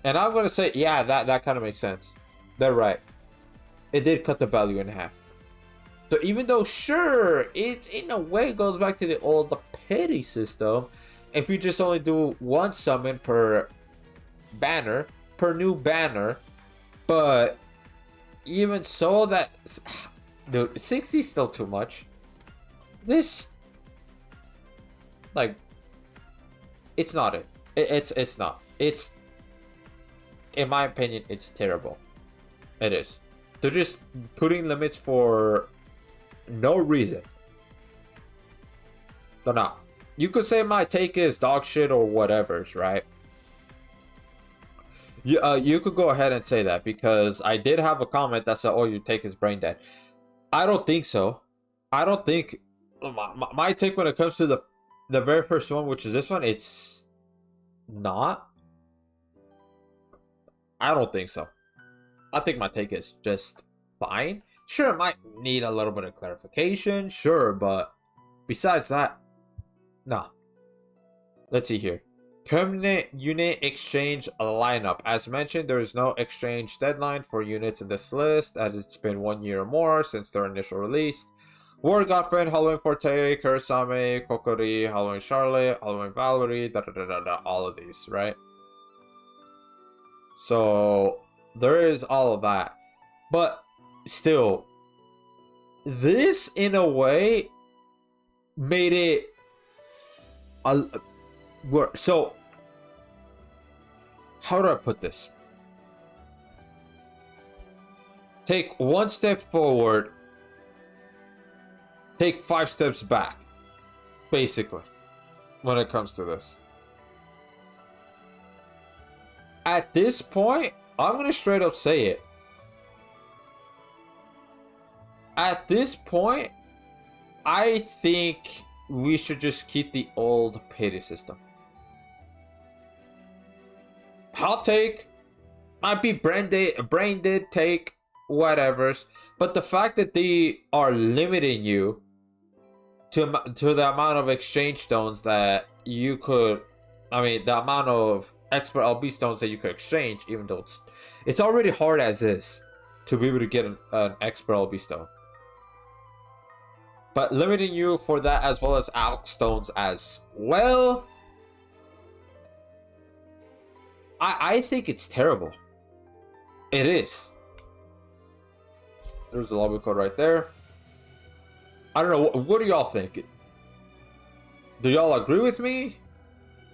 And I'm going to say, yeah, that kind of makes sense. They're right. It did cut the value in half. So even though, sure, it in a way goes back to the old pity system, if you just only do 1 summon per banner, per new banner, but even so, that, dude, 60 is still too much. This, like, it's not it. It's not. It's, in my opinion, it's terrible. It is. They're just putting limits for no reason. They're not. You could say my take is dog shit or whatever's, right? You could go ahead and say that, because I did have a comment that said, oh, your take is brain dead. I don't think so. I don't think my take when it comes to the very first one, which is this one, it's not. I don't think so. I think my take is just fine. Sure, it might need a little bit of clarification, sure, but besides that, no. Let's see here. Permanent unit exchange lineup. As mentioned, there is no exchange deadline for units in this list, as it's been 1 year or more since their initial release. War Godfriend, Halloween Forte, Kurasame, Kokori, Halloween Charlotte, Halloween Valerie, all of these, right? So there is all of that. But still, this in a way made it so how do I put this? Take 1 step forward, take 5 steps back, basically, when it comes to this. At this point, I'm gonna straight up say it. At this point, I think we should just keep the old pity system. Hot take, might be brain dead take, whatever's. But the fact that they are limiting you to the amount of exchange stones that you could, I mean, the amount of expert LB stones that you could exchange, even though it's already hard as is to be able to get an expert LB stone. But limiting you for that as well as Alk stones as well, I think it's terrible. It is. There's the lobby code right there. I don't know. What do y'all think? Do y'all agree with me?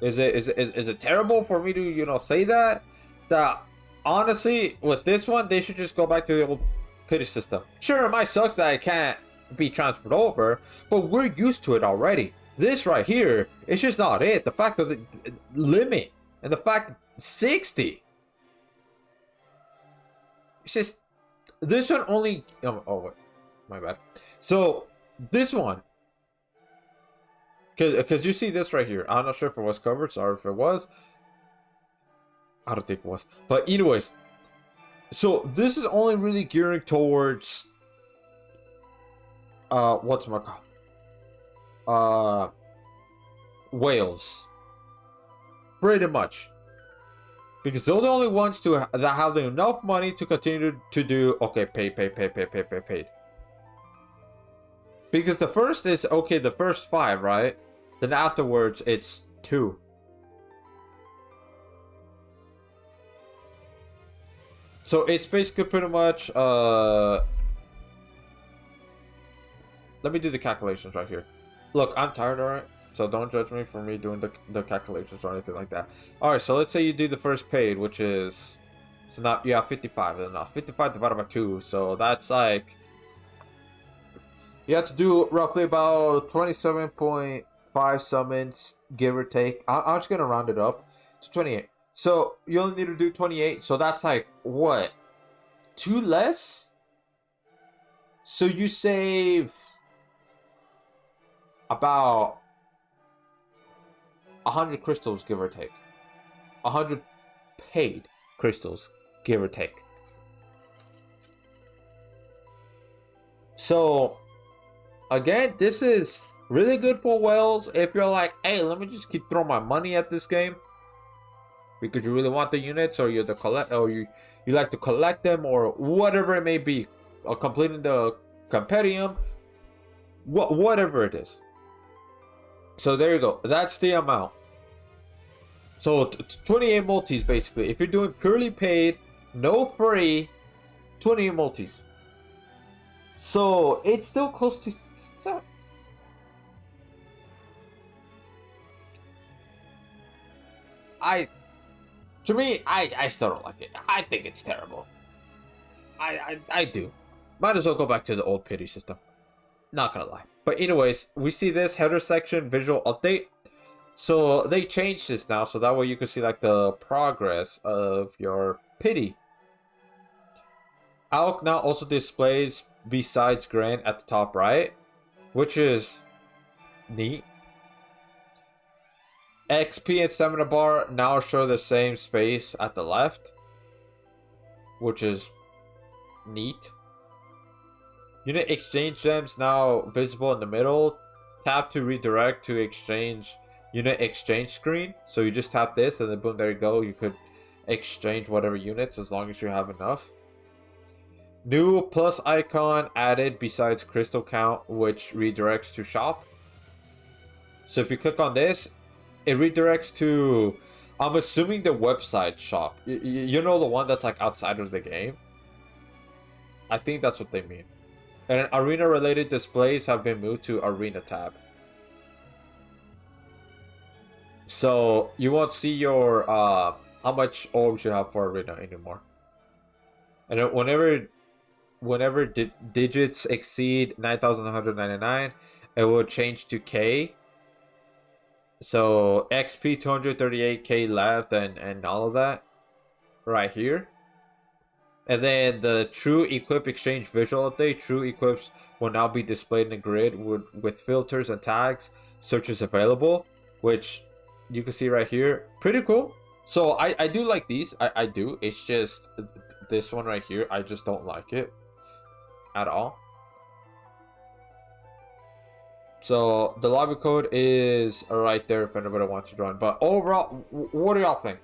Is it terrible for me to say that? That honestly, with this one, they should just go back to the old pity system. Sure, it might suck that I can't be transferred over, but we're used to it already. This right here, it's just not it. The fact that the limit and the fact that 60. It's just this one only. Oh wait, my bad. So this one, because you see this right here. I'm not sure if it was covered. Sorry if it was. I don't think it was. But anyways, so this is only really gearing towards whales, pretty much, because those are the only ones that have enough money to continue to do paid. Because the first is okay, the first 5, right? Then afterwards it's 2. So it's basically pretty much let me do the calculations right here. Look, I'm tired, alright? So don't judge me for me doing the calculations or anything like that. Alright, so let's say you do the first paid, which is... So now you have 55. And now 55 divided by 2. So that's like... You have to do roughly about 27.5 summons, give or take. I'm just going to round it up to 28. So you only need to do 28. So that's like, what? 2 less? So you save... about 100 crystals, give or take. 100 paid crystals, give or take. So, again, this is really good for whales if you're like, hey, let me just keep throwing my money at this game. Because you really want the units, or you're the collect, or you like to collect them, or whatever it may be. Or completing the compendium. Whatever it is. So there you go. That's the amount. So 28 multis basically. If you're doing purely paid, no free, 28 multis. So it's still close to 7. To me, I still don't like it. I think it's terrible. I do. Might as well go back to the old pity system. Not gonna lie. But anyways, we see this header section visual update. So they changed this now, so that way you can see like the progress of your pity. Alk now also displays besides Grand at the top right, which is neat. XP and stamina bar now show the same space at the left, which is neat. Unit exchange gems now visible in the middle. Tap to redirect to exchange unit exchange screen. So you just tap this and then boom, there you go. You could exchange whatever units as long as you have enough. New plus icon added besides crystal count, which redirects to shop. So if you click on this, it redirects to, I'm assuming, the website shop. You know, the one that's like outside of the game. I think that's what they mean. And arena related displays have been moved to arena tab. So you won't see your how much orbs you have for arena anymore. And whenever digits exceed 9,199, it will change to K. So XP 238K left and all of that. right here. And then the True Equip Exchange visual update. True Equips will now be displayed in a grid with filters and tags. Searches available, which you can see right here. Pretty cool. So I do like these. I do. It's just this one right here. I just don't like it at all. So the lobby code is right there if anybody wants to join. But overall, what do y'all think?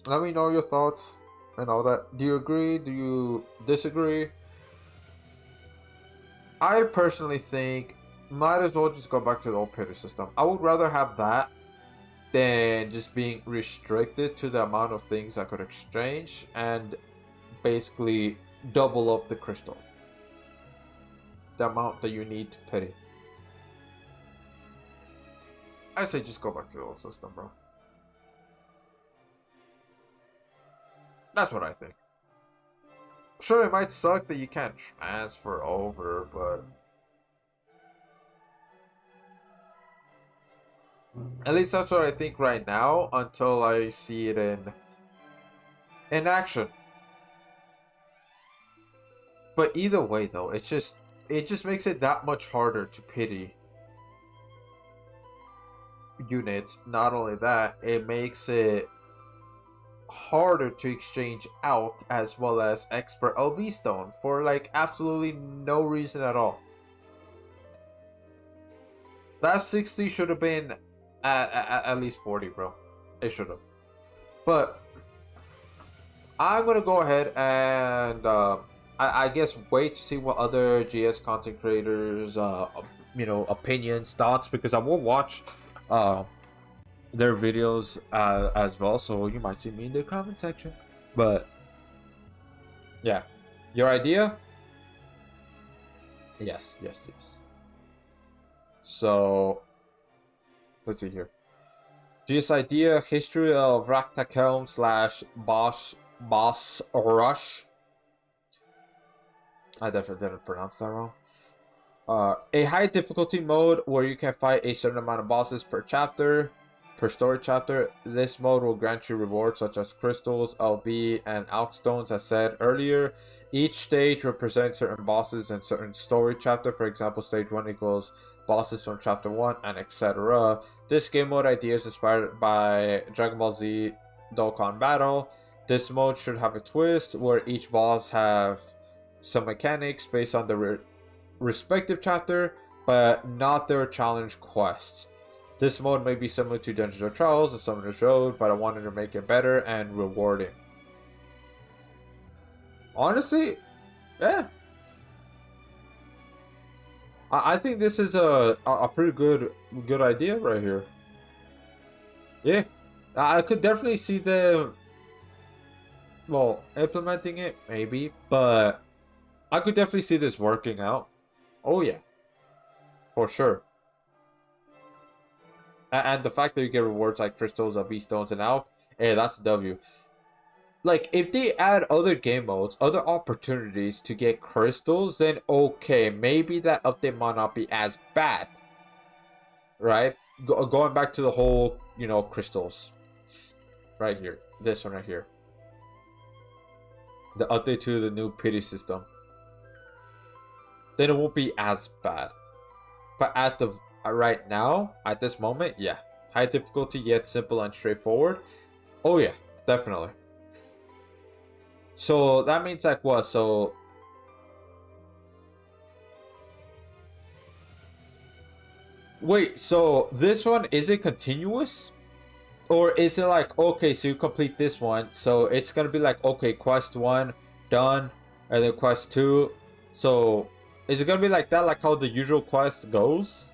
Let me know your thoughts and all that. Do you agree? Do you disagree? I personally think might as well just go back to the old pity system. I would rather have that than just being restricted to the amount of things I could exchange and basically double up the crystal. The amount that you need to pity. I say just go back to the old system, bro. That's what I think. Sure, it might suck that you can't transfer over, but at least that's what I think right now until I see it in action. But either way though, it just makes it that much harder to pity units. Not only that, it makes it harder to exchange out as well as expert LB stone for like absolutely no reason at all. That 60 should have been at least 40, bro. It should have. But I'm gonna go ahead and I guess wait to see what other GS content creators opinions, thoughts, because I will watch their videos as well, so you might see me in the comment section. But yeah, your idea? Yes. So let's see here. GS idea: history of Raktakelm / boss rush. I definitely didn't pronounce that wrong. A high difficulty mode where you can fight a certain amount of bosses per chapter. Per story chapter. This mode will grant you rewards such as crystals, LB, and Alk stones as said earlier. Each stage represents certain bosses in certain story chapter. For example, stage 1 equals bosses from chapter 1 and etc. This game mode idea is inspired by Dragon Ball Z Dokkan Battle. This mode should have a twist where each boss have some mechanics based on the respective chapter, but not their challenge quests. This mode may be similar to Dungeons or Trials and Summoner's Road, but I wanted to make it better and rewarding. Honestly, yeah. I think this is a pretty good idea right here. Yeah. I could definitely see them, well, implementing it, maybe, but I could definitely see this working out. Oh, yeah. For sure. And the fact that you get rewards like crystals, LB stones, and Alk, hey, that's a W. Like, if they add other game modes, other opportunities to get crystals, then okay, maybe that update might not be as bad. Right? Going back to the whole, crystals. Right here. This one right here. The update to the new pity system. Then it won't be as bad. But at the right now, at this moment, yeah. High difficulty yet simple and straightforward. Oh yeah, definitely. So that means like what? So wait, so this one, is it continuous? Or is it like, okay, so you complete this one, so it's gonna be like, okay, quest 1 done, and then quest 2. So is it gonna be like that, like how the usual quest goes?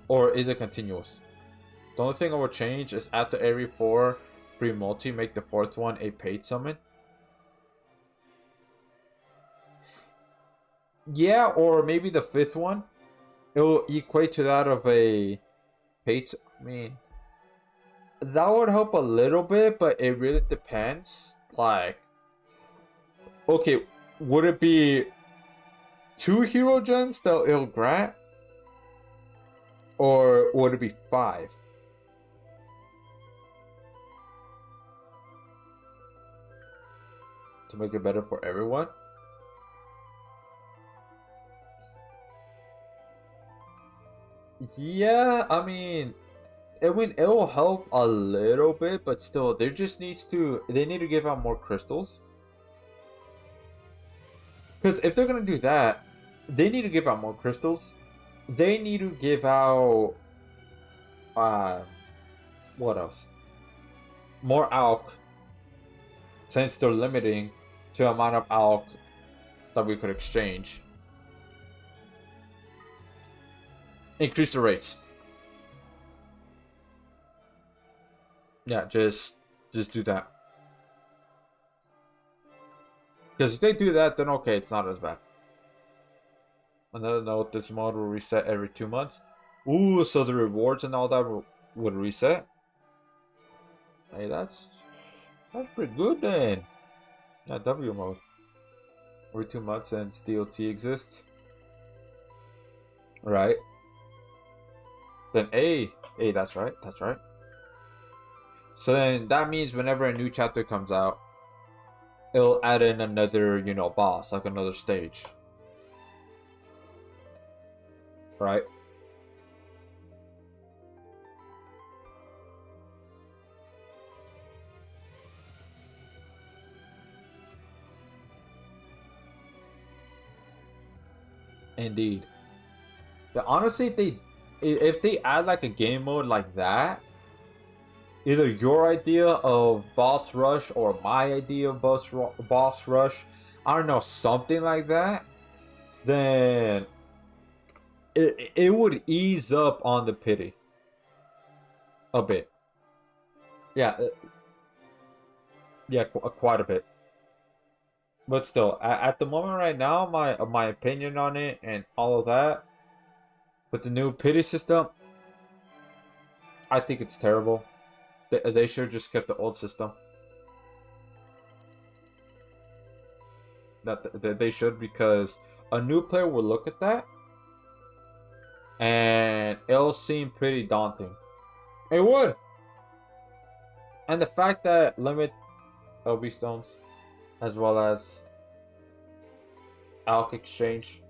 Or is it continuous? The only thing I will change is after every 4 free multi, make the 4th one a paid summon. Yeah, or maybe the 5th one. It will equate to that of a paid. I mean, that would help a little bit, but it really depends. Like, okay, would it be 2 hero gems that it'll grant? Or would it be 5? to make it better for everyone. Yeah, I mean, it'll help a little bit, but still, they need to give out more crystals. Because if they're gonna do that, they need to give out more crystals. They need to give out, uh, what else? More alk, since they're limiting to amount of alk that we could exchange. Increase the rates. Yeah, just do that. Because if they do that, then okay, it's not as bad. Another note: this mode will reset every 2 months. Ooh, so the rewards and all that would reset. Hey, that's pretty good then. Yeah, W mode. Every 2 months since DOT exists. Right. Then A, that's right, that's right. So then that means whenever a new chapter comes out, it'll add in another, boss, like another stage. Right? Indeed. Yeah, honestly, if they add like a game mode like that, either your idea of boss rush or my idea of boss rush, I don't know, something like that, then it would ease up on the pity a bit. Yeah, yeah, quite a bit. But still, at the moment right now, my opinion on it and all of that, with the new pity system, I think it's terrible. They should have just kept the old system. That they should, because a new player will look at that and it'll seem pretty daunting. It would. And the fact that limit LB stones as well as Alk exchange,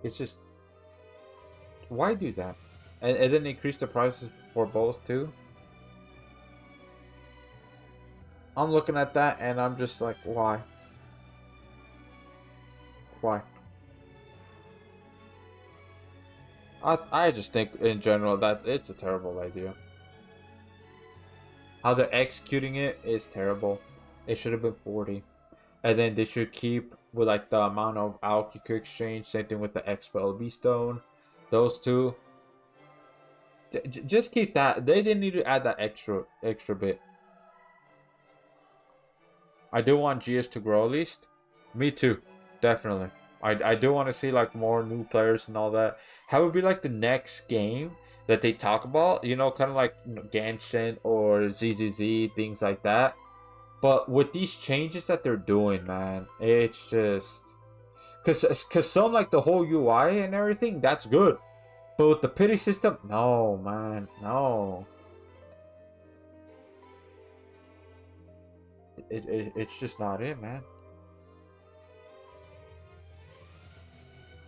it's just, why do that? And then increase the prices for both too. I'm looking at that and I'm just like, why? Why? I just think in general that it's a terrible idea. How they're executing it is terrible. It should have been 40. And then they should keep with like the amount of alk you could exchange. Same thing with the Expo LB stone. Those two. Just keep that. They didn't need to add that extra bit. I do want GS to grow at least. Me too. Definitely. I do want to see like more new players and all that. How would be like the next game that they talk about? Kind of like Genshin or ZZZ, things like that. But with these changes that they're doing, man, it's just cause some like the whole UI and everything, that's good. But with the pity system, no, man, no. It's just not it, man.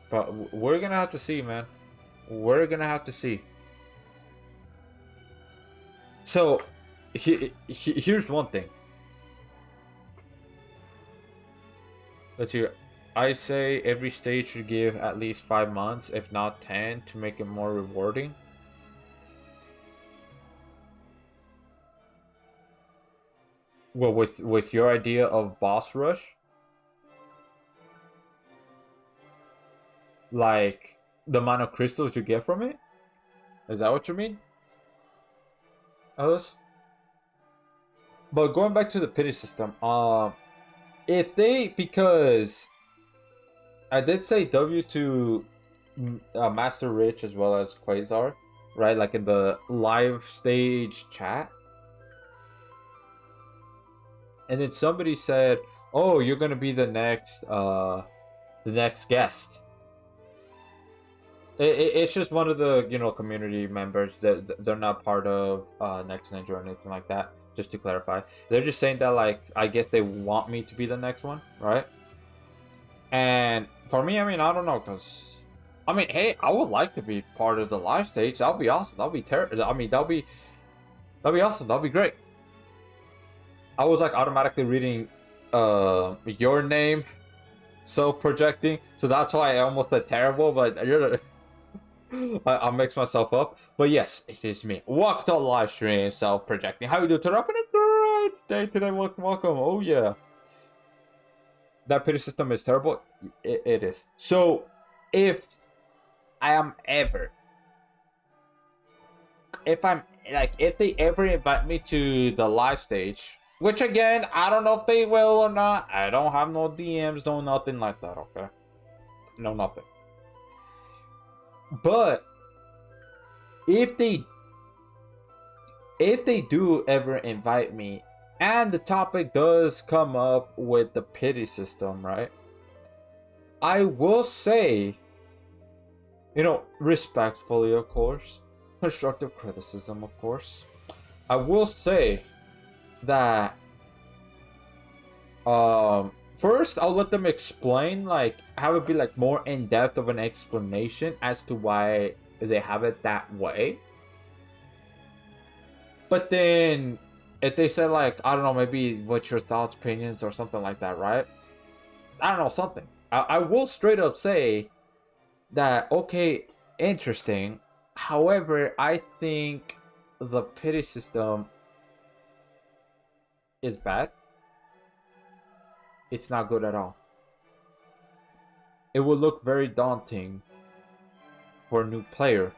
But we're gonna have to see, man. We're gonna have to see. So, here's one thing. I say every stage should give at least 5 months, if not 10, to make it more rewarding. Well, with your idea of boss rush, like the amount of crystals you get from it, is that what you mean, Alice? But going back to the pity system, if they, because I did say W to Master Rich as well as Quasar, right? Like in the live stage chat. And then somebody said, "Oh, you're gonna be the next guest." It's just one of the community members that they're not part of Next Ninja or anything like that. Just to clarify, they're just saying that like I guess they want me to be the next one, right? And for me, I mean, I don't know, cause I mean, hey, I would like to be part of the live stage. That'll be awesome. That'll be terrible. I mean, that'll be awesome. That'll be great. I was like automatically reading your name, self-projecting, so that's why I almost said terrible. But you're I mixed myself up. But yes, it is me. Welcome to the live stream, self-projecting. How you doing today? Having a great day today. Welcome, welcome. Oh yeah. That pity system is terrible. It is. So, if I am ever, if I'm like, if they ever invite me to the live stage, which again, I don't know if they will or not. I don't have no DMs, no nothing like that. Okay, no nothing. But if they do ever invite me, and the topic does come up with the pity system, right? I will say, you know, respectfully, of course, constructive criticism, of course. I will say that first I'll let them explain, like have it be like more in depth of an explanation as to why they have it that way. But then if they say like, I don't know, maybe what's your thoughts, opinions, or something like that, right? I don't know, something. I will straight up say that, okay, interesting. However, I think the pity system is bad. It's not good at all. It will look very daunting for a new player.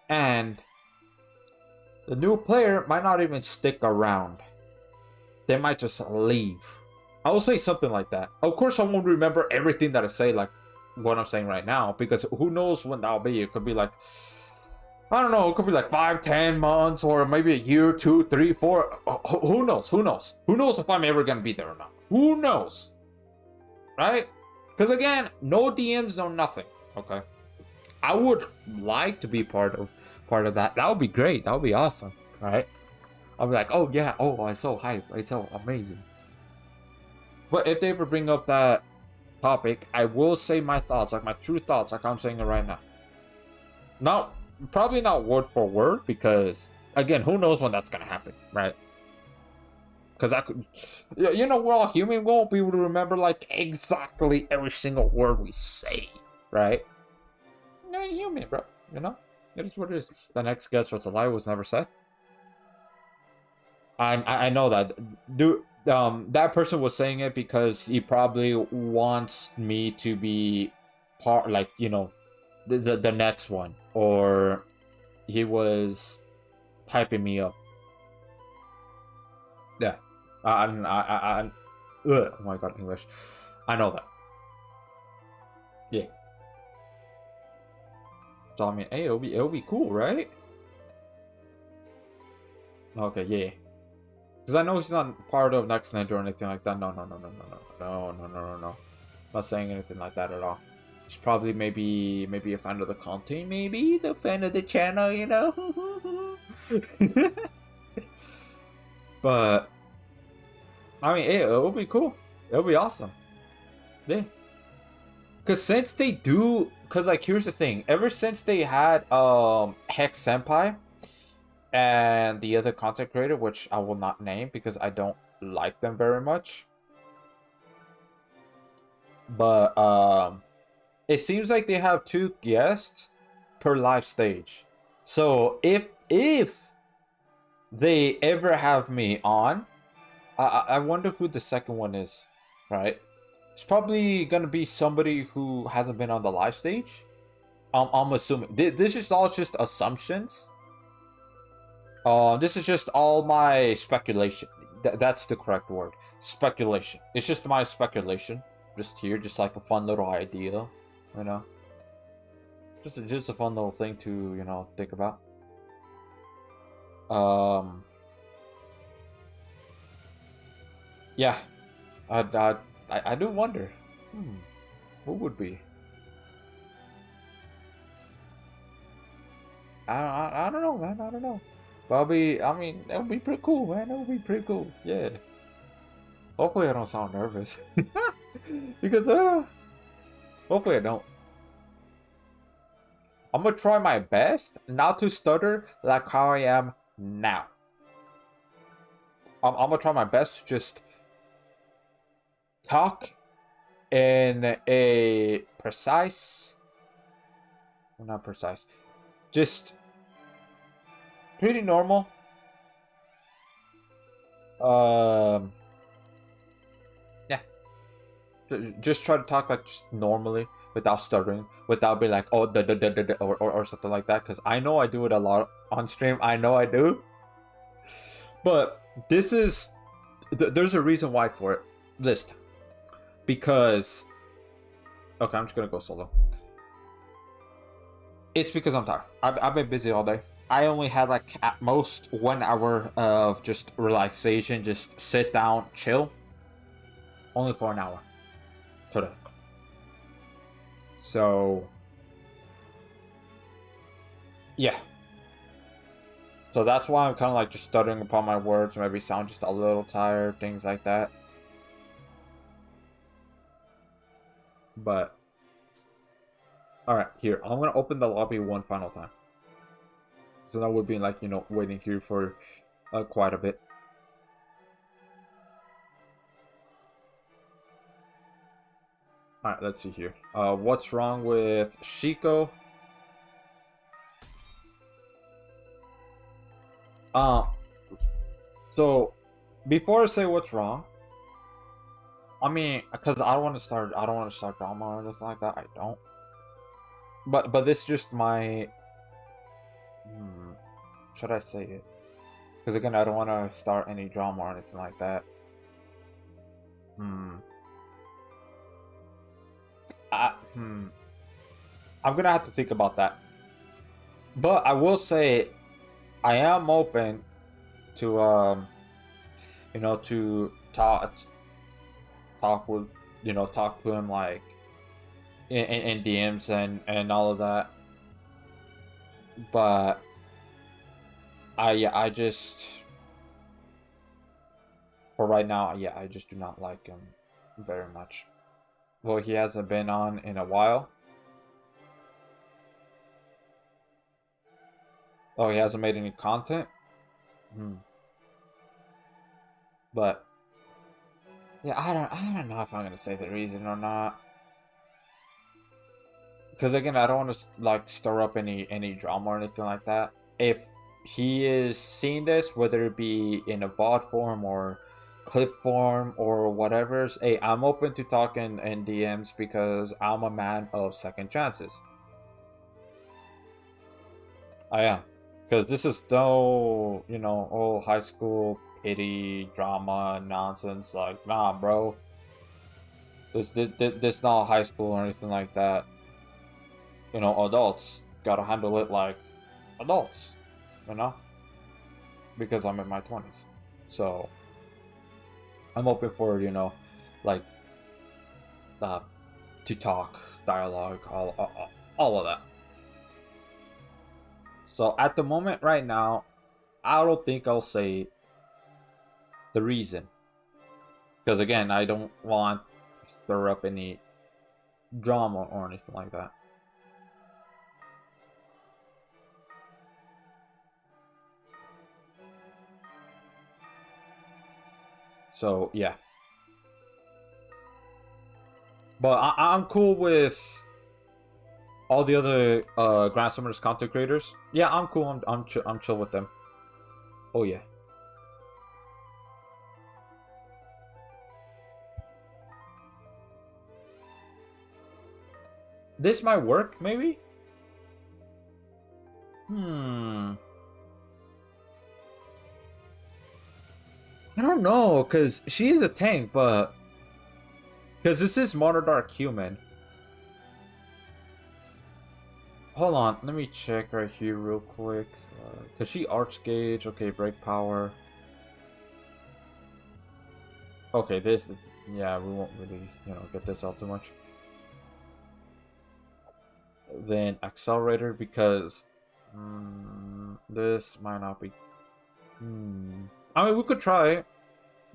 And the new player might not even stick around. They might just leave. I will say something like that. Of course, I won't remember everything that I say, like what I'm saying right now, because who knows when that'll be. It could be like, I don't know, it could be like 5-10 months, or maybe a year, 2, 3, 4. Who knows? Who knows? Who knows if I'm ever gonna be there or not? Who knows? Right? Because again, no DMs, no nothing. Okay. I would like to be part of that. That would be great. That would be awesome. Right? I'll be like, oh yeah, oh, I'm so hyped. It's so amazing. But if they ever bring up that topic, I will say my thoughts, like my true thoughts, like I'm saying it right now. Not, probably not word for word, because again, who knows when that's gonna happen, right? Because I could, you know, we're all human. We won't be able to remember like exactly every single word we say, right? You're human, bro. You know, it is what it is. The next guess what's a lie was never said. I know that, dude. That person was saying it because he probably wants me to be part, like, you know, the next one, or he was hyping me up. Yeah, oh my god, English. I know that. Yeah. So I mean, hey, it'll be cool, right? Okay, yeah. Because I know he's not part of Next Ninja or anything like that. No. Not saying anything like that at all. He's probably maybe a fan of the content, maybe the fan of the channel, you know. But I mean, it'll be cool. It'll be awesome. Yeah. Cause since they do, cause like here's the thing. Ever since they had Hex Senpai and the other content creator, which I will not name because I don't like them very much. But it seems like they have 2 guests per live stage. So if they ever have me on, I wonder who the second one is, right? It's probably gonna be somebody who hasn't been on the live stage. I'm assuming this is all just assumptions. This is just all my speculation. That's the correct word. Speculation. It's just my speculation. Just here, just like a fun little idea, you know. Just a fun little thing to, you know, think about. Yeah, I do wonder. What would be? I don't know, man. I don't know. But I mean, that would be pretty cool, man. That would be pretty cool. Yeah. Hopefully I don't sound nervous. Because, hopefully I don't. I'm gonna try my best not to stutter like how I am now. I'm gonna try my best to just talk in a precise, well, not precise, just pretty normal. Um, yeah, just try to talk like just normally without stuttering, without being like oh or something like that. Because I know I do it a lot on stream. I know I do, but this is there's a reason why for it this time because okay, I'm just gonna go solo. It's because I'm tired. I've been busy all day. I only had like at most 1 hour of just relaxation, just sit down, chill. Only for an hour today. So yeah. So that's why I'm kind of like just stuttering upon my words, maybe sound just a little tired, things like that. But all right, here I'm gonna open the lobby one final time. So now we've been like waiting here for quite a bit. All right, let's see here. What's wrong with Shiko? Uh, so before I say what's wrong, I mean, because I don't want to start drama or anything like that. I don't. But this is just my. Should I say it? Because again, I don't want to start any drama or anything like that. I'm gonna have to think about that. But I will say, I am open to to talk with talk to him like in DMs and all of that. But I just for right now, yeah, I just do not like him very much. Well, he hasn't been on in a while. Oh, he hasn't made any content. But yeah, I don't know if I'm gonna say the reason or not. Because again, I don't want to like stir up any drama or anything like that. If he is seeing this, whether it be in a bot form or clip form or whatever, hey, I'm open to talking in DMs because I'm a man of second chances. I am. Because this is no, old high school pity drama nonsense. Like, nah, bro. This not high school or anything like that. Adults gotta handle it like adults, because I'm in my 20s. So I'm open for, like, to talk, dialogue, all of that. So at the moment right now, I don't think I'll say the reason. Because again, I don't want to stir up any drama or anything like that. So yeah. But I'm cool with all the other Grand Summoners content creators. Yeah, I'm cool. I'm chill with them. Oh yeah. This might work, maybe? I don't know, because she is a tank, but... Because this is Monodark Human. Hold on, let me check right here real quick. Because she Arch Gauge, okay, Break Power. Okay, this... Yeah, we won't really, get this out too much. Then Accelerator, because... this might not be I mean, we could try it.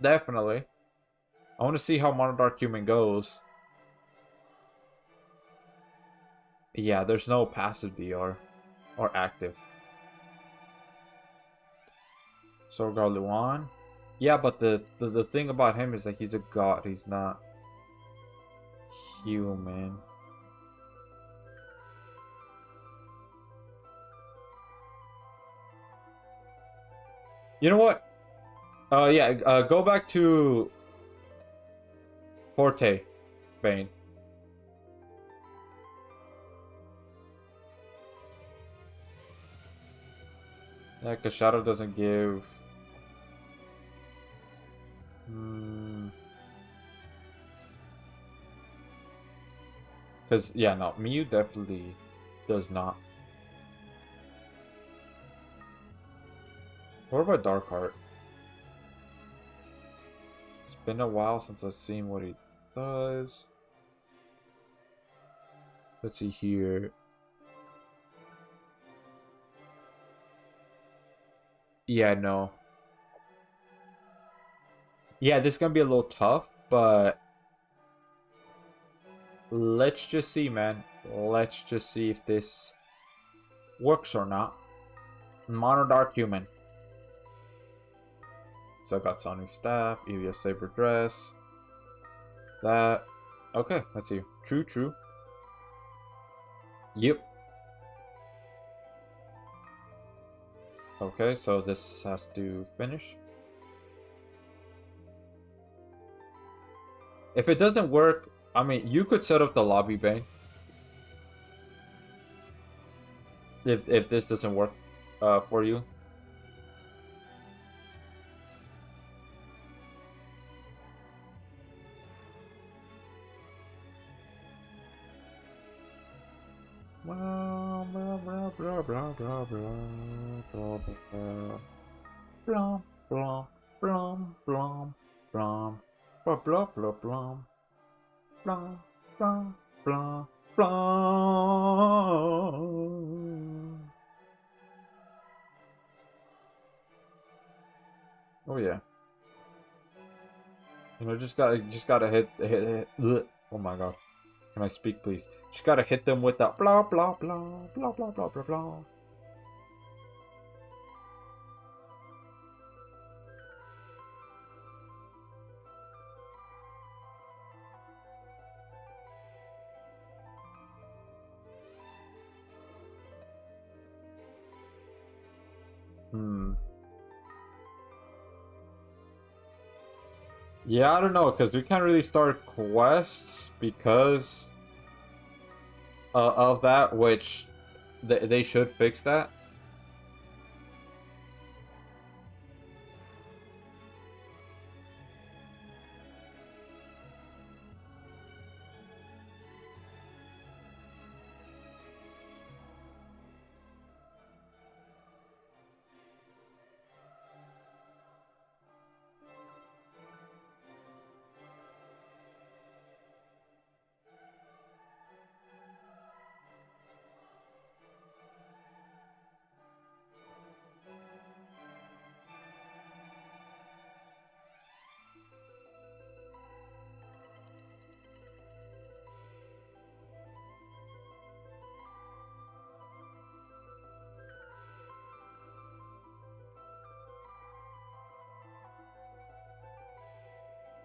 Definitely. I want to see how Monodark Human goes. Yeah, there's no passive DR or active. So Garluan. Yeah, but the thing about him is that he's a god. He's not human. You know what? Yeah. Go back to Forte, Bane. Yeah, because Shadow doesn't give. Because, yeah, no, Mew definitely does not. What about Darkheart? It's been a while since I've seen what he does. Let's see here. Yeah, no. Yeah, this is gonna be a little tough, but let's just see, man. Let's just see if this works or not. Monodark Human. So I got Sonic Staff, Eevee Saber Dress. That. Okay, let's see. True. Yep. Okay, so this has to finish. If it doesn't work, I mean, you could set up the lobby, Bane. If this doesn't work for you. Blah blah blah blah blah blah blah blah blah blah blah blah blah blah blah blah blah blah blah blah. Oh yeah. You know, just gotta hit. Ugh. Oh my god. Can I speak, please? Just gotta hit them with that blah blah blah blah blah blah blah blah. Yeah, I don't know, because we can't really start quests because of that, which they should fix that.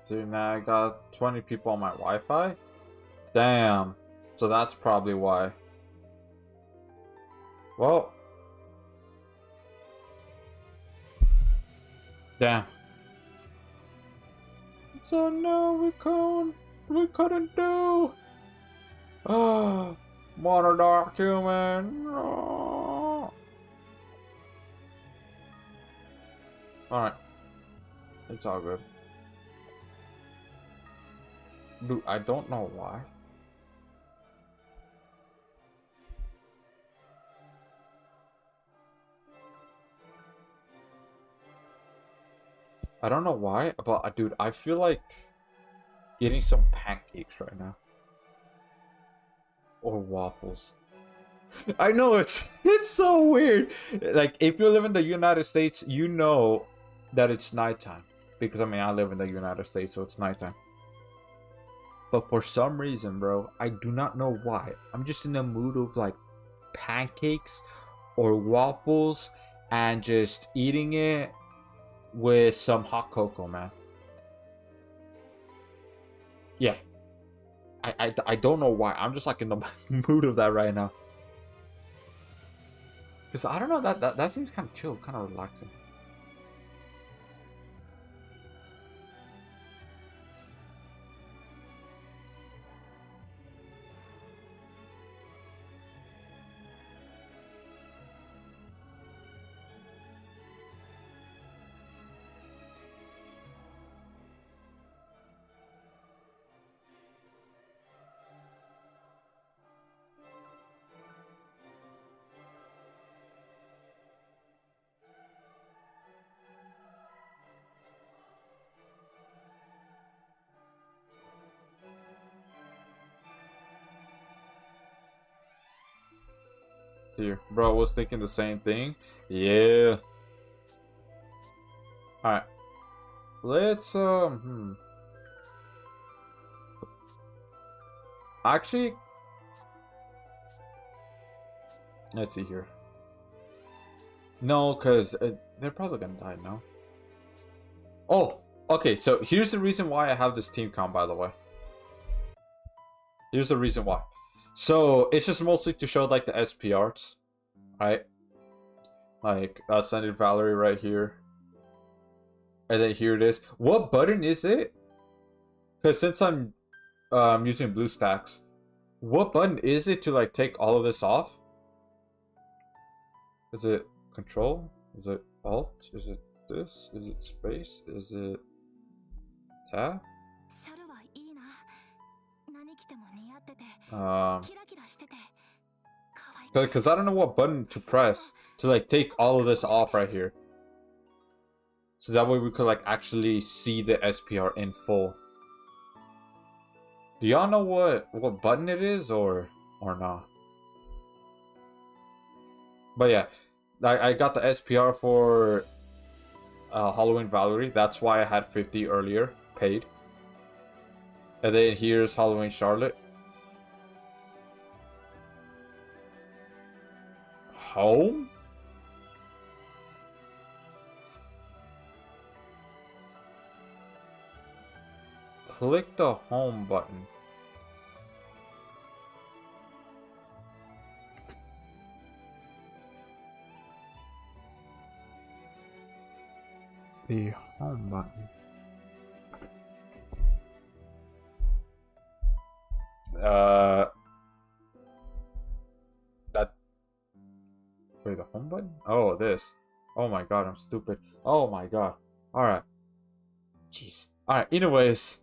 Dude, now I got 20 people on my Wi-Fi? Damn. So that's probably why. Well. Damn. So no, we couldn't do. Oh, Monodark Human. Oh. Alright. It's all good. Dude, I don't know why. I don't know why, but dude, I feel like eating some pancakes right now. Or waffles. I know it's so weird. Like if you live in the United States, you know that it's nighttime because I mean I live in the United States, so it's nighttime. But for some reason, bro, I do not know why. I'm just in the mood of like pancakes or waffles and just eating it with some hot cocoa, man. Yeah, I don't know why. I'm just like in the mood of that right now. Because I don't know, that seems kind of chill, kind of relaxing. Here, bro, I was thinking the same thing. Yeah. All right. Let's actually, let's see here. No, cuz they're probably going to die now. Oh, okay. So, here's the reason why I have this team count, by the way. Here's the reason why. So, it's just mostly to show like the SP arts, right? Like Ascended Valerie right here. And then here it is. What button is it? Cuz since I'm using blue stacks, what button is it to like take all of this off? Is it control? Is it alt? Is it this? Is it space? Is it tab? Because I don't know what button to press to like take all of this off right here. So that way we could like actually see the SPR in full. Do y'all know what button it is or not? But yeah, I got the SPR for Halloween Valerie. That's why I had 50 earlier paid. And then here's Halloween Charlotte. Home? Click the home button. The home button. That. Wait, the home button? Oh, this. Oh my god, I'm stupid. Oh my god. Alright. Jeez. Alright, anyways.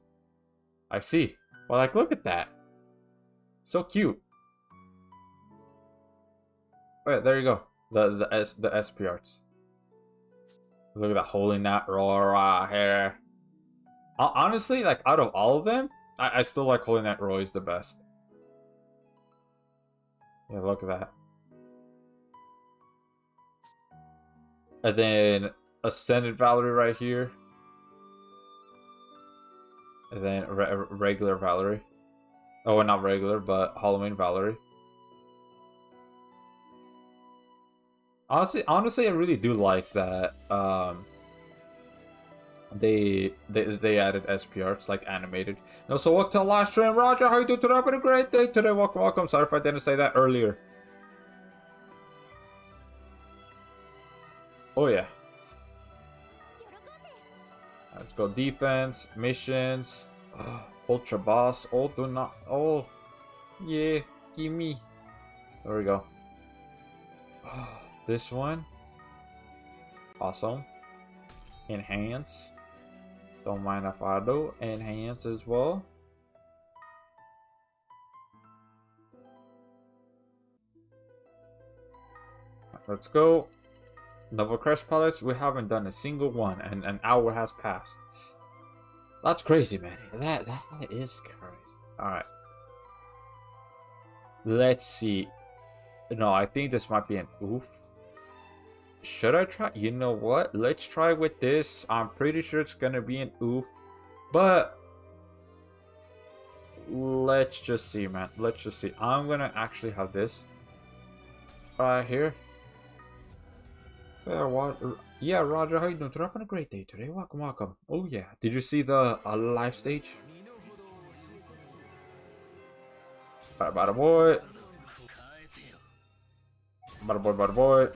I see. Well, like, look at that. So cute. Wait, there you go. The SP arts. Look at that Holy Nat Roar right here. Honestly, like, out of all of them, I still like Holy Nat Roy is the best. Yeah, look at that. And then Ascended Valerie right here. And then regular Valerie. Oh, not regular, but Halloween Valerie. Honestly, I really do like that. They added SPR. It's like animated. No, so welcome to the live stream, Roger. How you doing today? Having a great day today. Welcome. Sorry if I didn't say that earlier. Oh yeah. Let's go defense, missions, ultra boss. Oh, do not. Oh, yeah. Give me. There we go. This one. Awesome. Enhance. Don't mind if I do. Enhance as well. Let's go. Nova Crest Palace. We haven't done a single one, and an hour has passed. That's crazy, man. That is crazy. All right. Let's see. No, I think this might be an oof. Should I try? You know what? Let's try with this. I'm pretty sure it's gonna be an oof. But let's just see, man. Let's just see. I'm gonna actually have this right here. Yeah, what? Yeah, Roger, how you doing? Today having a great day today. Welcome, welcome. Oh yeah. Did you see the live stage? Bada boy. Bada boy, bada boy.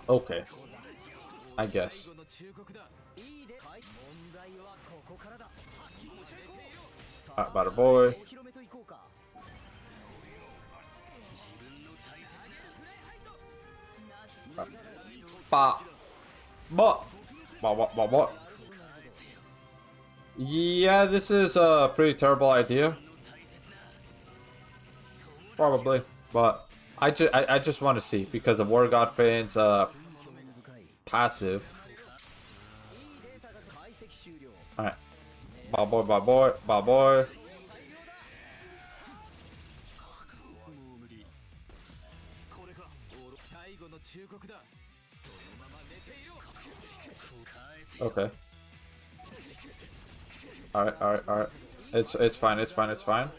Okay. I guess. Bada boy. Ba. Ba. Yeah, this is a pretty terrible idea. Probably, but I just want to see because of War God Fane's passive. All right, bye boy, bye boy, bye boy. Okay. All right, all right, all right. It's fine, it's fine, it's fine.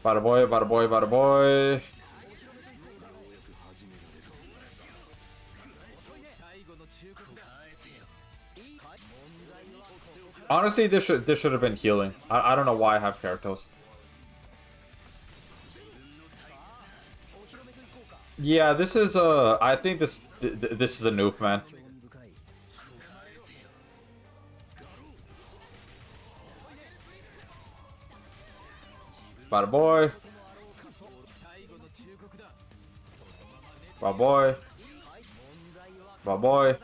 Bada boy, bada boy, bada boy. Honestly, this should have been healing. I don't know why I have Keratos. Yeah, this is I think this is a noof, man. Bada boy. Bada boy. Bada boy.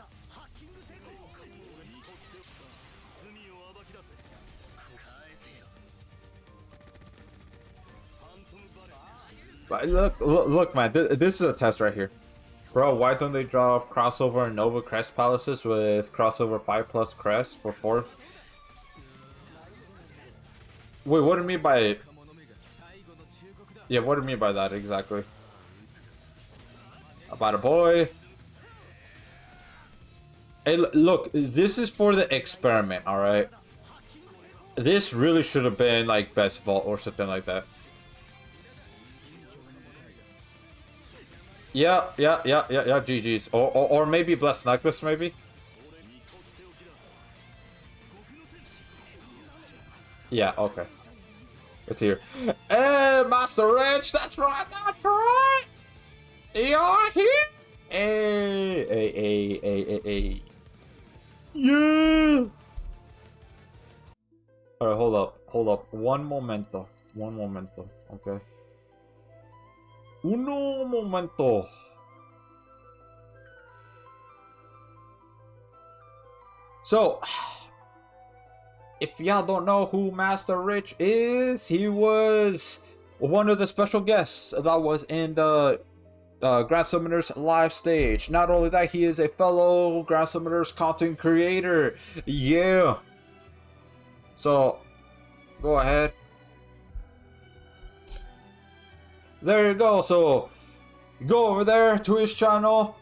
But look, man. This is a test right here. Bro, why don't they drop crossover and Nova Crest Palaces with crossover 5+ Crest for 4? Wait, what do you mean by... Yeah, what do you mean by that exactly? About a boy. Hey, look, this is for the experiment, alright? This really should have been like best vault or something like that. Yeah, GG's. Or maybe Blessed Necklace, maybe? Yeah, okay. It's here. Hey, Master Rich, that's right, that's right! You're here! Hey. Yeah! Alright, hold up. One momento, okay? Uno momento. So, if y'all don't know who Master Rich is, he was one of the special guests that was in the Grand Summoners live stage. Not only that, he is a fellow Grand Summoners content creator. Yeah. So, go ahead. There you go. So, go over there to his channel.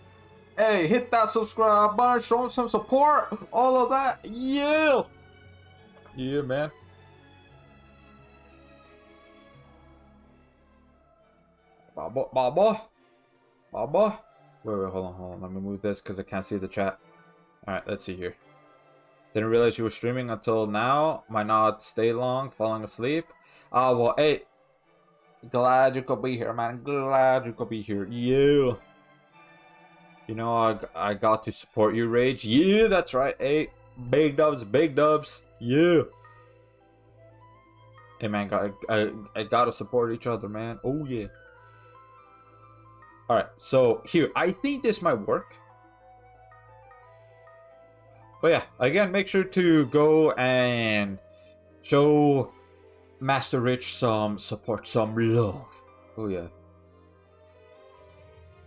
Hey, hit that subscribe button, show him some support, all of that. Yeah. Yeah, man. Baba. Wait, hold on. Let me move this because I can't see the chat. Alright, let's see here. Didn't realize you were streaming until now. Might not stay long, falling asleep. Well, hey. Glad you could be here, man. Glad you could be here. Yeah. You know, I got to support you, Rage. Yeah, that's right. Hey, big dubs. Yeah. Hey, man, I gotta support each other, man. Oh, yeah. Alright, so here, I think this might work. But yeah, again, make sure to go and show Master Rich some support, some love. Oh, yeah.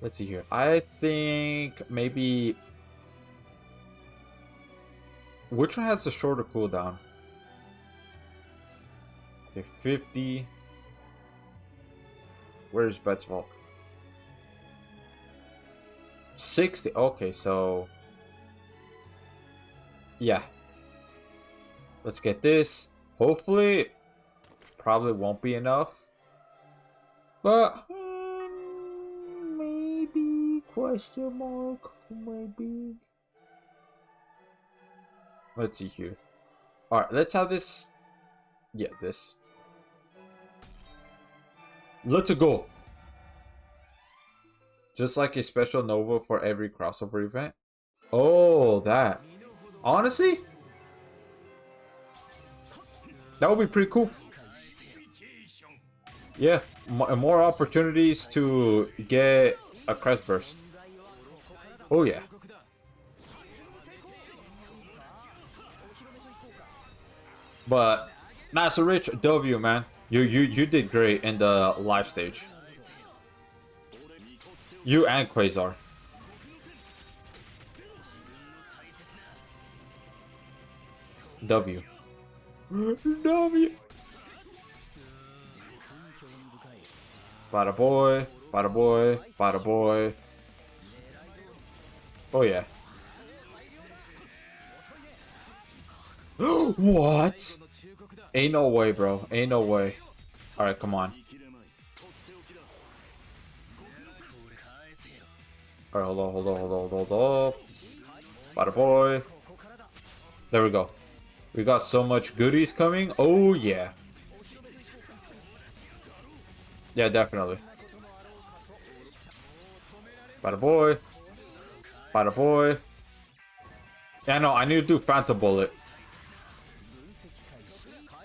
Let's see here. I think maybe... Which one has the shorter cooldown? Okay, 50. Where's Bet's vault? 60. Okay, so yeah. Let's get this. Hopefully, probably won't be enough. But maybe, question mark, maybe. Let's see here. Alright, let's have this. Yeah, this. Let's go. Just like a special Nova for every crossover event. Oh, that. Honestly, that would be pretty cool. Yeah, more opportunities to get a crest burst. Oh yeah. But nah, so Rich, W man, you did great in the live stage. You and Quasar. W. W. Bada boy, bada boy, bada boy. Oh yeah. What? Ain't no way, bro. Ain't no way. Alright, come on. Alright, hold on. Bada boy. There we go. We got so much goodies coming. Oh yeah. Yeah, definitely. Bada boy. Bada boy. Yeah, no, I need to do Phantom Bullet.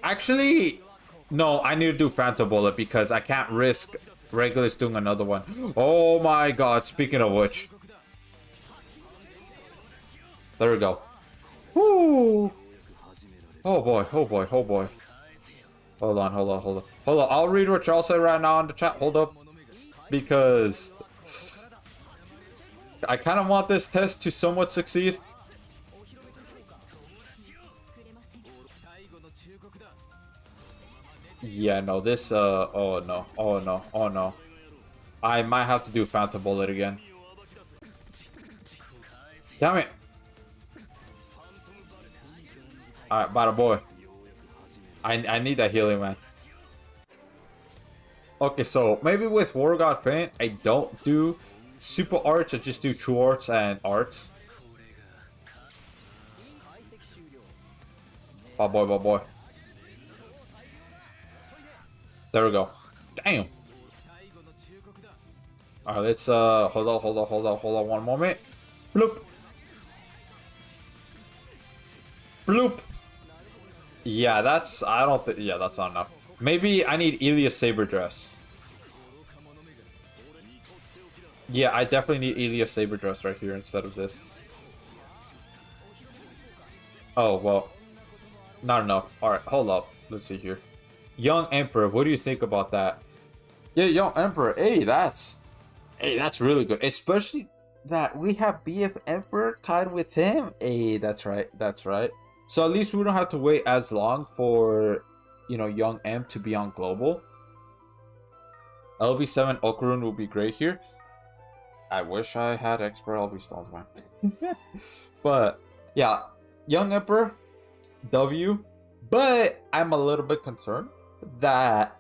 Actually, no, I need to do Phantom Bullet because I can't risk Regulus doing another one. Oh my god, speaking of which. There we go. Woo! Oh boy, oh boy, oh boy. Hold on. I'll read what y'all say right now in the chat. Hold up. Because I kind of want this test to somewhat succeed. Yeah, no, this, oh no. I might have to do Phantom Bullet again. Damn it. Alright, bada boy. I need that healing, man. Okay, so maybe with War God Paint, I don't do super arts, I just do true arts and arts. Bad boy. There we go. Damn. Alright, let's hold on one moment. Bloop. Bloop. Yeah, that's I don't think yeah, that's not enough. Maybe I need Elias Saber Dress. Yeah, I definitely need Elias Saber Dress right here instead of this. Oh well. Not enough. Alright, hold up. Let's see here. Young Emperor, what do you think about that? Yeah, Young Emperor. Hey, that's really good. Especially that we have BF Emperor tied with him. Hey, that's right. So at least we don't have to wait as long for, you know, Young M to be on global. LB7 Okarun will be great here. I wish I had expert LB stones, man. But yeah, Young Emperor, W. But I'm a little bit concerned that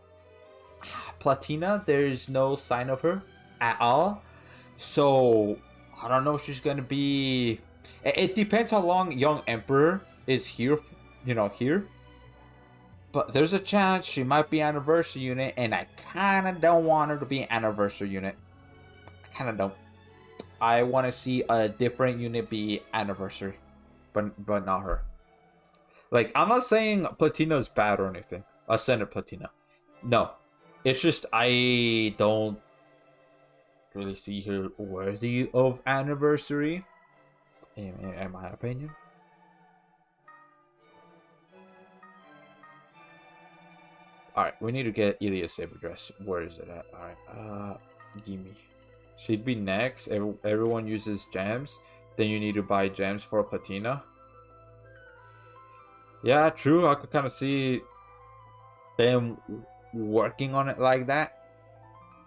Platina, there's no sign of her at all. So I don't know if she's gonna be. It depends how long Young Emperor is here, you know, here. But there's a chance she might be anniversary unit, and I kind of don't want her to be an anniversary unit. I kind of don't. I want to see a different unit be anniversary, but not her. Like, I'm not saying Platina is bad or anything. Ascended Platina. No. It's just I don't really see her worthy of anniversary. In my opinion. Alright, we need to get Elias Saber Dress. Where is it at? Alright, gimme. She'd be next. Everyone uses gems. Then you need to buy gems for Platina. Yeah, true. I could kind of see them working on it like that.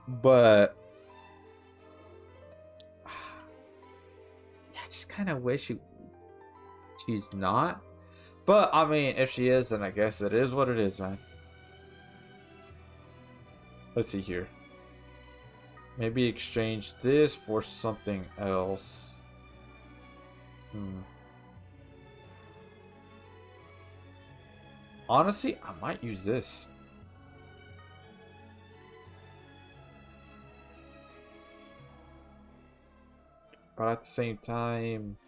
But I just kind of wish she's not. But I mean, if she is, then I guess it is what it is, man. Let's see here. Maybe exchange this for something else. Honestly, I might use this. But at the same time...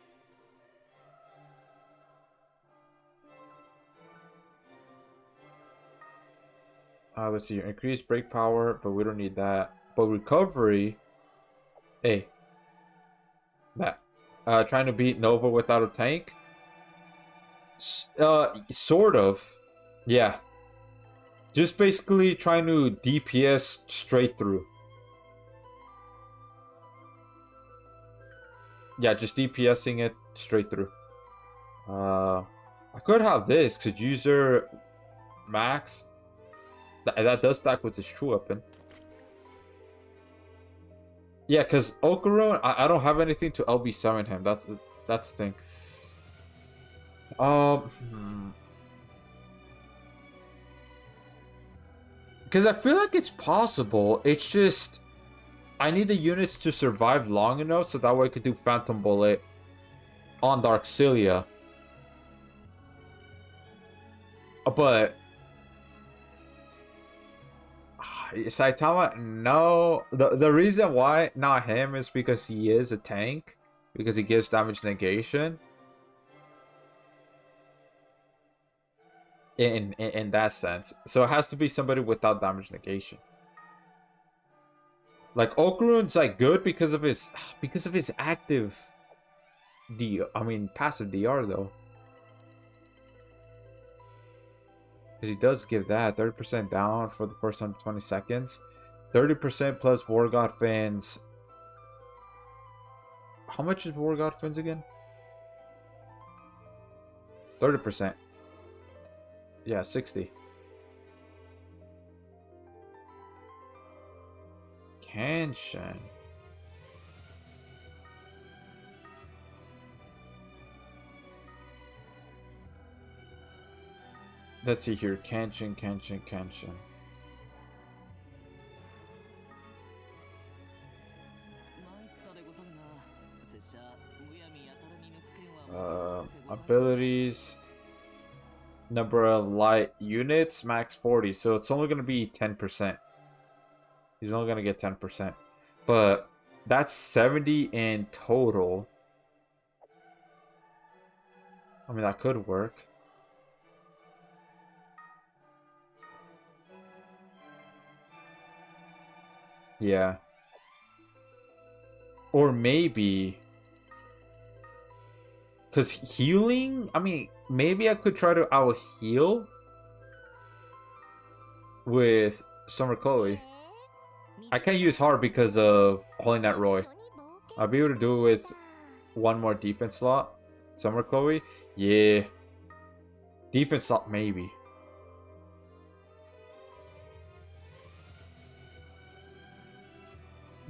let's see. Increase brake power, but we don't need that. But recovery... Hey. That. Trying to beat Nova without a tank? Sort of. Yeah. Just basically trying to DPS straight through. Yeah, just DPSing it straight through. I could have this, because user max... That does stack with his true weapon. Yeah, because Okaron, I don't have anything to LB7 him. That's the thing. Because I feel like it's possible. It's just I need the units to survive long enough so that way I could do Phantom Bullet on Darkcilia. But Saitama, no. The reason why not him is because he is a tank, because he gives damage negation. In that sense, so it has to be somebody without damage negation. Like Okarun's like good because of his active passive DR though. Because he does give that 30% down for the first 120 seconds, 30% plus War God Fans. How much is War God Fans again? 30%. Yeah, 60. Kenshin. Let's see here. Kenshin. Abilities. Number of light units, max 40. So it's only going to be 10%. He's only going to get 10%. But that's 70 in total. I mean, that could work. Yeah. Or maybe... Because healing... I mean, maybe I could try to out-heal with Summer Chloe. I can't use hard because of Holy Knight Roy. I'll be able to do it with one more defense slot. Summer Chloe? Yeah. Defense slot, maybe.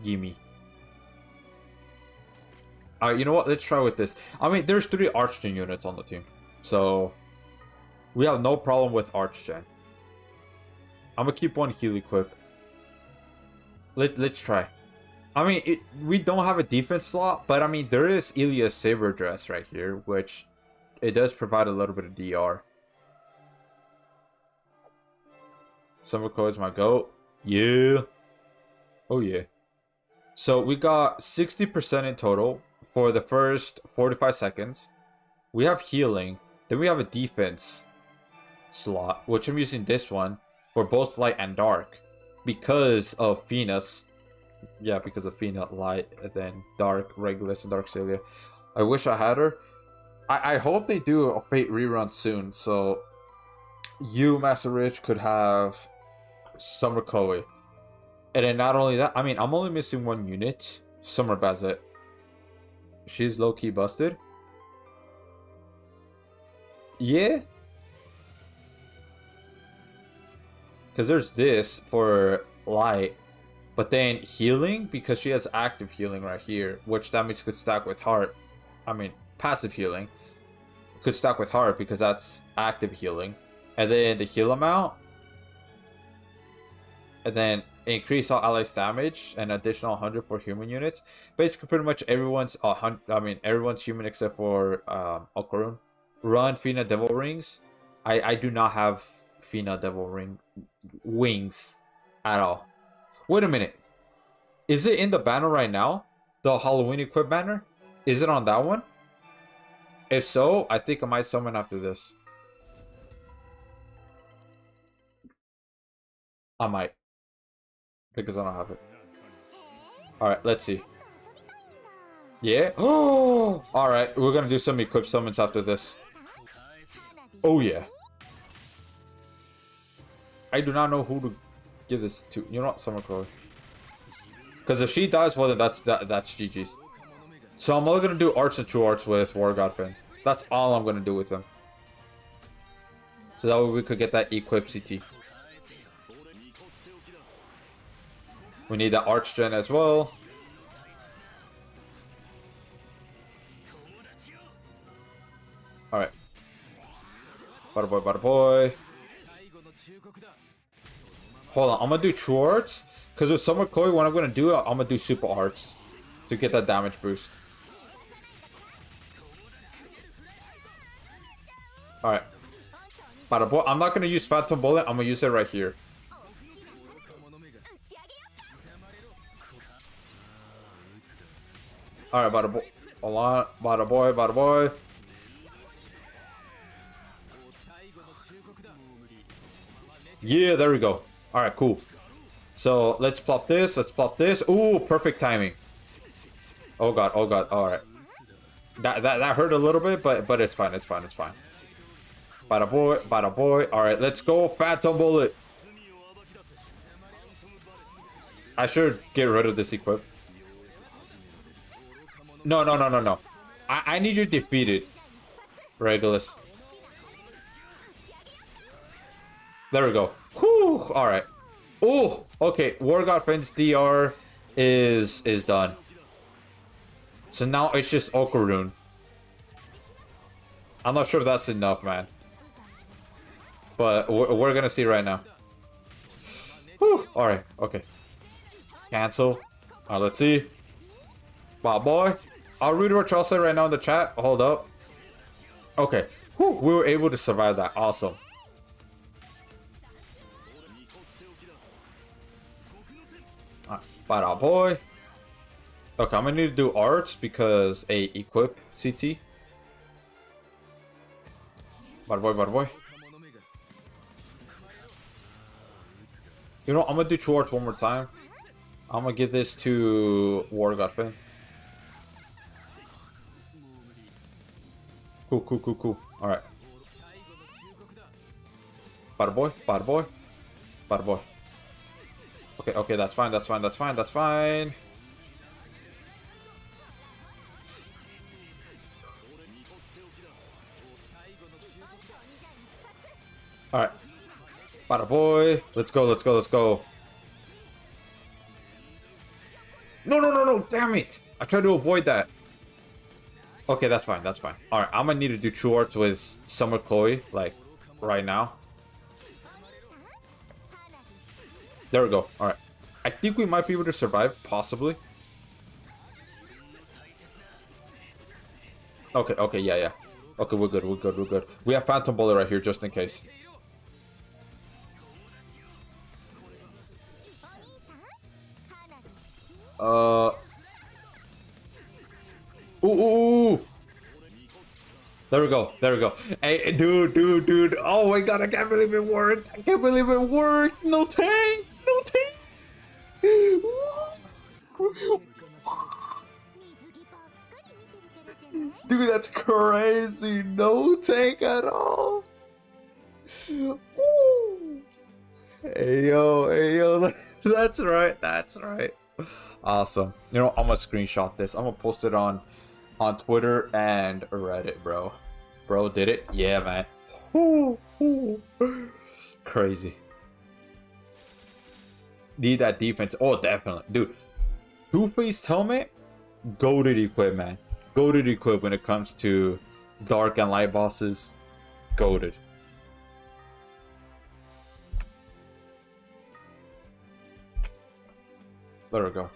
Gimme. Alright, you know what? Let's try with this. I mean, there's 3 Archgen units on the team. So, we have no problem with Archgen. I'm gonna keep one heal equip. Let's try. I mean, we don't have a defense slot, but I mean, there is Ilya's Saber Dress right here, which it does provide a little bit of DR. Summer Chloe's my goat. Yeah. Oh, yeah. So, we got 60% in total for the first 45 seconds. We have healing. Then we have a defense slot, which I'm using this one for both light and dark. Because of Venus. Yeah, because of Fina light, and then dark, Regulus, and Darkcilia. I wish I had her. I hope they do a Fate rerun soon, so you, Master Rich, could have Summer Chloe. And then not only that, I mean, I'm only missing one unit. Summer Bazet. She's low-key busted. Yeah. because there's this for light, but then healing, because she has active healing right here, which that means could stack with heart. I mean, passive healing could stack with heart because that's active healing. And then the heal amount, and then increase all allies damage, and additional 100 for human units. Basically, pretty much everyone's everyone's human except for Okarun. Run Fina Devil Rings. I do not have Fina Devil Ring wings at all. Wait a minute. Is it in the banner right now? The Halloween equip banner? Is it on that one? If so, I think I might summon after this. I might. Because I don't have it. Alright, let's see. Yeah? Oh! Alright, we're gonna do some equip summons after this. Oh yeah. I do not know who to give this to. You know what? Summer Chloe. Because if she dies, well then that's GG's. So I'm only gonna do arts and true arts with War God Finn. That's all I'm gonna do with them. So that way we could get that equip CT. We need the Archgen as well. Alright. Bada boy, bada boy. Hold on, I'm gonna do True Arts. Because with Summer Chloe, what I'm gonna do, I'm gonna do Super Arts. To get that damage boost. Alright. Bada boy. I'm not gonna use Phantom Bullet, I'm gonna use it right here. Alright, bada boy. Hold on. Bada boy, bada boy. Yeah, there we go. Alright, cool. So, let's plop this. Let's plop this. Ooh, perfect timing. Oh god, oh god. Alright. That hurt a little bit, but it's fine, it's fine, it's fine. Bada boy, bada boy. Alright, let's go. Phantom Bullet. I should get rid of this equip. No. I need you defeated, Regulus. There we go. Whew. Alright. Oh, okay. War God Finn's DR is done. So now it's just Okarun. I'm not sure if that's enough, man. But we're gonna see right now. Whew. Alright, okay. Cancel. Alright, let's see. Wow, boy. I'll read what y'all said right now in the chat. Hold up. Okay. Whew, we were able to survive that. Awesome. Alright, bada boy. Okay, I'm gonna need to do arts because equip CT. Bada boy, bada boy. You know, I'm gonna do true arts one more time. I'm gonna give this to War God Finn. Cool. Alright. Bada boy, bada boy. Bada boy. Okay, that's fine. Alright. Bada boy. Let's go. No, damn it. I tried to avoid that. Okay, that's fine. Alright, I'm gonna need to do true arts with Summer Chloe, like, right now. There we go. Alright. I think we might be able to survive, possibly. Okay, yeah. Okay, we're good. We have Phantom Bullet right here, just in case. Ooh. There we go. Hey, dude. Oh my god, I can't believe it worked. No tank. Dude, that's crazy. No tank at all. Hey yo. That's right. Awesome. You know, I'm gonna screenshot this. I'm gonna post it on Twitter and Reddit, bro. Bro did it. Yeah, man. Crazy. Need that defense. Oh, definitely. Dude, two-faced helmet, goated equip, man. Goated equip when it comes to dark and light bosses. Goated. Let her go.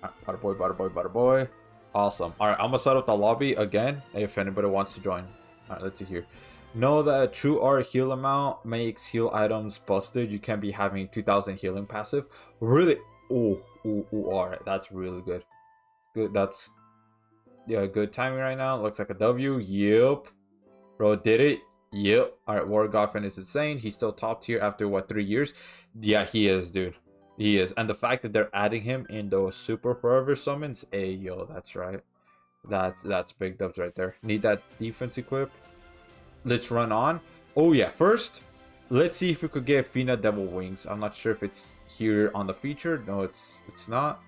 Alright, butter boy, butter boy, butter boy. Awesome. Alright, I'm gonna set up the lobby again if anybody wants to join. Alright, let's see here. Know that true art heal amount makes heal items busted. You can't be having 2000 healing passive. Really? Oh, alright, that's really good. Good, that's yeah, good timing right now. Looks like a W. Yep. Bro did it. Yep. Alright, War Godfin is insane. He's still top tier after what, 3 years? Yeah, he is, dude. He is. And the fact that they're adding him in those super forever summons, hey yo, that's right. That's big dubs right there. Need that defense equip. Let's run on. Oh yeah, first, let's see if we could get Fina Devil Wings. I'm not sure if it's here on the feature. No, it's not.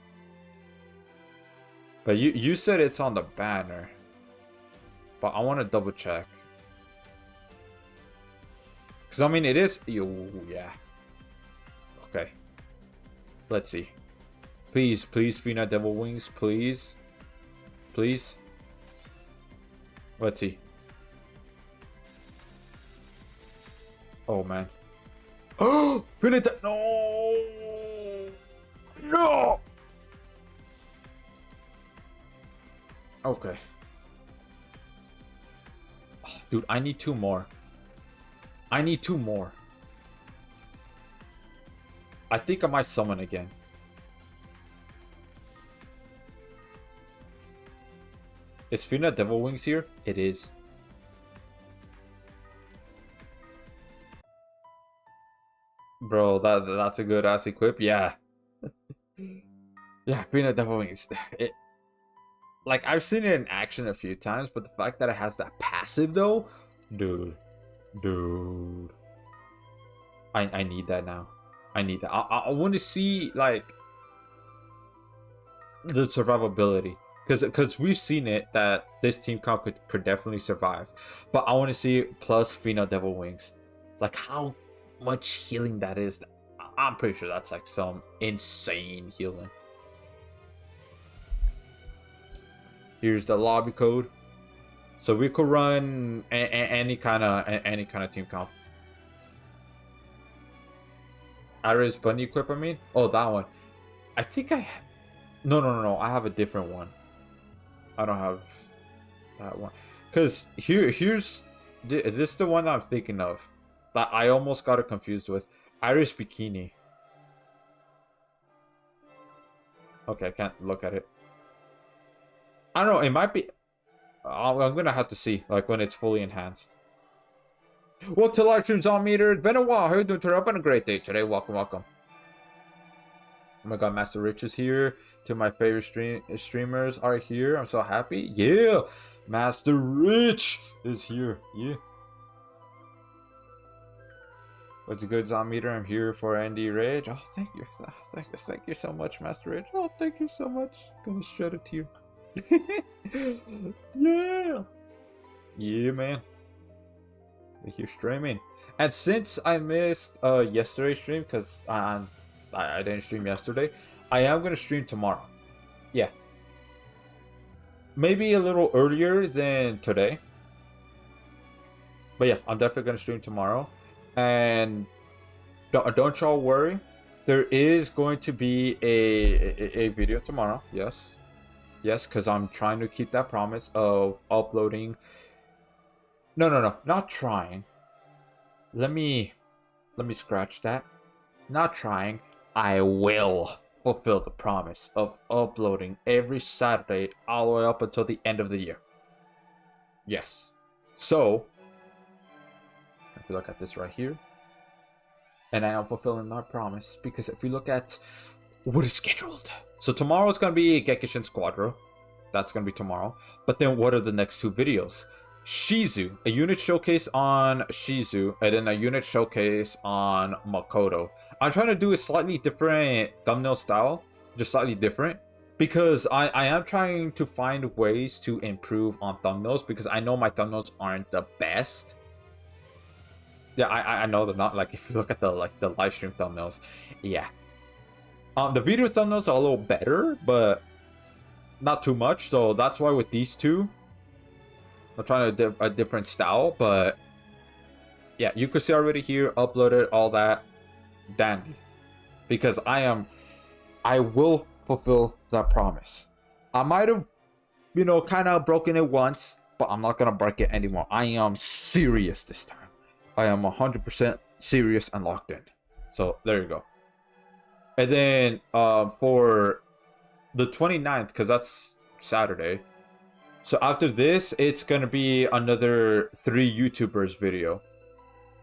But you said it's on the banner. But I want to double check. Because I mean, it is. Oh, yeah. Okay. Let's see. Please, please, Fina Devil Wings, please. Please. Let's see. Oh, man. Oh! Fina no! No! Okay. Oh, dude, I need 2 more. I need 2 more. I think I might summon again. Is Fina Devil Wings here? It is. Bro, that's a good ass equip. Yeah. Yeah, Fina Devil Wings. Like, I've seen it in action a few times, but the fact that it has that passive though, dude. I need that now. I need that. I want to see like the survivability, because we've seen it that this team comp could definitely survive, but I want to see plus Fina Devil Wings, like how much healing that is. I'm pretty sure that's like some insane healing. Here's the lobby code, so we could run any kind of team comp. Iris Bunny equip, I mean? Oh, that one. I think I... No. I have a different one. I don't have that one. Because here's... Is this the one I'm thinking of? That I almost got it confused with. Iris Bikini. Okay, I can't look at it. I don't know, it might be... I'm going to have to see, like, when it's fully enhanced. Welcome to live streams on Meter. It's been a while. How are you doing today? I've been a great day today. Welcome. Oh my god, Master Rich is here. Two of my favorite streamers are here. I'm so happy. Yeah, Master Rich is here. Yeah. What's a good Meter? I'm here for Andy Rage. Oh, thank you. Thank you so much, Master Rich. Oh, thank you so much. Gonna shred it to you. Yeah. Yeah, man. You're streaming, and since I missed yesterday's stream because I didn't stream yesterday, I am gonna stream tomorrow. Yeah, maybe a little earlier than today, but yeah, I'm definitely gonna stream tomorrow. And don't y'all worry, there is going to be a video tomorrow. Yes, because I'm trying to keep that promise of uploading. No, not trying. Let me scratch that. Not trying. I will fulfill the promise of uploading every Saturday all the way up until the end of the year. Yes. So, if you look at this right here, and I am fulfilling my promise, because if you look at what is scheduled, so tomorrow is going to be Gekishin Squadro. That's going to be tomorrow. But then what are the next 2 videos? Shizu, a unit showcase on Shizu, and then a unit showcase on Makoto. I'm trying to do a slightly different thumbnail style, just slightly different, because I am trying to find ways to improve on thumbnails, because I know my thumbnails aren't the best. Yeah, I know that. Not like if you look at the live stream thumbnails, yeah. The video thumbnails are a little better, but not too much. So that's why with these two, I'm trying a different style. But yeah, you could see already here, uploaded all that, dandy. Because I will fulfill that promise. I might have, kind of broken it once, but I'm not gonna break it anymore. I am serious this time. I am 100% serious and locked in. So there you go. And then for the 29th, because that's Saturday. So after this, it's gonna be another 3 YouTubers video.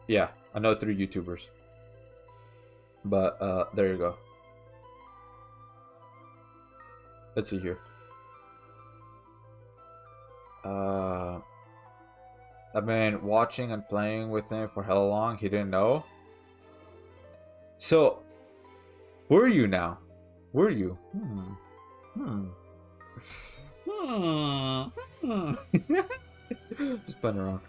Yeah, another 3 YouTubers. But there you go. Let's see here. I've been watching and playing with him for hella long. He didn't know. So, where are you now? Where are you? Just playing around.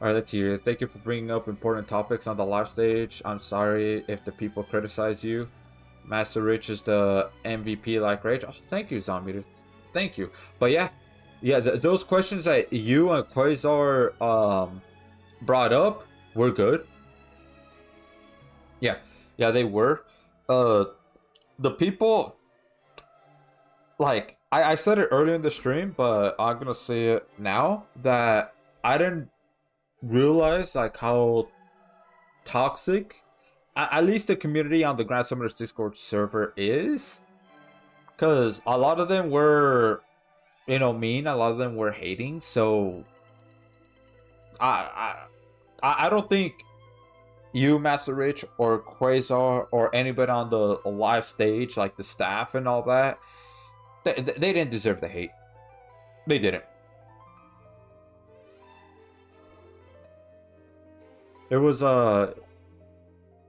Alright, let's hear it. Thank you for bringing up important topics on the live stage. I'm sorry if the people criticize you. Master Rich is the MVP like Rage. Oh, thank you, Zombie. Thank you. But yeah, those questions that you and Quasar brought up were good. Yeah, they were. The people, like, I said it earlier in the stream, but I'm gonna say it now, that I didn't realize like how toxic at least the community on the Grand Summoners Discord server is, because a lot of them were, mean. A lot of them were hating. So I don't think you, Master Rich, or Quasar, or anybody on the live stage, like the staff and all that, they didn't deserve the hate. They didn't. It was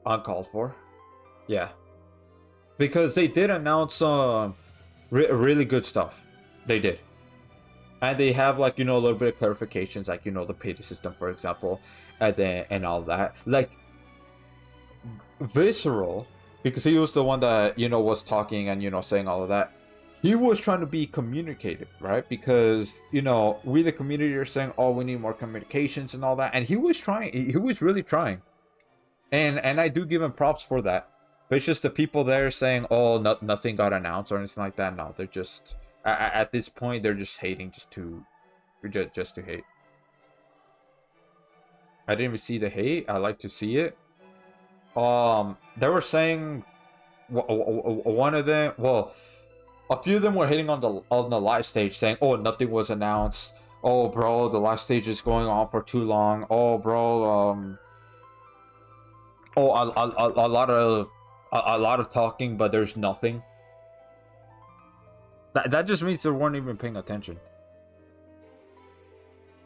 uncalled for. Yeah, because they did announce some really good stuff. They did, and they have, like, a little bit of clarifications, like, the pity system, for example, and all that. Like, Visceral, because he was the one that was talking and saying all of that. He was trying to be communicative, right? Because we the community are saying, oh, we need more communications and all that, and he was trying. He was really trying. And I do give him props for that. But it's just the people there saying, oh, nothing got announced or anything like that. No, they're just, at this point, they're just hating just to hate. I didn't even see the hate. I like to see it. They were saying, one of them, well, a few of them were hitting on the live stage, saying, oh, nothing was announced. Oh, bro, the live stage is going on for too long. Oh, bro, a lot of talking, but there's nothing. That just means they weren't even paying attention.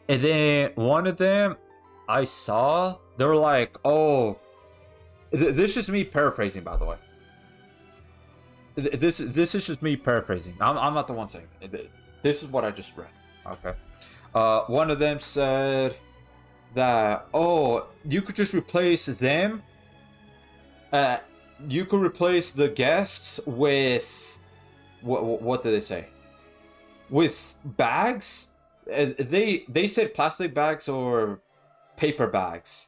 And then one of them, I saw, they were like, oh, this is me paraphrasing, by the way. This is just me paraphrasing. I'm not the one saying it. This is what I just read. Okay. One of them said that, oh, you could just replace them. You could replace the guests with what did they say? With bags? They said plastic bags or paper bags.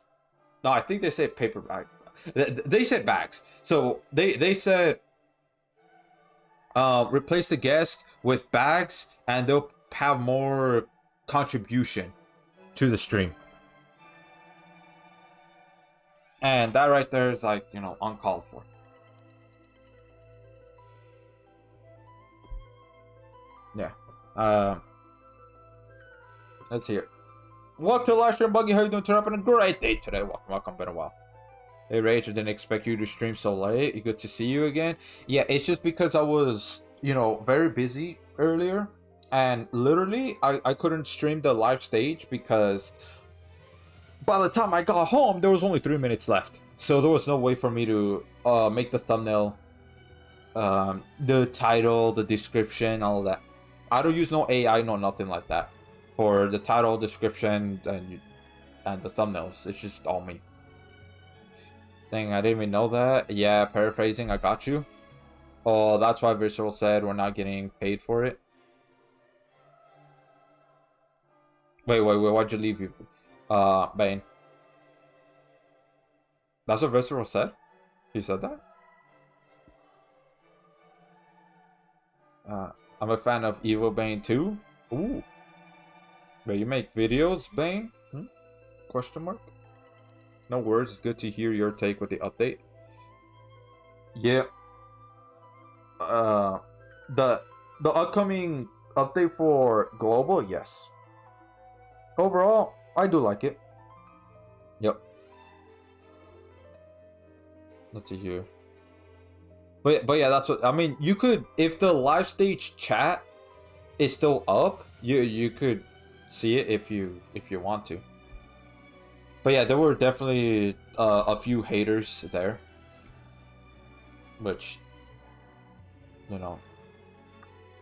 No, I think they said paper bag. They said bags. So they said replace the guest with bags, and they'll have more contribution to the stream. And that right there is, like, uncalled for. Yeah. Let's hear it. Welcome to the live stream, Buggy. How you doing? Turn up on a great day today. Welcome. Been a while. Hey, Rage, I didn't expect you to stream so late. Good to see you again. Yeah, it's just because I was, very busy earlier. And literally, I couldn't stream the live stage because by the time I got home, there was only 3 minutes left. So there was no way for me to make the thumbnail, the title, the description, all of that. I don't use no AI, no nothing like that for the title, description, and the thumbnails. It's just all me. Dang, I didn't even know that. Yeah, paraphrasing, I got you. Oh, that's why Visceral said we're not getting paid for it. Wait, why'd you leave you? Bane. That's what Visceral said? He said that? I'm a fan of Evil Bane too. Ooh. Wait, you make videos, Bane? Question mark? No words. It's good to hear your take with the update. Yeah. The upcoming update for global, yes. Overall, I do like it. Yep. Let's see here. But yeah, that's what I mean. You could, if the live stage chat is still up, you could see it if you want to. But yeah, there were definitely a few haters there, which, you know,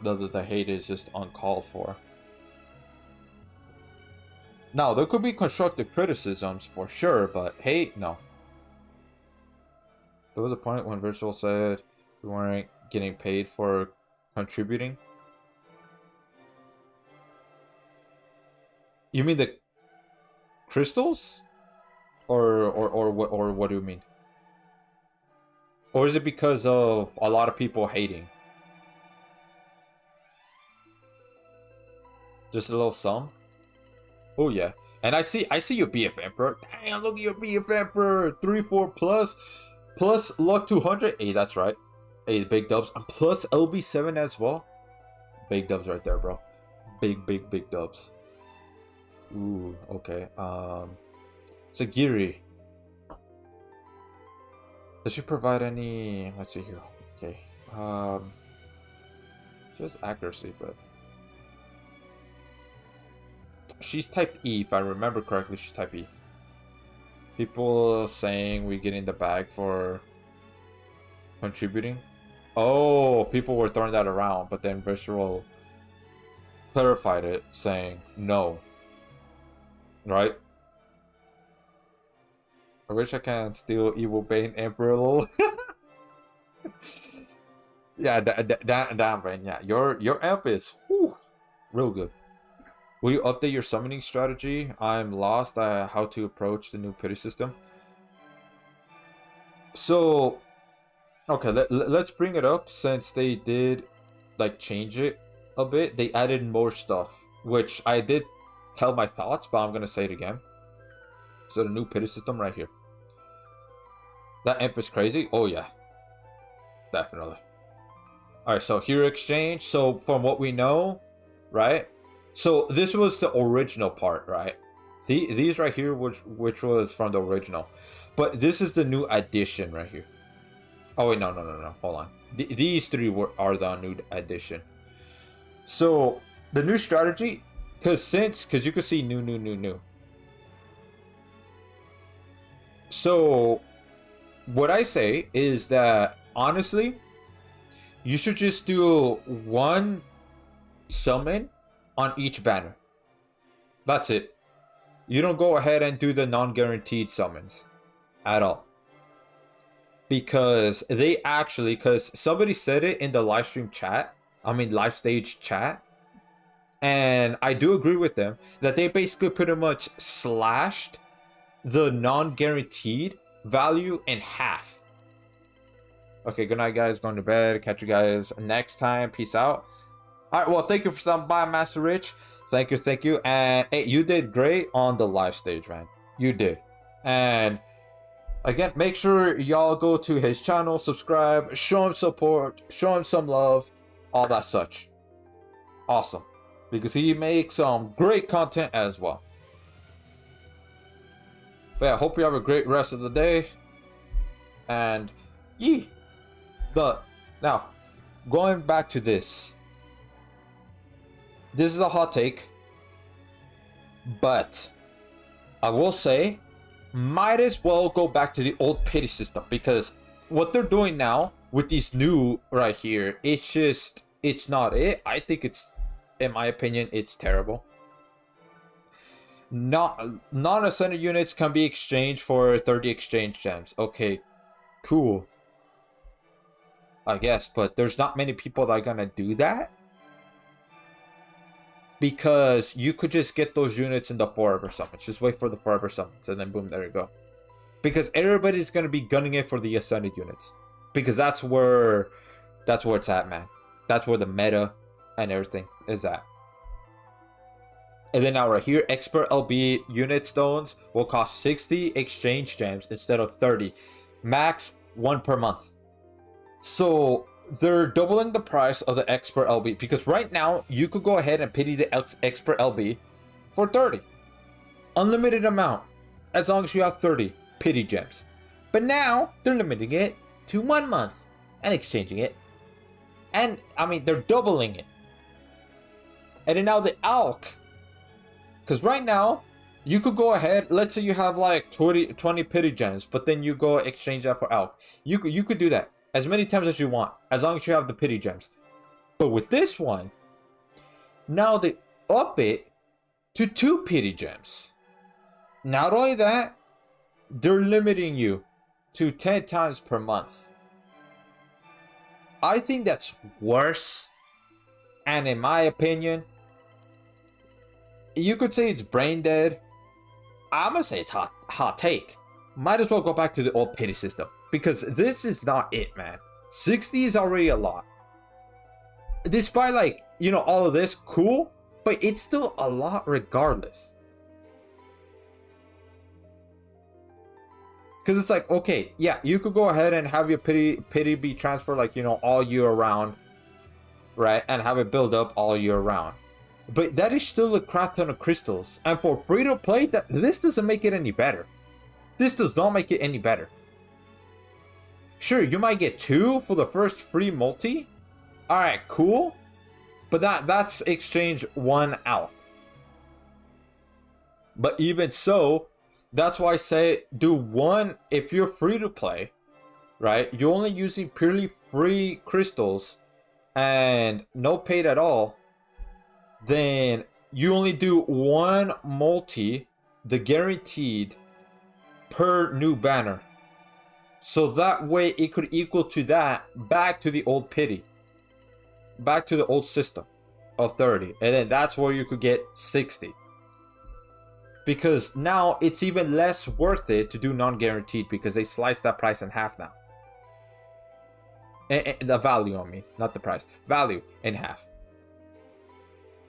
the hate is just uncalled for. Now, there could be constructive criticisms for sure, but hate, no. There was a point when Virtual said we weren't getting paid for contributing. You mean the crystals? Or what do you mean? Or is it because of a lot of people hating? Just a little sum? Oh yeah. And I see your BF Emperor. Damn, look at your BF Emperor. 3-4 plus luck 200. Hey, that's right. Hey, big dubs. And plus LB7 as well. Big dubs right there, bro. Big dubs. Ooh, okay. Sagiri. Does she provide any? Let's see here. Okay. She has accuracy, but she's type E. If I remember correctly, she's type E. People saying we get in the bag for contributing. Oh, people were throwing that around, but then Visceral clarified it, saying no. Right? I wish I can steal Evil Bane Emperor lol. Yeah, damn, Bane. Yeah, your amp is real good. Will you update your summoning strategy? I'm lost how to approach the new pity system. So, okay, let's bring it up since they did like change it a bit. They added more stuff, which I did tell my thoughts, but I'm gonna say it again. So the new pity system right here. That imp is crazy. Oh yeah, definitely. All right, so hero exchange. So from what we know, right? So this was the original part, right? See these right here, which was from the original, but this is the new addition right here. Oh wait, no. Hold on. These three are the new addition. So the new strategy, because you can see new. So what I say is that honestly, you should just do one summon on each banner. That's it. You don't go ahead and do the non-guaranteed summons at all. Because because somebody said it in the live stream chat, live stage chat, and I do agree with them that they basically pretty much slashed the non-guaranteed value in half. Okay, good night, guys. Going to bed. Catch you guys next time. Peace out. All right, well, thank you for stopping by, Master Rich. Thank you. And hey, you did great on the live stage, man. You did. And again, make sure y'all go to his channel, subscribe, show him support, show him some love, all that such. Awesome. Because he makes some great content as well. But yeah, hope you have a great rest of the day. And yee. But now, going back to this. This is a hot take. But I will say, might as well go back to the old pity system, because what they're doing now with these new right here, it's not it. I think it's, in my opinion, it's terrible. Non-ascended units can be exchanged for 30 exchange gems. Okay, cool. I guess, but there's not many people that are gonna do that. Because you could just get those units in the forever summons. Just wait for the forever summons, and then boom, there you go. Because everybody's gonna be gunning it for the ascended units. Because that's where it's at, man. That's where the meta and everything is at. And then now right here, expert LB unit stones will cost 60 exchange gems instead of 30. Max 1 per month. So they're doubling the price of the expert LB, because right now you could go ahead and pity the expert LB for 30. Unlimited amount, as long as you have 30 pity gems. But now they're limiting it to 1 month and exchanging it. And I mean, they're doubling it. And then now the ALK, because right now you could go ahead, let's say you have like 20 pity gems, but then you go exchange that for ALK. You could do that as many times as you want, as long as you have the pity gems. But with this one, now they up it to 2 pity gems. Not only that, they're limiting you to 10 times per month. I think that's worse. And in my opinion, you could say it's brain dead. I'm gonna say it's hot take. Might as well go back to the old pity system. Because this is not it, man. 60 is already a lot. Despite, like, you know, all of this, cool. But it's still a lot regardless. Because it's like, okay, yeah, you could go ahead and have your pity be transferred, like, you know, all year round. Right? And have it build up all year round. But that is still a crap ton of crystals. And for free to play, this doesn't make it any better. This does not make it any better. Sure, you might get 2 for the first free multi. Alright, cool. But that's exchange 1 out. But even so, that's why I say do 1 if you're free to play. Right? You're only using purely free crystals and no paid at all. Then you only do 1 multi, the guaranteed, per new banner. So that way it could equal to that back to the old pity. Back to the old system of 30. And then that's where you could get 60. Because now it's even less worth it to do non-guaranteed, because they slice that price in half now. And the value on me, not the price. Value in half.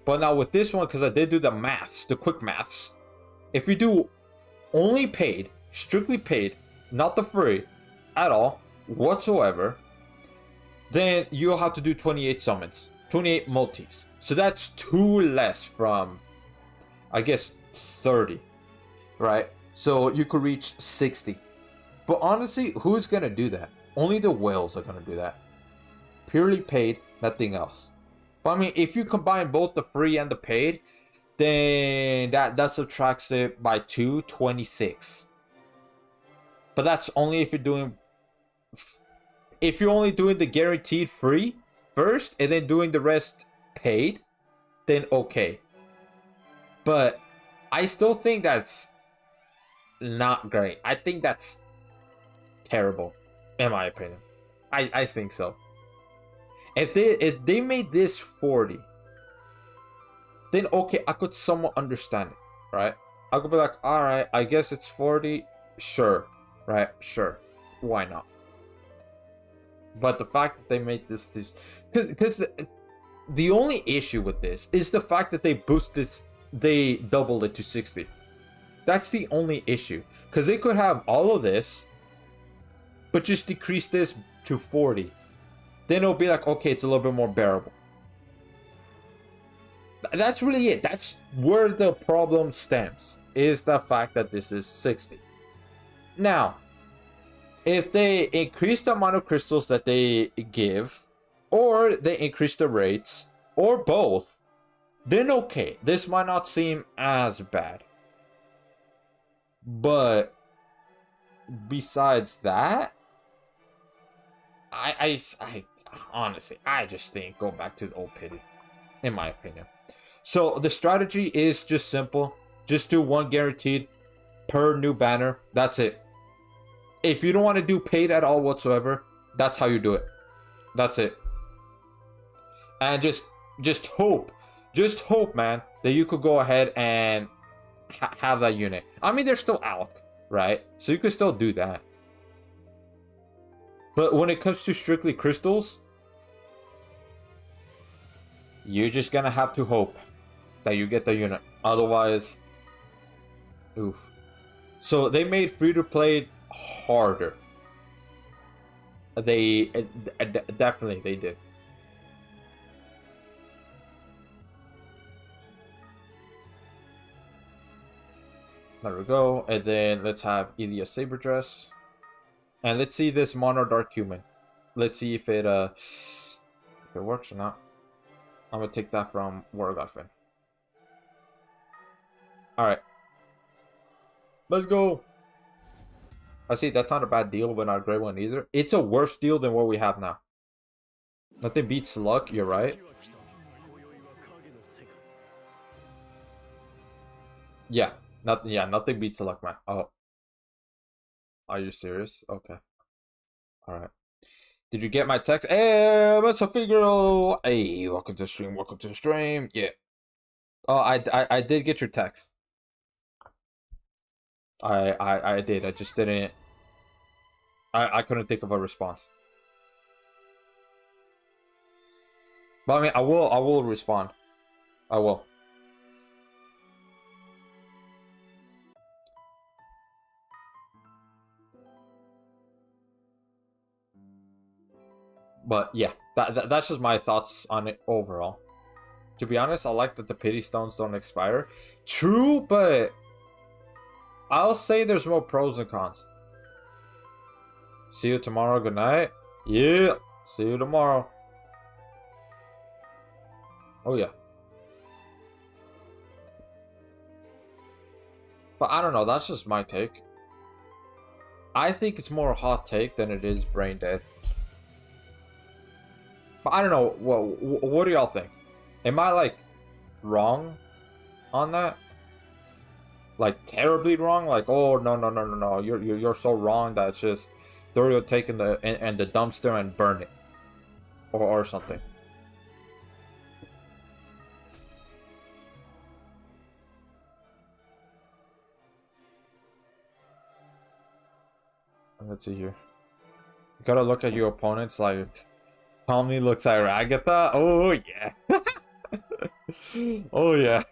But now with this one, because I did do the maths, the quick maths. If you do only paid, strictly paid, not the free at all, whatsoever, then you'll have to do 28 summons, 28 multis. So that's 2 less from, I guess, 30, right? So you could reach 60. But honestly, who's gonna do that? Only the whales are gonna do that. Purely paid, nothing else. But I mean, if you combine both the free and the paid, then that subtracts it by 2, 26. But that's only if you're doing, if you're only doing the guaranteed free first and then doing the rest paid, then okay. But I still think that's not great. I think that's terrible, in my opinion. I think so. If they made this 40, then okay, I could somewhat understand it, right? I could be like, all right, I guess it's 40, sure, right? Sure, why not? But the fact that they made this, because the only issue with this is the fact that they they doubled it to 60. That's the only issue, because they could have all of this, but just decrease this to 40. Then it'll be like, okay, it's a little bit more bearable. That's really it. That's where the problem stems, is the fact that this is 60. Now, if they increase the amount of crystals that they give, or they increase the rates, or both, then okay, this might not seem as bad. But besides that, I honestly, I just think go back to the old pity, in my opinion. So the strategy is just simple. Just do one guaranteed per new banner. That's it. If you don't want to do paid at all whatsoever, that's how you do it. That's it. And just hope, man, that you could go ahead and have that unit. I mean, there's still Alk, right? So you could still do that. But when it comes to strictly crystals, you're just gonna have to hope that you get the unit. Otherwise, oof. So they made free-to-play harder. They definitely they did. There we go. And then let's have Ilya Saber Dress. And let's see this Mono Dark Human. Let's see if it works or not. I'm gonna take that from War Godfin. Alright. Let's go. I see that's not a bad deal, but not a great one either. It's a worse deal than what we have now. Nothing beats luck, you're right. Yeah. Nothing beats luck, man. Oh. Are you serious? Okay. Alright. Did you get my text? Hey, it's a figure. Hey, welcome to the stream. Welcome to the stream. Yeah. Oh, I did get your text. I did. I just didn't. I couldn't think of a response. But I mean, I will respond. I will. But yeah, that's just my thoughts on it overall. To be honest, I like that the pity stones don't expire. True, but I'll say there's more pros and cons. See you tomorrow. Good night. Yeah. See you tomorrow. Oh yeah. But I don't know. That's just my take. I think it's more a hot take than it is brain dead. But I don't know. What do y'all think? Am I like wrong on that? Like terribly wrong? Like, oh no. You're so wrong that it's just throw your take in the dumpster and burn it. Or something. Let's see here. You gotta look at your opponents like Tommy looks at Ragatha. Oh yeah. Oh yeah.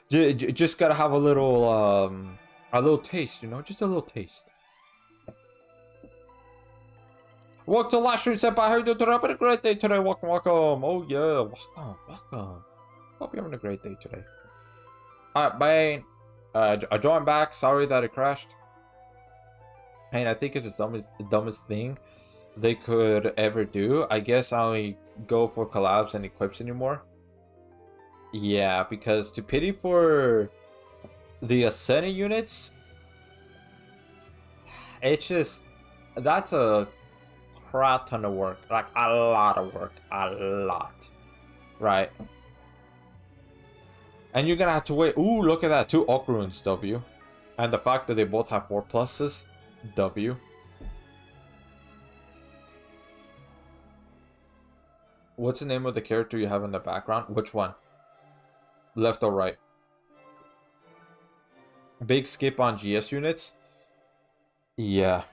Just gotta have a little taste, you know, just a little taste. Welcome to live stream, Senpai. How you doing today? Having a great day today. Welcome. Oh yeah, welcome. Hope you're having a great day today. Alright, Bane. I joined back. Sorry that it crashed. And I think it's the dumbest thing they could ever do. I guess I only go for collabs and equips anymore. Yeah, because to pity for the Ascending units, it's just, that's a crap ton of work. Like, a lot of work. A lot. Right? And you're gonna have to wait. Ooh, look at that. 2 Oak Runes, W. And the fact that they both have 4 pluses, W. What's the name of the character you have in the background? Which one? Left or right? Big skip on GS units? Yeah.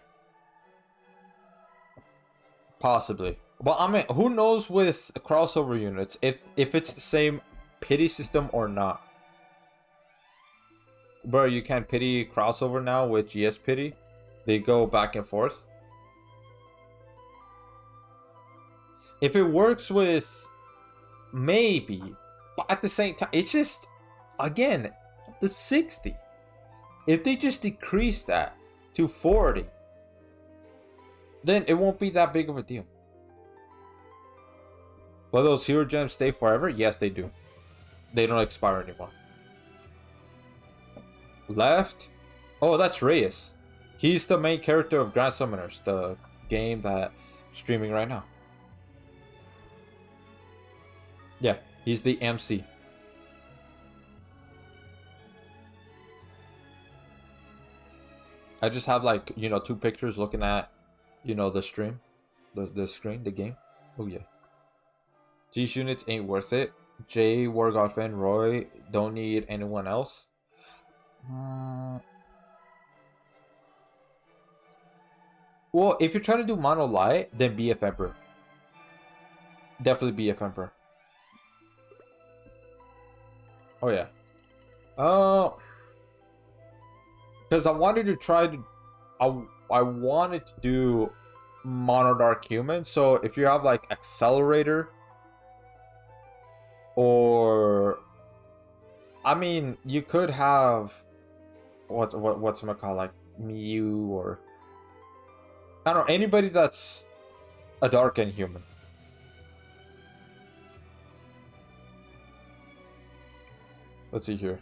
Possibly. Well, I mean, who knows with crossover units if it's the same pity system or not. Bro, you can't pity crossover now with GS pity. They go back and forth. If it works with maybe, but at the same time, it's just, again, the 60. If they just decrease that to 40, then it won't be that big of a deal. Will those hero gems stay forever? Yes, they do. They don't expire anymore. Left? Oh, that's Reyes. He's the main character of Grand Summoners, the game that I'm streaming right now. Yeah, he's the MC. I just have like, you know, two pictures looking at, you know, the stream, the screen, the game. Oh yeah. These units ain't worth it. Jay, War Godfin, Roy, don't need anyone else. Well, if you're trying to do mono light, then BF Emperor. Definitely BF Emperor. Oh yeah. Because I wanted to try to, I wanted to do mono dark human. So if you have like accelerator, or I mean, you could have what's it called, like Mew, or I don't know, anybody that's a dark and human. Let's see here.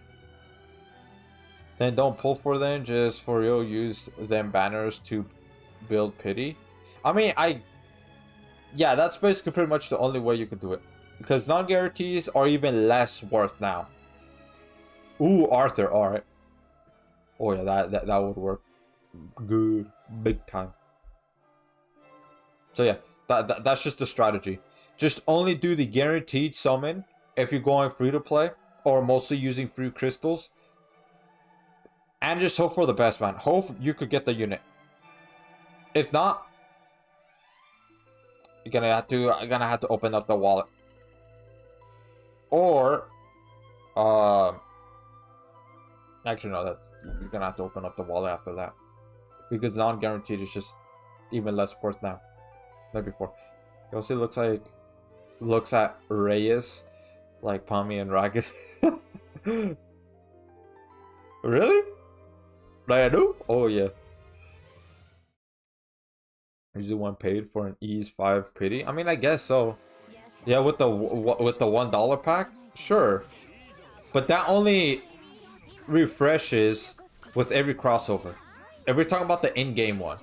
Then don't pull for them, just for real use them banners to build pity. I mean, yeah, that's basically pretty much the only way you can do it. Because non-guarantees are even less worth now. Ooh, Arthur, alright. Oh yeah, that would work. Good. Big time. So yeah, that's just the strategy. Just only do the guaranteed summon if you're going free to play, or mostly using free crystals. And just hope for the best, man. Hope you could get the unit. If not, you're gonna have to open up the wallet. Or actually no, that's, you're gonna have to open up the wallet after that. Because non-guaranteed is just even less worth now than before. It also looks at Reyes like Pommy and Ragged. Really? Rayadu? Oh yeah. Is the one paid for an Ease 5 pity? I mean, I guess so. Yeah, with the $1 pack, sure. But that only refreshes with every crossover. If we're talking about the in-game one,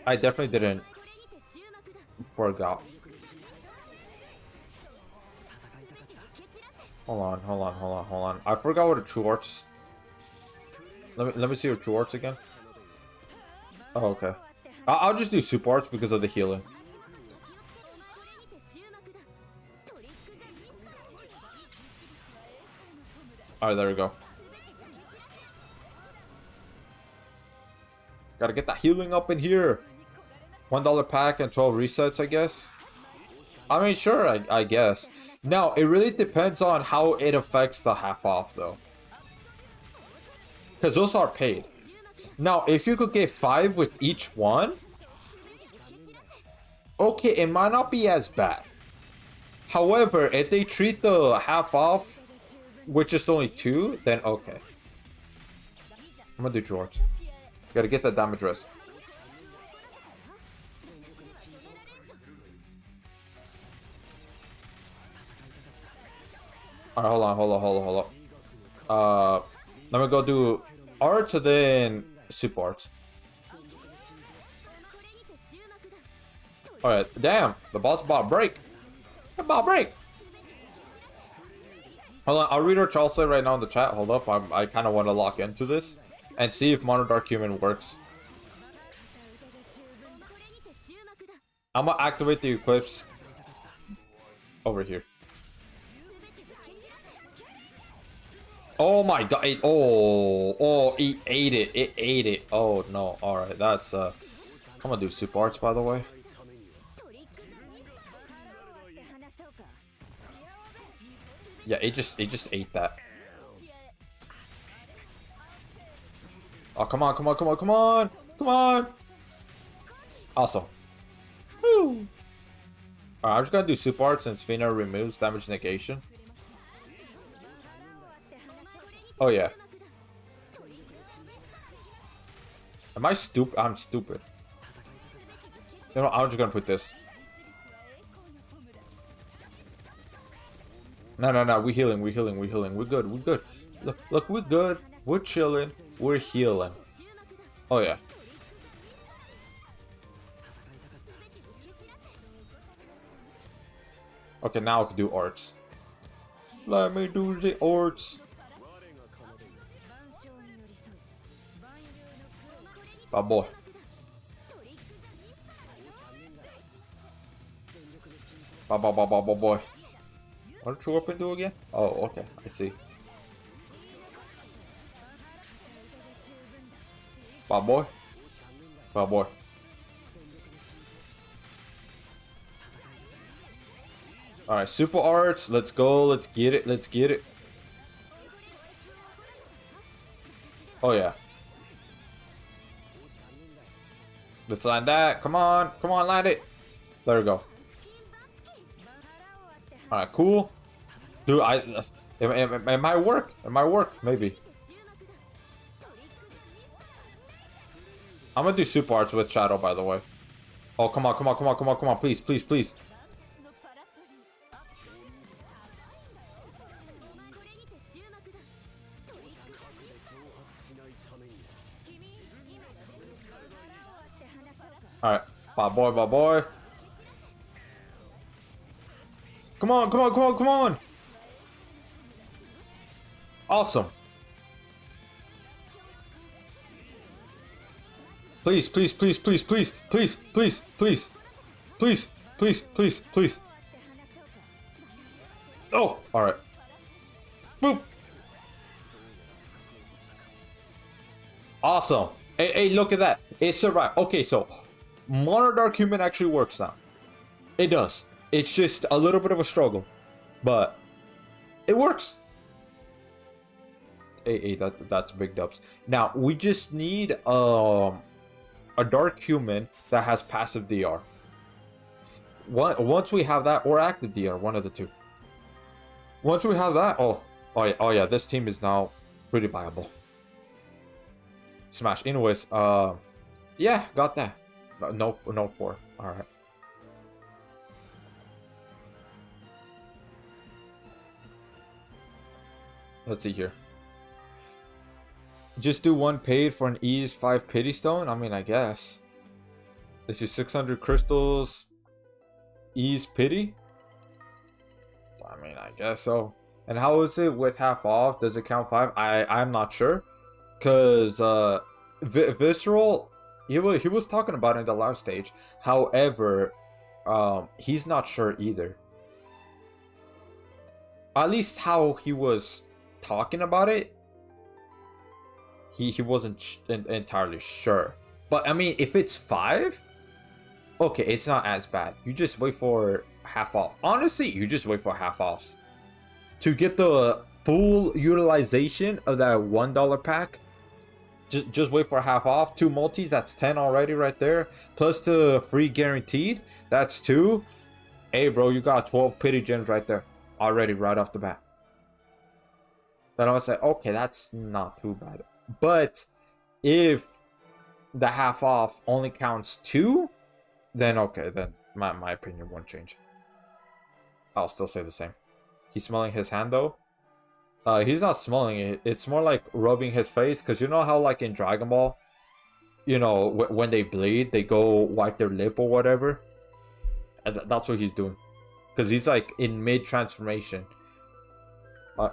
I definitely didn't forgot. Hold on. I forgot what a True Arts. Let me see your True Arts again. Oh, okay. I'll just do Super Arts because of the healing. Alright, there we go. Gotta get that healing up in here. $1 pack and 12 resets, I guess. I mean, sure, I guess. Now, it really depends on how it affects the half off, though. Because those are paid. Now, if you could get 5 with each one, okay, it might not be as bad. However, if they treat the half off with just only 2, then okay. I'm gonna do George. Gotta get that damage rest. Alright, hold on. Let me go do arts and then super arts. Alright, damn, the boss bought break. About break. Hold on, I'll read what Charles said right now in the chat. Hold up, I kind of want to lock into this and see if Mono Dark Human works. I'm gonna activate the equips over here. Oh my god! It ate it. It ate it. Oh no! All right, that's I'm gonna do super arts, by the way. Yeah, it just ate that. Oh, come on! Awesome. Woo! Alright, I'm just gonna do super arts since Fina removes damage negation. Oh yeah. Am I stupid? I'm stupid. You know, I'm just gonna put this. No. We're healing. We're good. Look, we're good. We're chilling. We're healing. Oh yeah. Okay, now I can do arts. Let me do the arts. My boy. Boy. What did True Weapon do again? Oh, okay. I see. My boy. My boy. Alright, super arts. Let's go. Let's get it. Let's get it. Oh, yeah. Let's land that. Come on. Come on, land it. There we go. Alright, cool. Dude, it might work. It might work. Maybe. I'm gonna do super arts with Shadow, by the way. Oh, come on, come on, come on, come on, come on. Please, please, please. Alright. Bye, boy, bye, boy. Come on, come on, come on, come on. Awesome. Please, please, please, please, please, please, please, please, please, please, please, please. Oh, alright. Boop. Awesome. Hey, look at that. It survived. Okay, so Mono Dark Human actually works now. It does. It's just a little bit of a struggle, but it works. Hey, that's big dubs. Now we just need a Dark Human that has passive DR. Once we have that, or active DR, one of the two. Once we have that, oh yeah, this team is now pretty viable. Smash. Anyways, yeah, got that. No 4. All right. Let's see here. Just do 1 paid for an ease 5 pity stone. I mean, I guess. This is 600 crystals. Ease pity. I mean, I guess so. And how is it with half off? Does it count 5? I'm not sure. Cause Visceral, he was talking about it in the live stage. However, he's not sure either. At least how he was talking about it, he wasn't entirely sure. But I mean, if it's 5, okay, it's not as bad. You just wait for half off. Honestly, you just wait for half offs to get the full utilization of that $1 pack. Just wait for half off. 2 multis, that's 10 already right there. Plus the free guaranteed, that's 2. Hey, bro, you got 12 pity gems right there already, right off the bat. Then I was like, okay, that's not too bad. But if the half off only counts 2, then okay, then my opinion won't change. I'll still say the same. He's smelling his hand though. He's not smelling it. It's more like rubbing his face. Because you know how like in Dragon Ball, you know, when they bleed, they go wipe their lip or whatever. And that's what he's doing. Because he's like in mid-transformation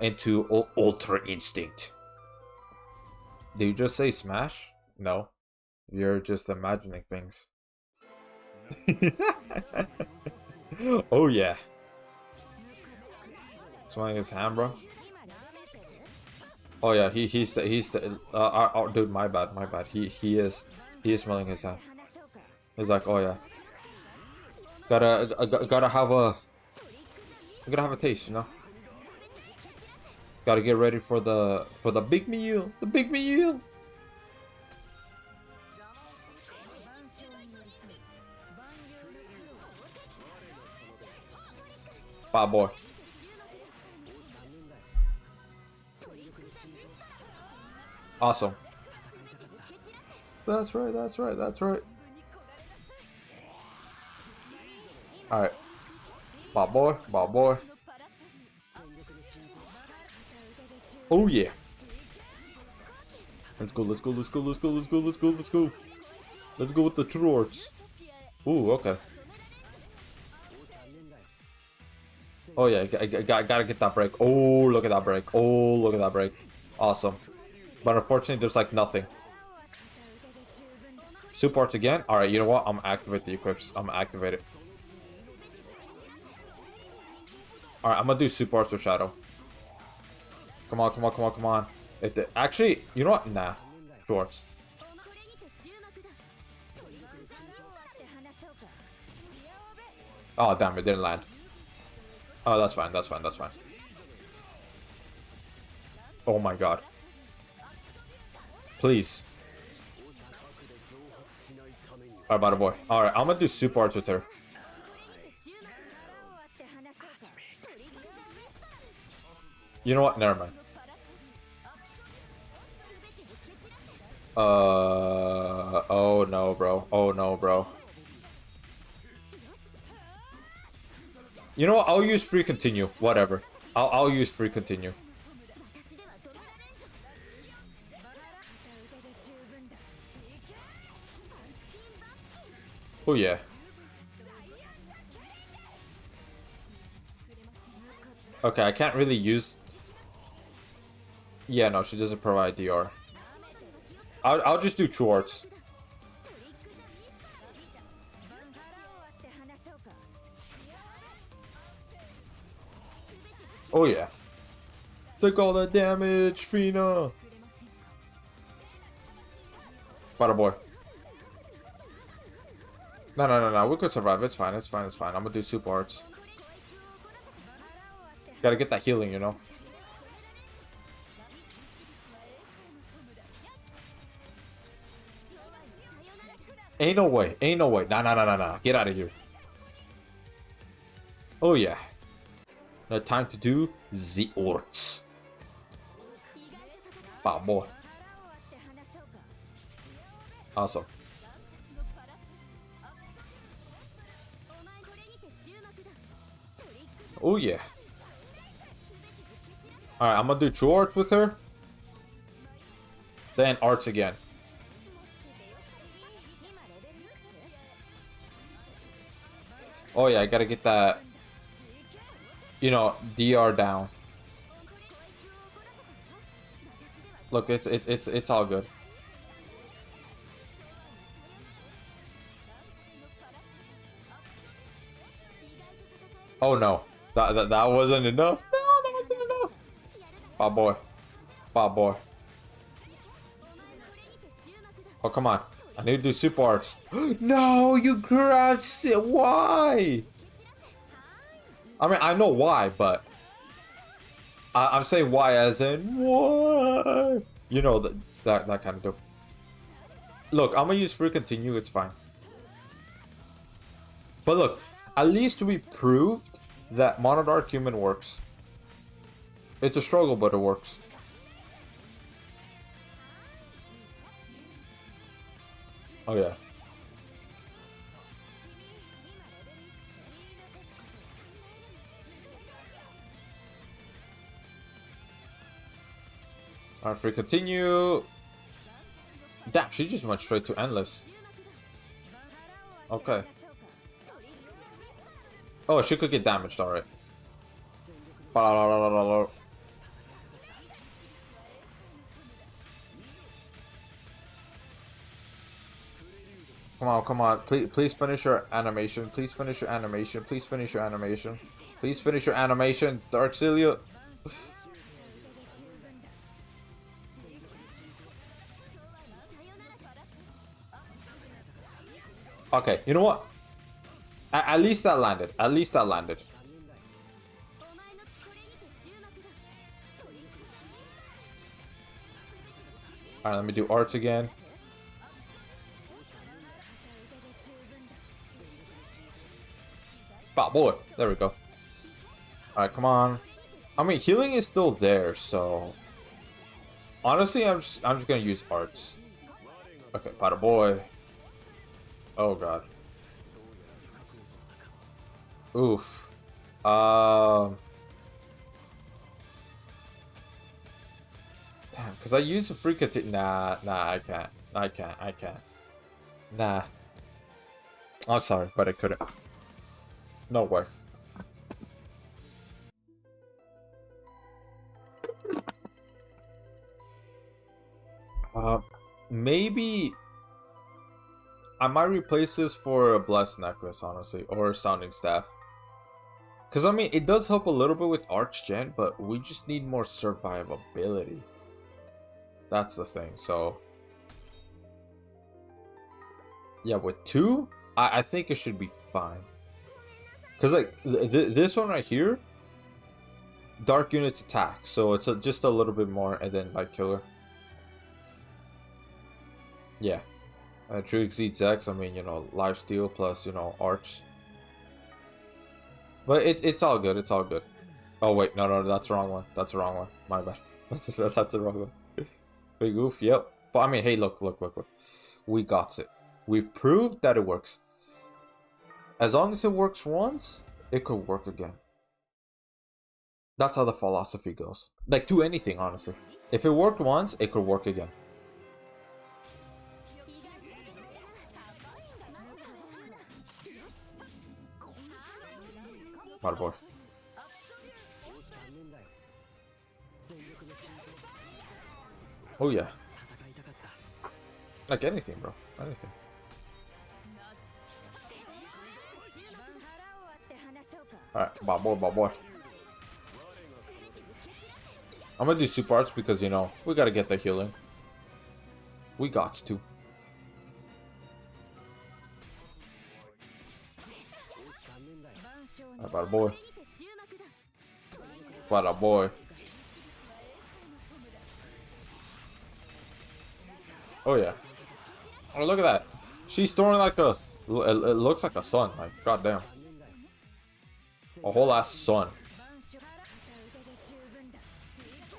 into Ultra Instinct. Did you just say smash? No. You're just imagining things. Oh yeah. Swinging his hand, bro. Oh yeah, he's dude, my bad. He is smelling his hand. He's like, oh yeah. Gotta have a taste, you know. Gotta get ready for the big meal. The big meal. Bye, boy. Awesome. That's right. Alright. Bye, boy. Oh yeah. Let's go. Let's go with the true arts. Ooh, okay. Oh yeah, gotta get that break. Oh, look at that break. Awesome. But unfortunately, there's like nothing. Supports again. Alright, you know what? I'm gonna activate the equips. I'm gonna activate it. Alright, I'm gonna do supports with Shadow. Come on, come on, come on, come on. Actually, you know what? Nah. Shorts. Oh, damn, it didn't land. Oh, that's fine, that's fine, that's fine. Oh my god. Please. Alright, bada boy. Alright, I'm gonna do supports with her. You know what? Never mind. Oh no, bro. Oh no, bro. You know what? I'll use free continue. Whatever. I'll use free continue. Oh yeah. Okay, I can't really use. Yeah, no, she doesn't provide DR. I'll just do chores. Oh yeah. Took all the damage, Fina. Bada boy. No, no, no, no. We could survive. It's fine. It's fine. It's fine. I'm gonna do super arts. Gotta get that healing, you know. Ain't no way. Ain't no way. Nah, nah, nah, nah, nah. Get out of here. Oh yeah. Now time to do the orts. Wow, boy. Awesome. Oh yeah. Alright, I'm gonna do true arts with her. Then arts again. Oh yeah, I gotta get that, you know, DR down. Look, it's all good. Oh no, that wasn't enough. No, that wasn't enough. Oh boy, oh boy. Oh come on, I need to do super arts. No, you crouched it. Why? I mean, I know why, but I'm saying why as in why. You know that kind of dope. Look, I'm gonna use free continue. It's fine. But look, at least we proved that Monodark Human works. It's a struggle, but it works. Oh yeah. Alright, free continue. Damn, she just went straight to endless. Okay. Oh, she could get damaged, alright. Come on, come on. Please finish your animation. Please finish your animation. Please finish your animation. Please finish your animation. Darkselia. Okay, you know what? At least that landed. At least that landed. Alright, let me do arts again. Oh boy, there we go. Alright, come on. I mean, healing is still there, so honestly, I'm just gonna use arts. Okay, bada boy. Oh god. Oof. Damn, because I use a free continue. Nah, I can't. I can't. Nah. I'm sorry, but I couldn't. No way. Maybe I might replace this for a blessed necklace, honestly, or a sounding staff. Because, I mean, it does help a little bit with Arch Gen, but we just need more survivability. That's the thing, so... Yeah, with 2, I think it should be fine. Because, like, this one right here, Dark Units attack, so it's just a little bit more, and then, like, Killer. Yeah. True exceeds X, I mean, you know, Lifesteal plus, you know, Arch. But it's all good, it's all good. Oh, wait, no, that's the wrong one. That's the wrong one. My bad. That's the wrong one. Big oof, yep. But, I mean, hey, look. We got it. We've proved that it works. As long as it works once, it could work again. That's how the philosophy goes. Like, do anything, honestly. If it worked once, it could work again. What boy. Oh yeah. Like anything, bro. Anything. Alright, boy. I'm gonna do super arts because, you know, we gotta get the healing. We got to. Alright, boy. Boy. Oh yeah. Oh, look at that. She's throwing like a... It looks like a sun. Like, goddamn. A whole ass sun.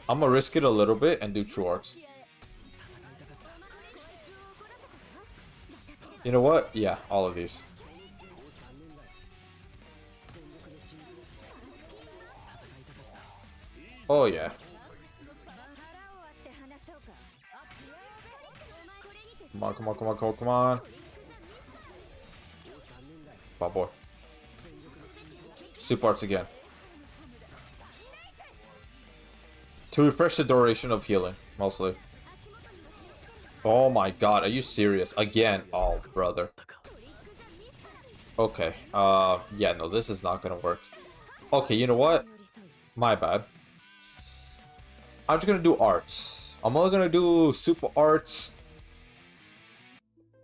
I'm gonna risk it a little bit and do true arts. You know what? Yeah, all of these. Oh yeah. Come on. Oh boy. Super arts again. To refresh the duration of healing, mostly. Oh my god, are you serious? Again? Oh, brother. Okay, yeah, no, this is not gonna work. Okay, you know what? My bad. I'm just gonna do arts. I'm only gonna do super arts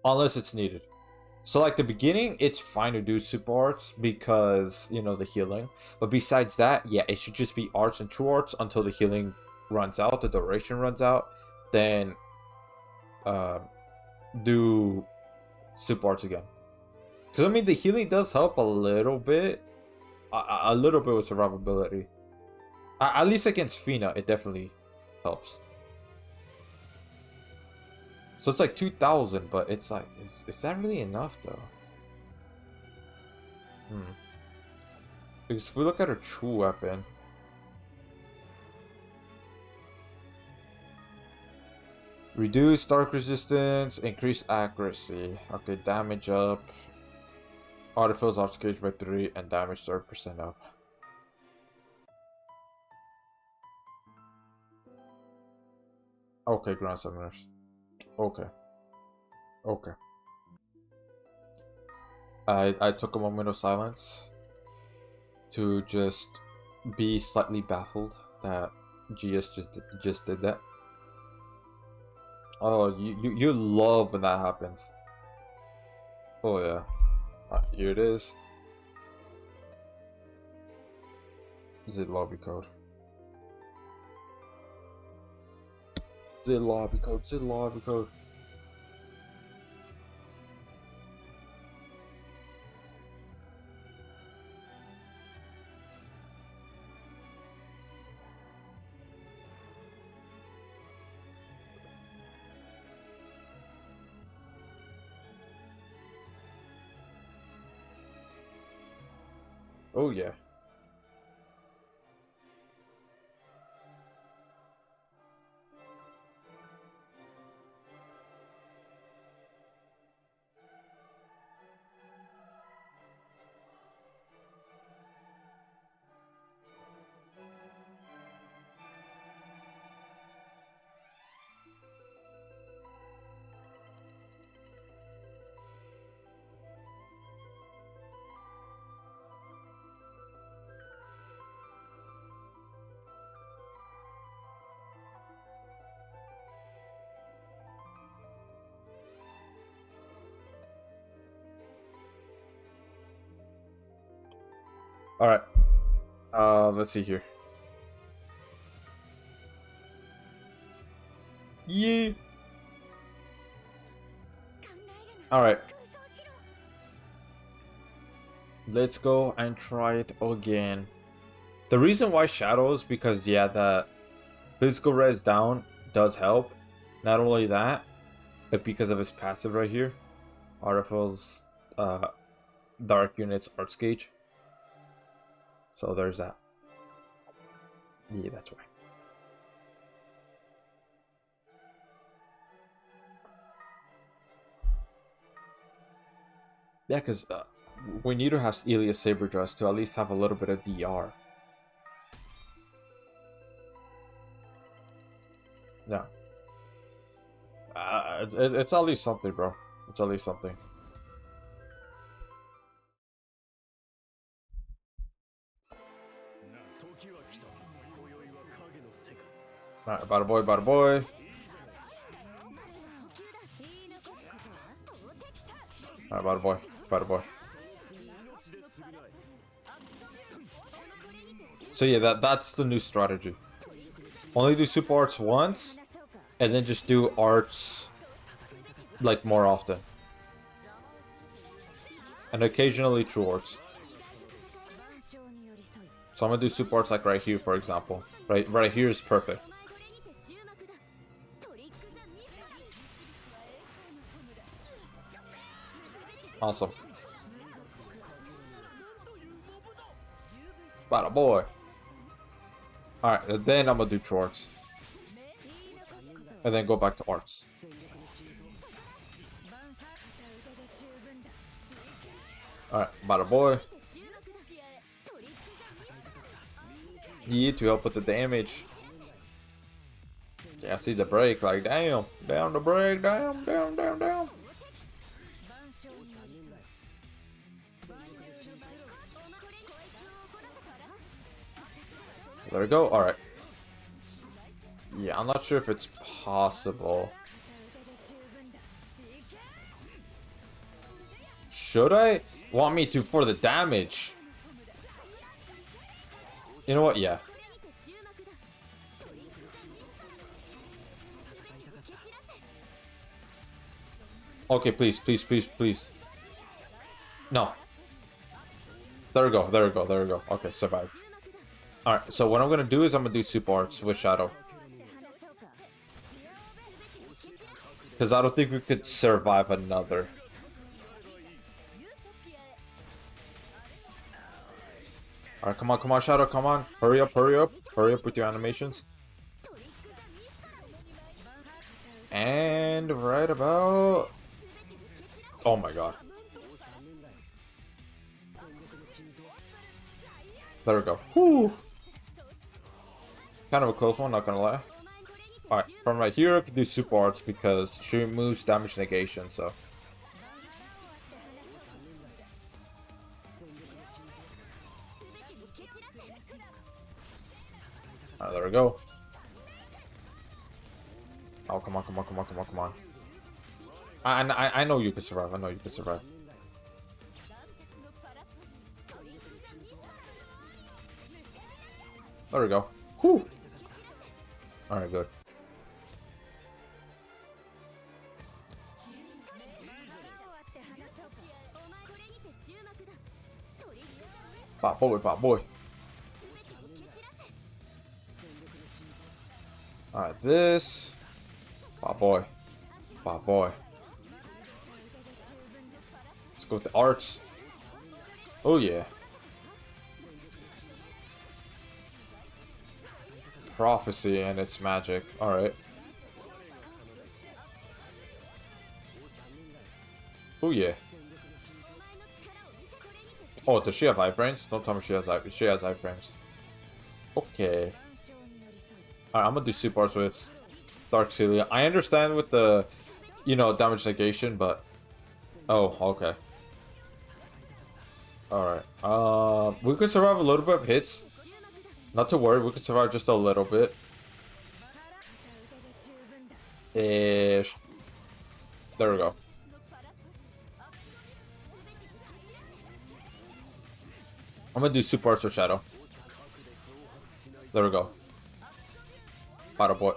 unless it's needed. So, like, the beginning, it's fine to do super arts because, you know, the healing. But besides that, yeah, it should just be arts and true arts until the healing runs out, the duration runs out. Then, do super arts again. Because, I mean, the healing does help a little bit. A little bit with survivability. At least against Fina, it definitely helps. So it's like 2,000, but it's like, is that really enough though? Because if we look at her true weapon, reduce dark resistance, increase accuracy. Okay, damage up. Autofills arch cage by 3 and damage 30% up. Okay, ground summoners. Okay. I took a moment of silence to just be slightly baffled that GS just did that. Oh, you love when that happens. Oh yeah. Here it is. Zid lobby code. Zid lobby code. Oh yeah. Alright. Let's see here. Yeah. Alright. Let's go and try it again. The reason why Shadow is because, yeah, that physical res down does help. Not only that, but because of his passive right here. Artifical's Dark Units Arts Gauge. So there's that. Yeah, that's why. Yeah, because we need to have Elias Saber Dress to at least have a little bit of DR. Yeah. It's at least something, bro. It's at least something. Alright, bada boy, bada boy. Alright, bada boy, bada boy. So yeah, that's the new strategy. Only do super arts once, and then just do arts like more often. And occasionally true arts. So I'm gonna do super arts like right here, for example. Right here is perfect. Awesome. Bada boy. Alright, then I'm gonna do true arts. And then go back to arts. Alright, bada boy. Need to help with the damage. Yeah, I see the break, like damn. Down the break, down. There we go, alright. Yeah, I'm not sure if it's possible. Should I? Want me to for the damage? You know what? Yeah. Okay, please. No. There we go. Okay, survive. Alright, so what I'm gonna do is I'm gonna do super arts with Shadow. Because I don't think we could survive another. Alright, come on, Shadow, come on. Hurry up with your animations. And right about... Oh my god. There we go. Whew. Kind of a close one, not gonna lie. Alright, from right here I can do super arts because she removes damage negation, so... Alright, there we go. Oh, come on. I know you can survive, There we go. Whew. Alright, good. Bop boy. Alright, this. Bop boy. Let's go with the arts. Oh yeah. Prophecy and its magic. Alright. Oh yeah. Oh, does she have iframes? Don't tell me she has iframes. Okay. Alright, I'm gonna do super arts with Dark Celia. I understand with the, you know, damage negation, but... Oh, okay. Alright. We could survive a little bit of hits. Not to worry, we could survive just a little bit. Ish. There we go. I'm gonna do Super Arts or Shadow. There we go. Bada boy.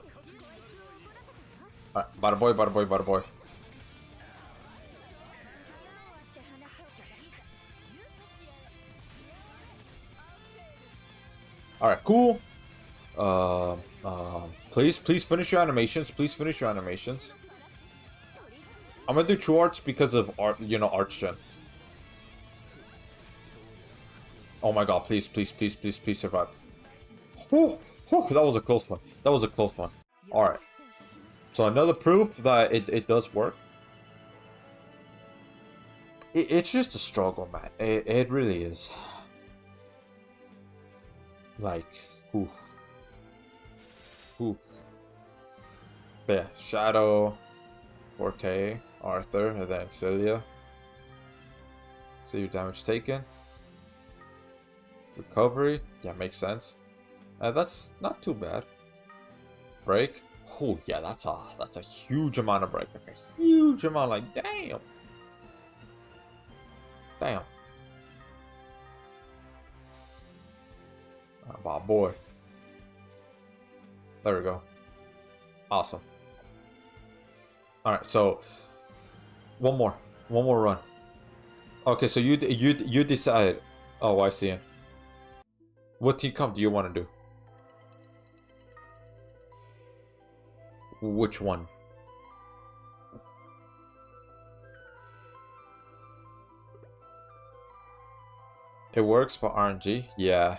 Alright, bada boy, bada boy, bada boy. Alright, cool. Please finish your animations. Please finish your animations. I'm gonna do True Arts because of art, you know, Arts Gen. Oh my god, please survive. Whew, whew, that was a close one. That was a close one. Alright. So another proof that it does work. It's just a struggle, man. It really is. Like, ooh. Ooh. But yeah, Shadow, Forte, Arthur, and then Celia. See your damage taken. Recovery, yeah, makes sense. That's not too bad. Break. Oh yeah, that's a huge amount of break. Like a huge amount. Like damn. Damn. Oh boy. There we go. Awesome. All right, so one more run. Okay, so you decide. Oh, I see. What team comp do you want to do? Which one? It works for RNG, yeah.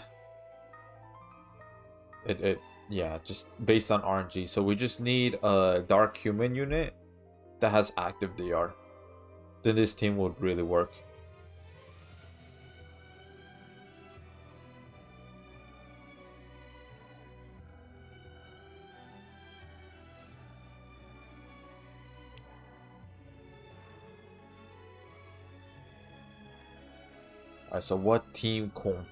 Yeah, just based on RNG. So we just need a dark human unit that has active DR. Then this team would really work. Alright, so what team comp?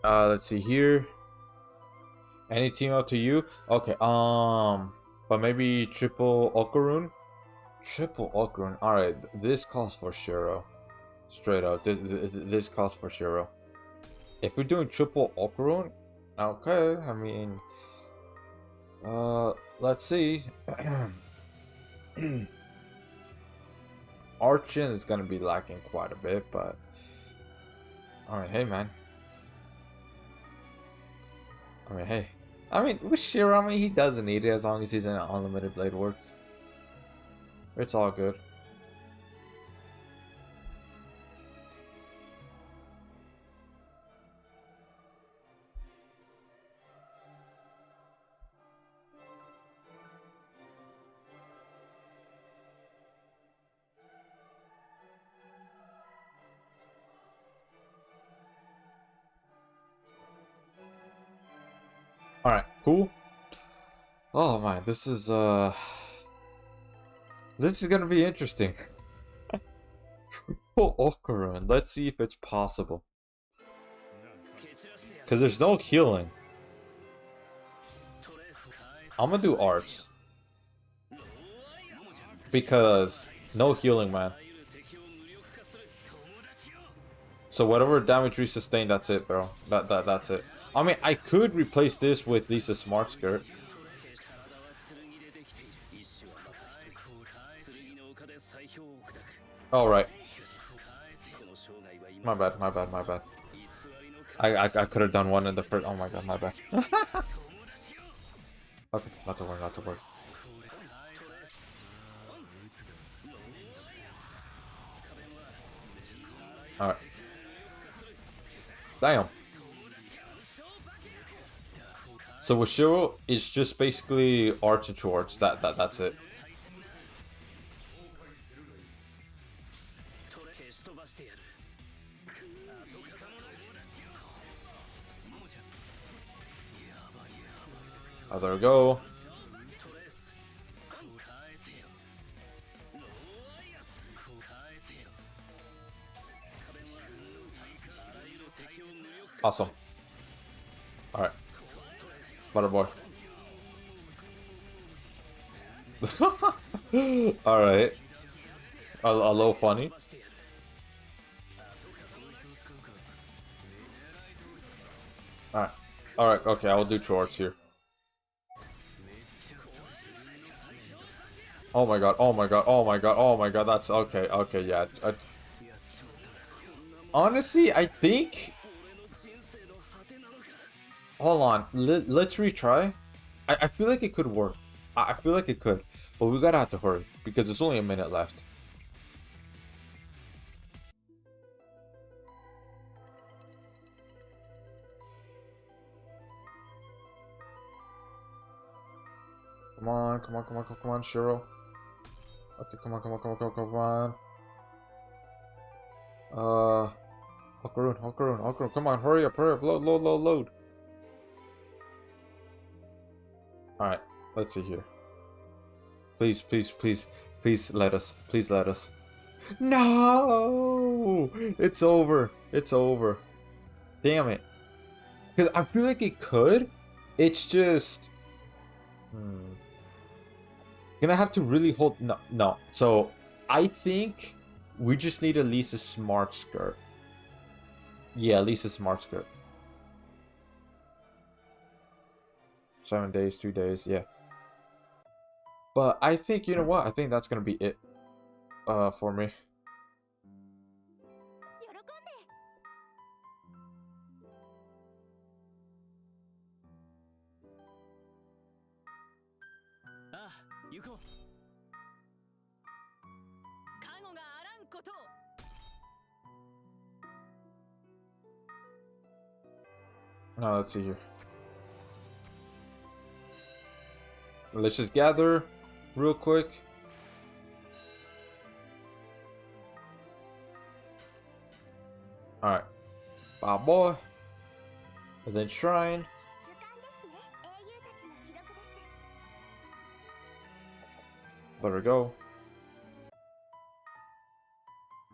Alright, let's see here. Any team up to you? Okay, but maybe triple Okarun? Triple Okarun. Alright, this calls for Shiro. Straight up, this calls for Shiro. If we're doing triple Okarun, okay, I mean, let's see. Archin is gonna be lacking quite a bit, but alright, hey man. I mean, hey. I mean, with Shiro, I mean, he doesn't need it as long as he's in an unlimited blade works. It's all good. Alright, cool. Oh man, this is gonna be interesting. Triple Okarun. Let's see if it's possible. Because there's no healing. I'm gonna do arts. Because no healing, man. So whatever damage we sustain, that's it, bro. That's it. I mean, I could replace this with Lisa Smart Skirt. All right. My bad. I could have done one in the first. Oh my god, my bad. Okay, not to worry. All right. Damn. So with Shiro, it's just basically arts and shorts. That's it. Oh, there we go. Awesome. Alright. Butter boy. Alright. A little funny. Alright. Alright, okay, I will do chores here. Oh my god, oh my god, oh my god, oh my god, that's okay, okay, yeah. Honestly, I think... Hold on, let's retry. I feel like it could work. I feel like it could. But we gotta have to hurry, because there's only a minute left. Come on, come on, come on, come on, Shiro. Okay, come on, come on, come on, come on, come on. Okaroon, come on, hurry up, load. Alright, let's see here. Please, please let us. Please let us. No! It's over. It's over. Damn it. Because I feel like it could. It's just... Gonna have to really hold... No. So, I think we just need at least a smart skirt. Yeah, at least a smart skirt. 7 days, 2 days, yeah. But I think, you know what? I think that's gonna be it for me. Now let's see here. Let's just gather real quick. Alright. Bow boy. And then shrine. There we go.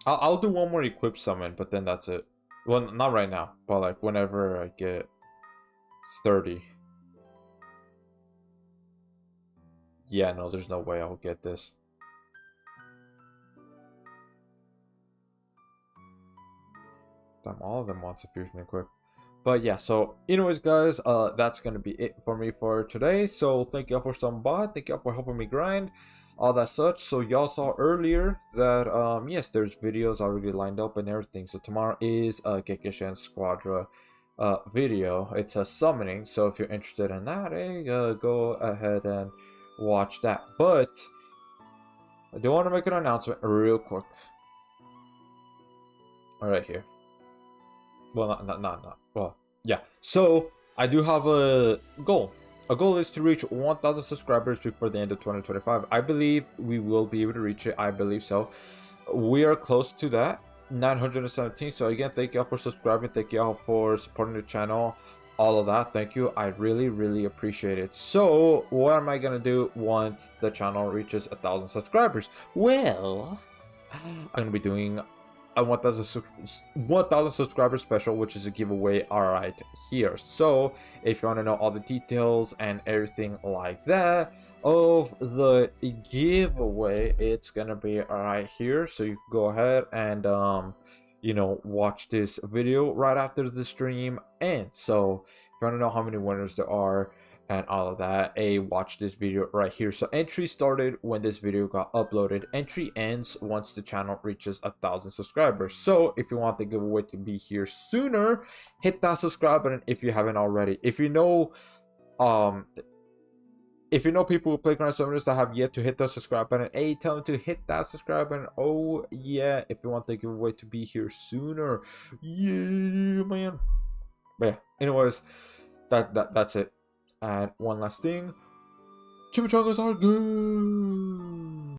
I'll do one more equip summon, but then that's it. Well, not right now, but like whenever I get 30. Yeah, no, there's no way I'll get this. Damn, all of them wants a fusion equip. But yeah, so anyways guys, that's gonna be it for me for today. So thank y'all for stopping by, thank y'all for helping me grind, all that such. So y'all saw earlier that yes, there's videos already lined up and everything. So tomorrow is a Gekishen Squadra video. It's a summoning, so if you're interested in that, hey, go ahead and watch that. But I do want to make an announcement real quick. All right here. Well, not. Well, yeah. So I do have a goal. A goal is to reach 1,000 subscribers before the end of 2025. I believe we will be able to reach it. I believe so. We are close to that. 917. So again, thank y'all for subscribing. Thank y'all for supporting the channel. All of that. Thank you. I really appreciate it. So what am I gonna do once the channel reaches 1,000 subscribers? Well, I'm gonna be doing a 1,000 subscriber special, which is a giveaway right here. So if you want to know all the details and everything like that of the giveaway, it's gonna be right here. So you can go ahead and you know, watch this video right after the stream. And so if you want to know how many winners there are and all of that, watch this video right here. So entry started when this video got uploaded. Entry ends once the channel reaches 1,000 subscribers. So if you want the giveaway to be here sooner, hit that subscribe button if you haven't already. If you know people who play Grand Summoners that have yet to hit the subscribe button, tell them to hit that subscribe button. Oh yeah, if you want the giveaway to be here sooner. Yeah, man. But yeah, anyways, that's it. And one last thing, chimichangas are good.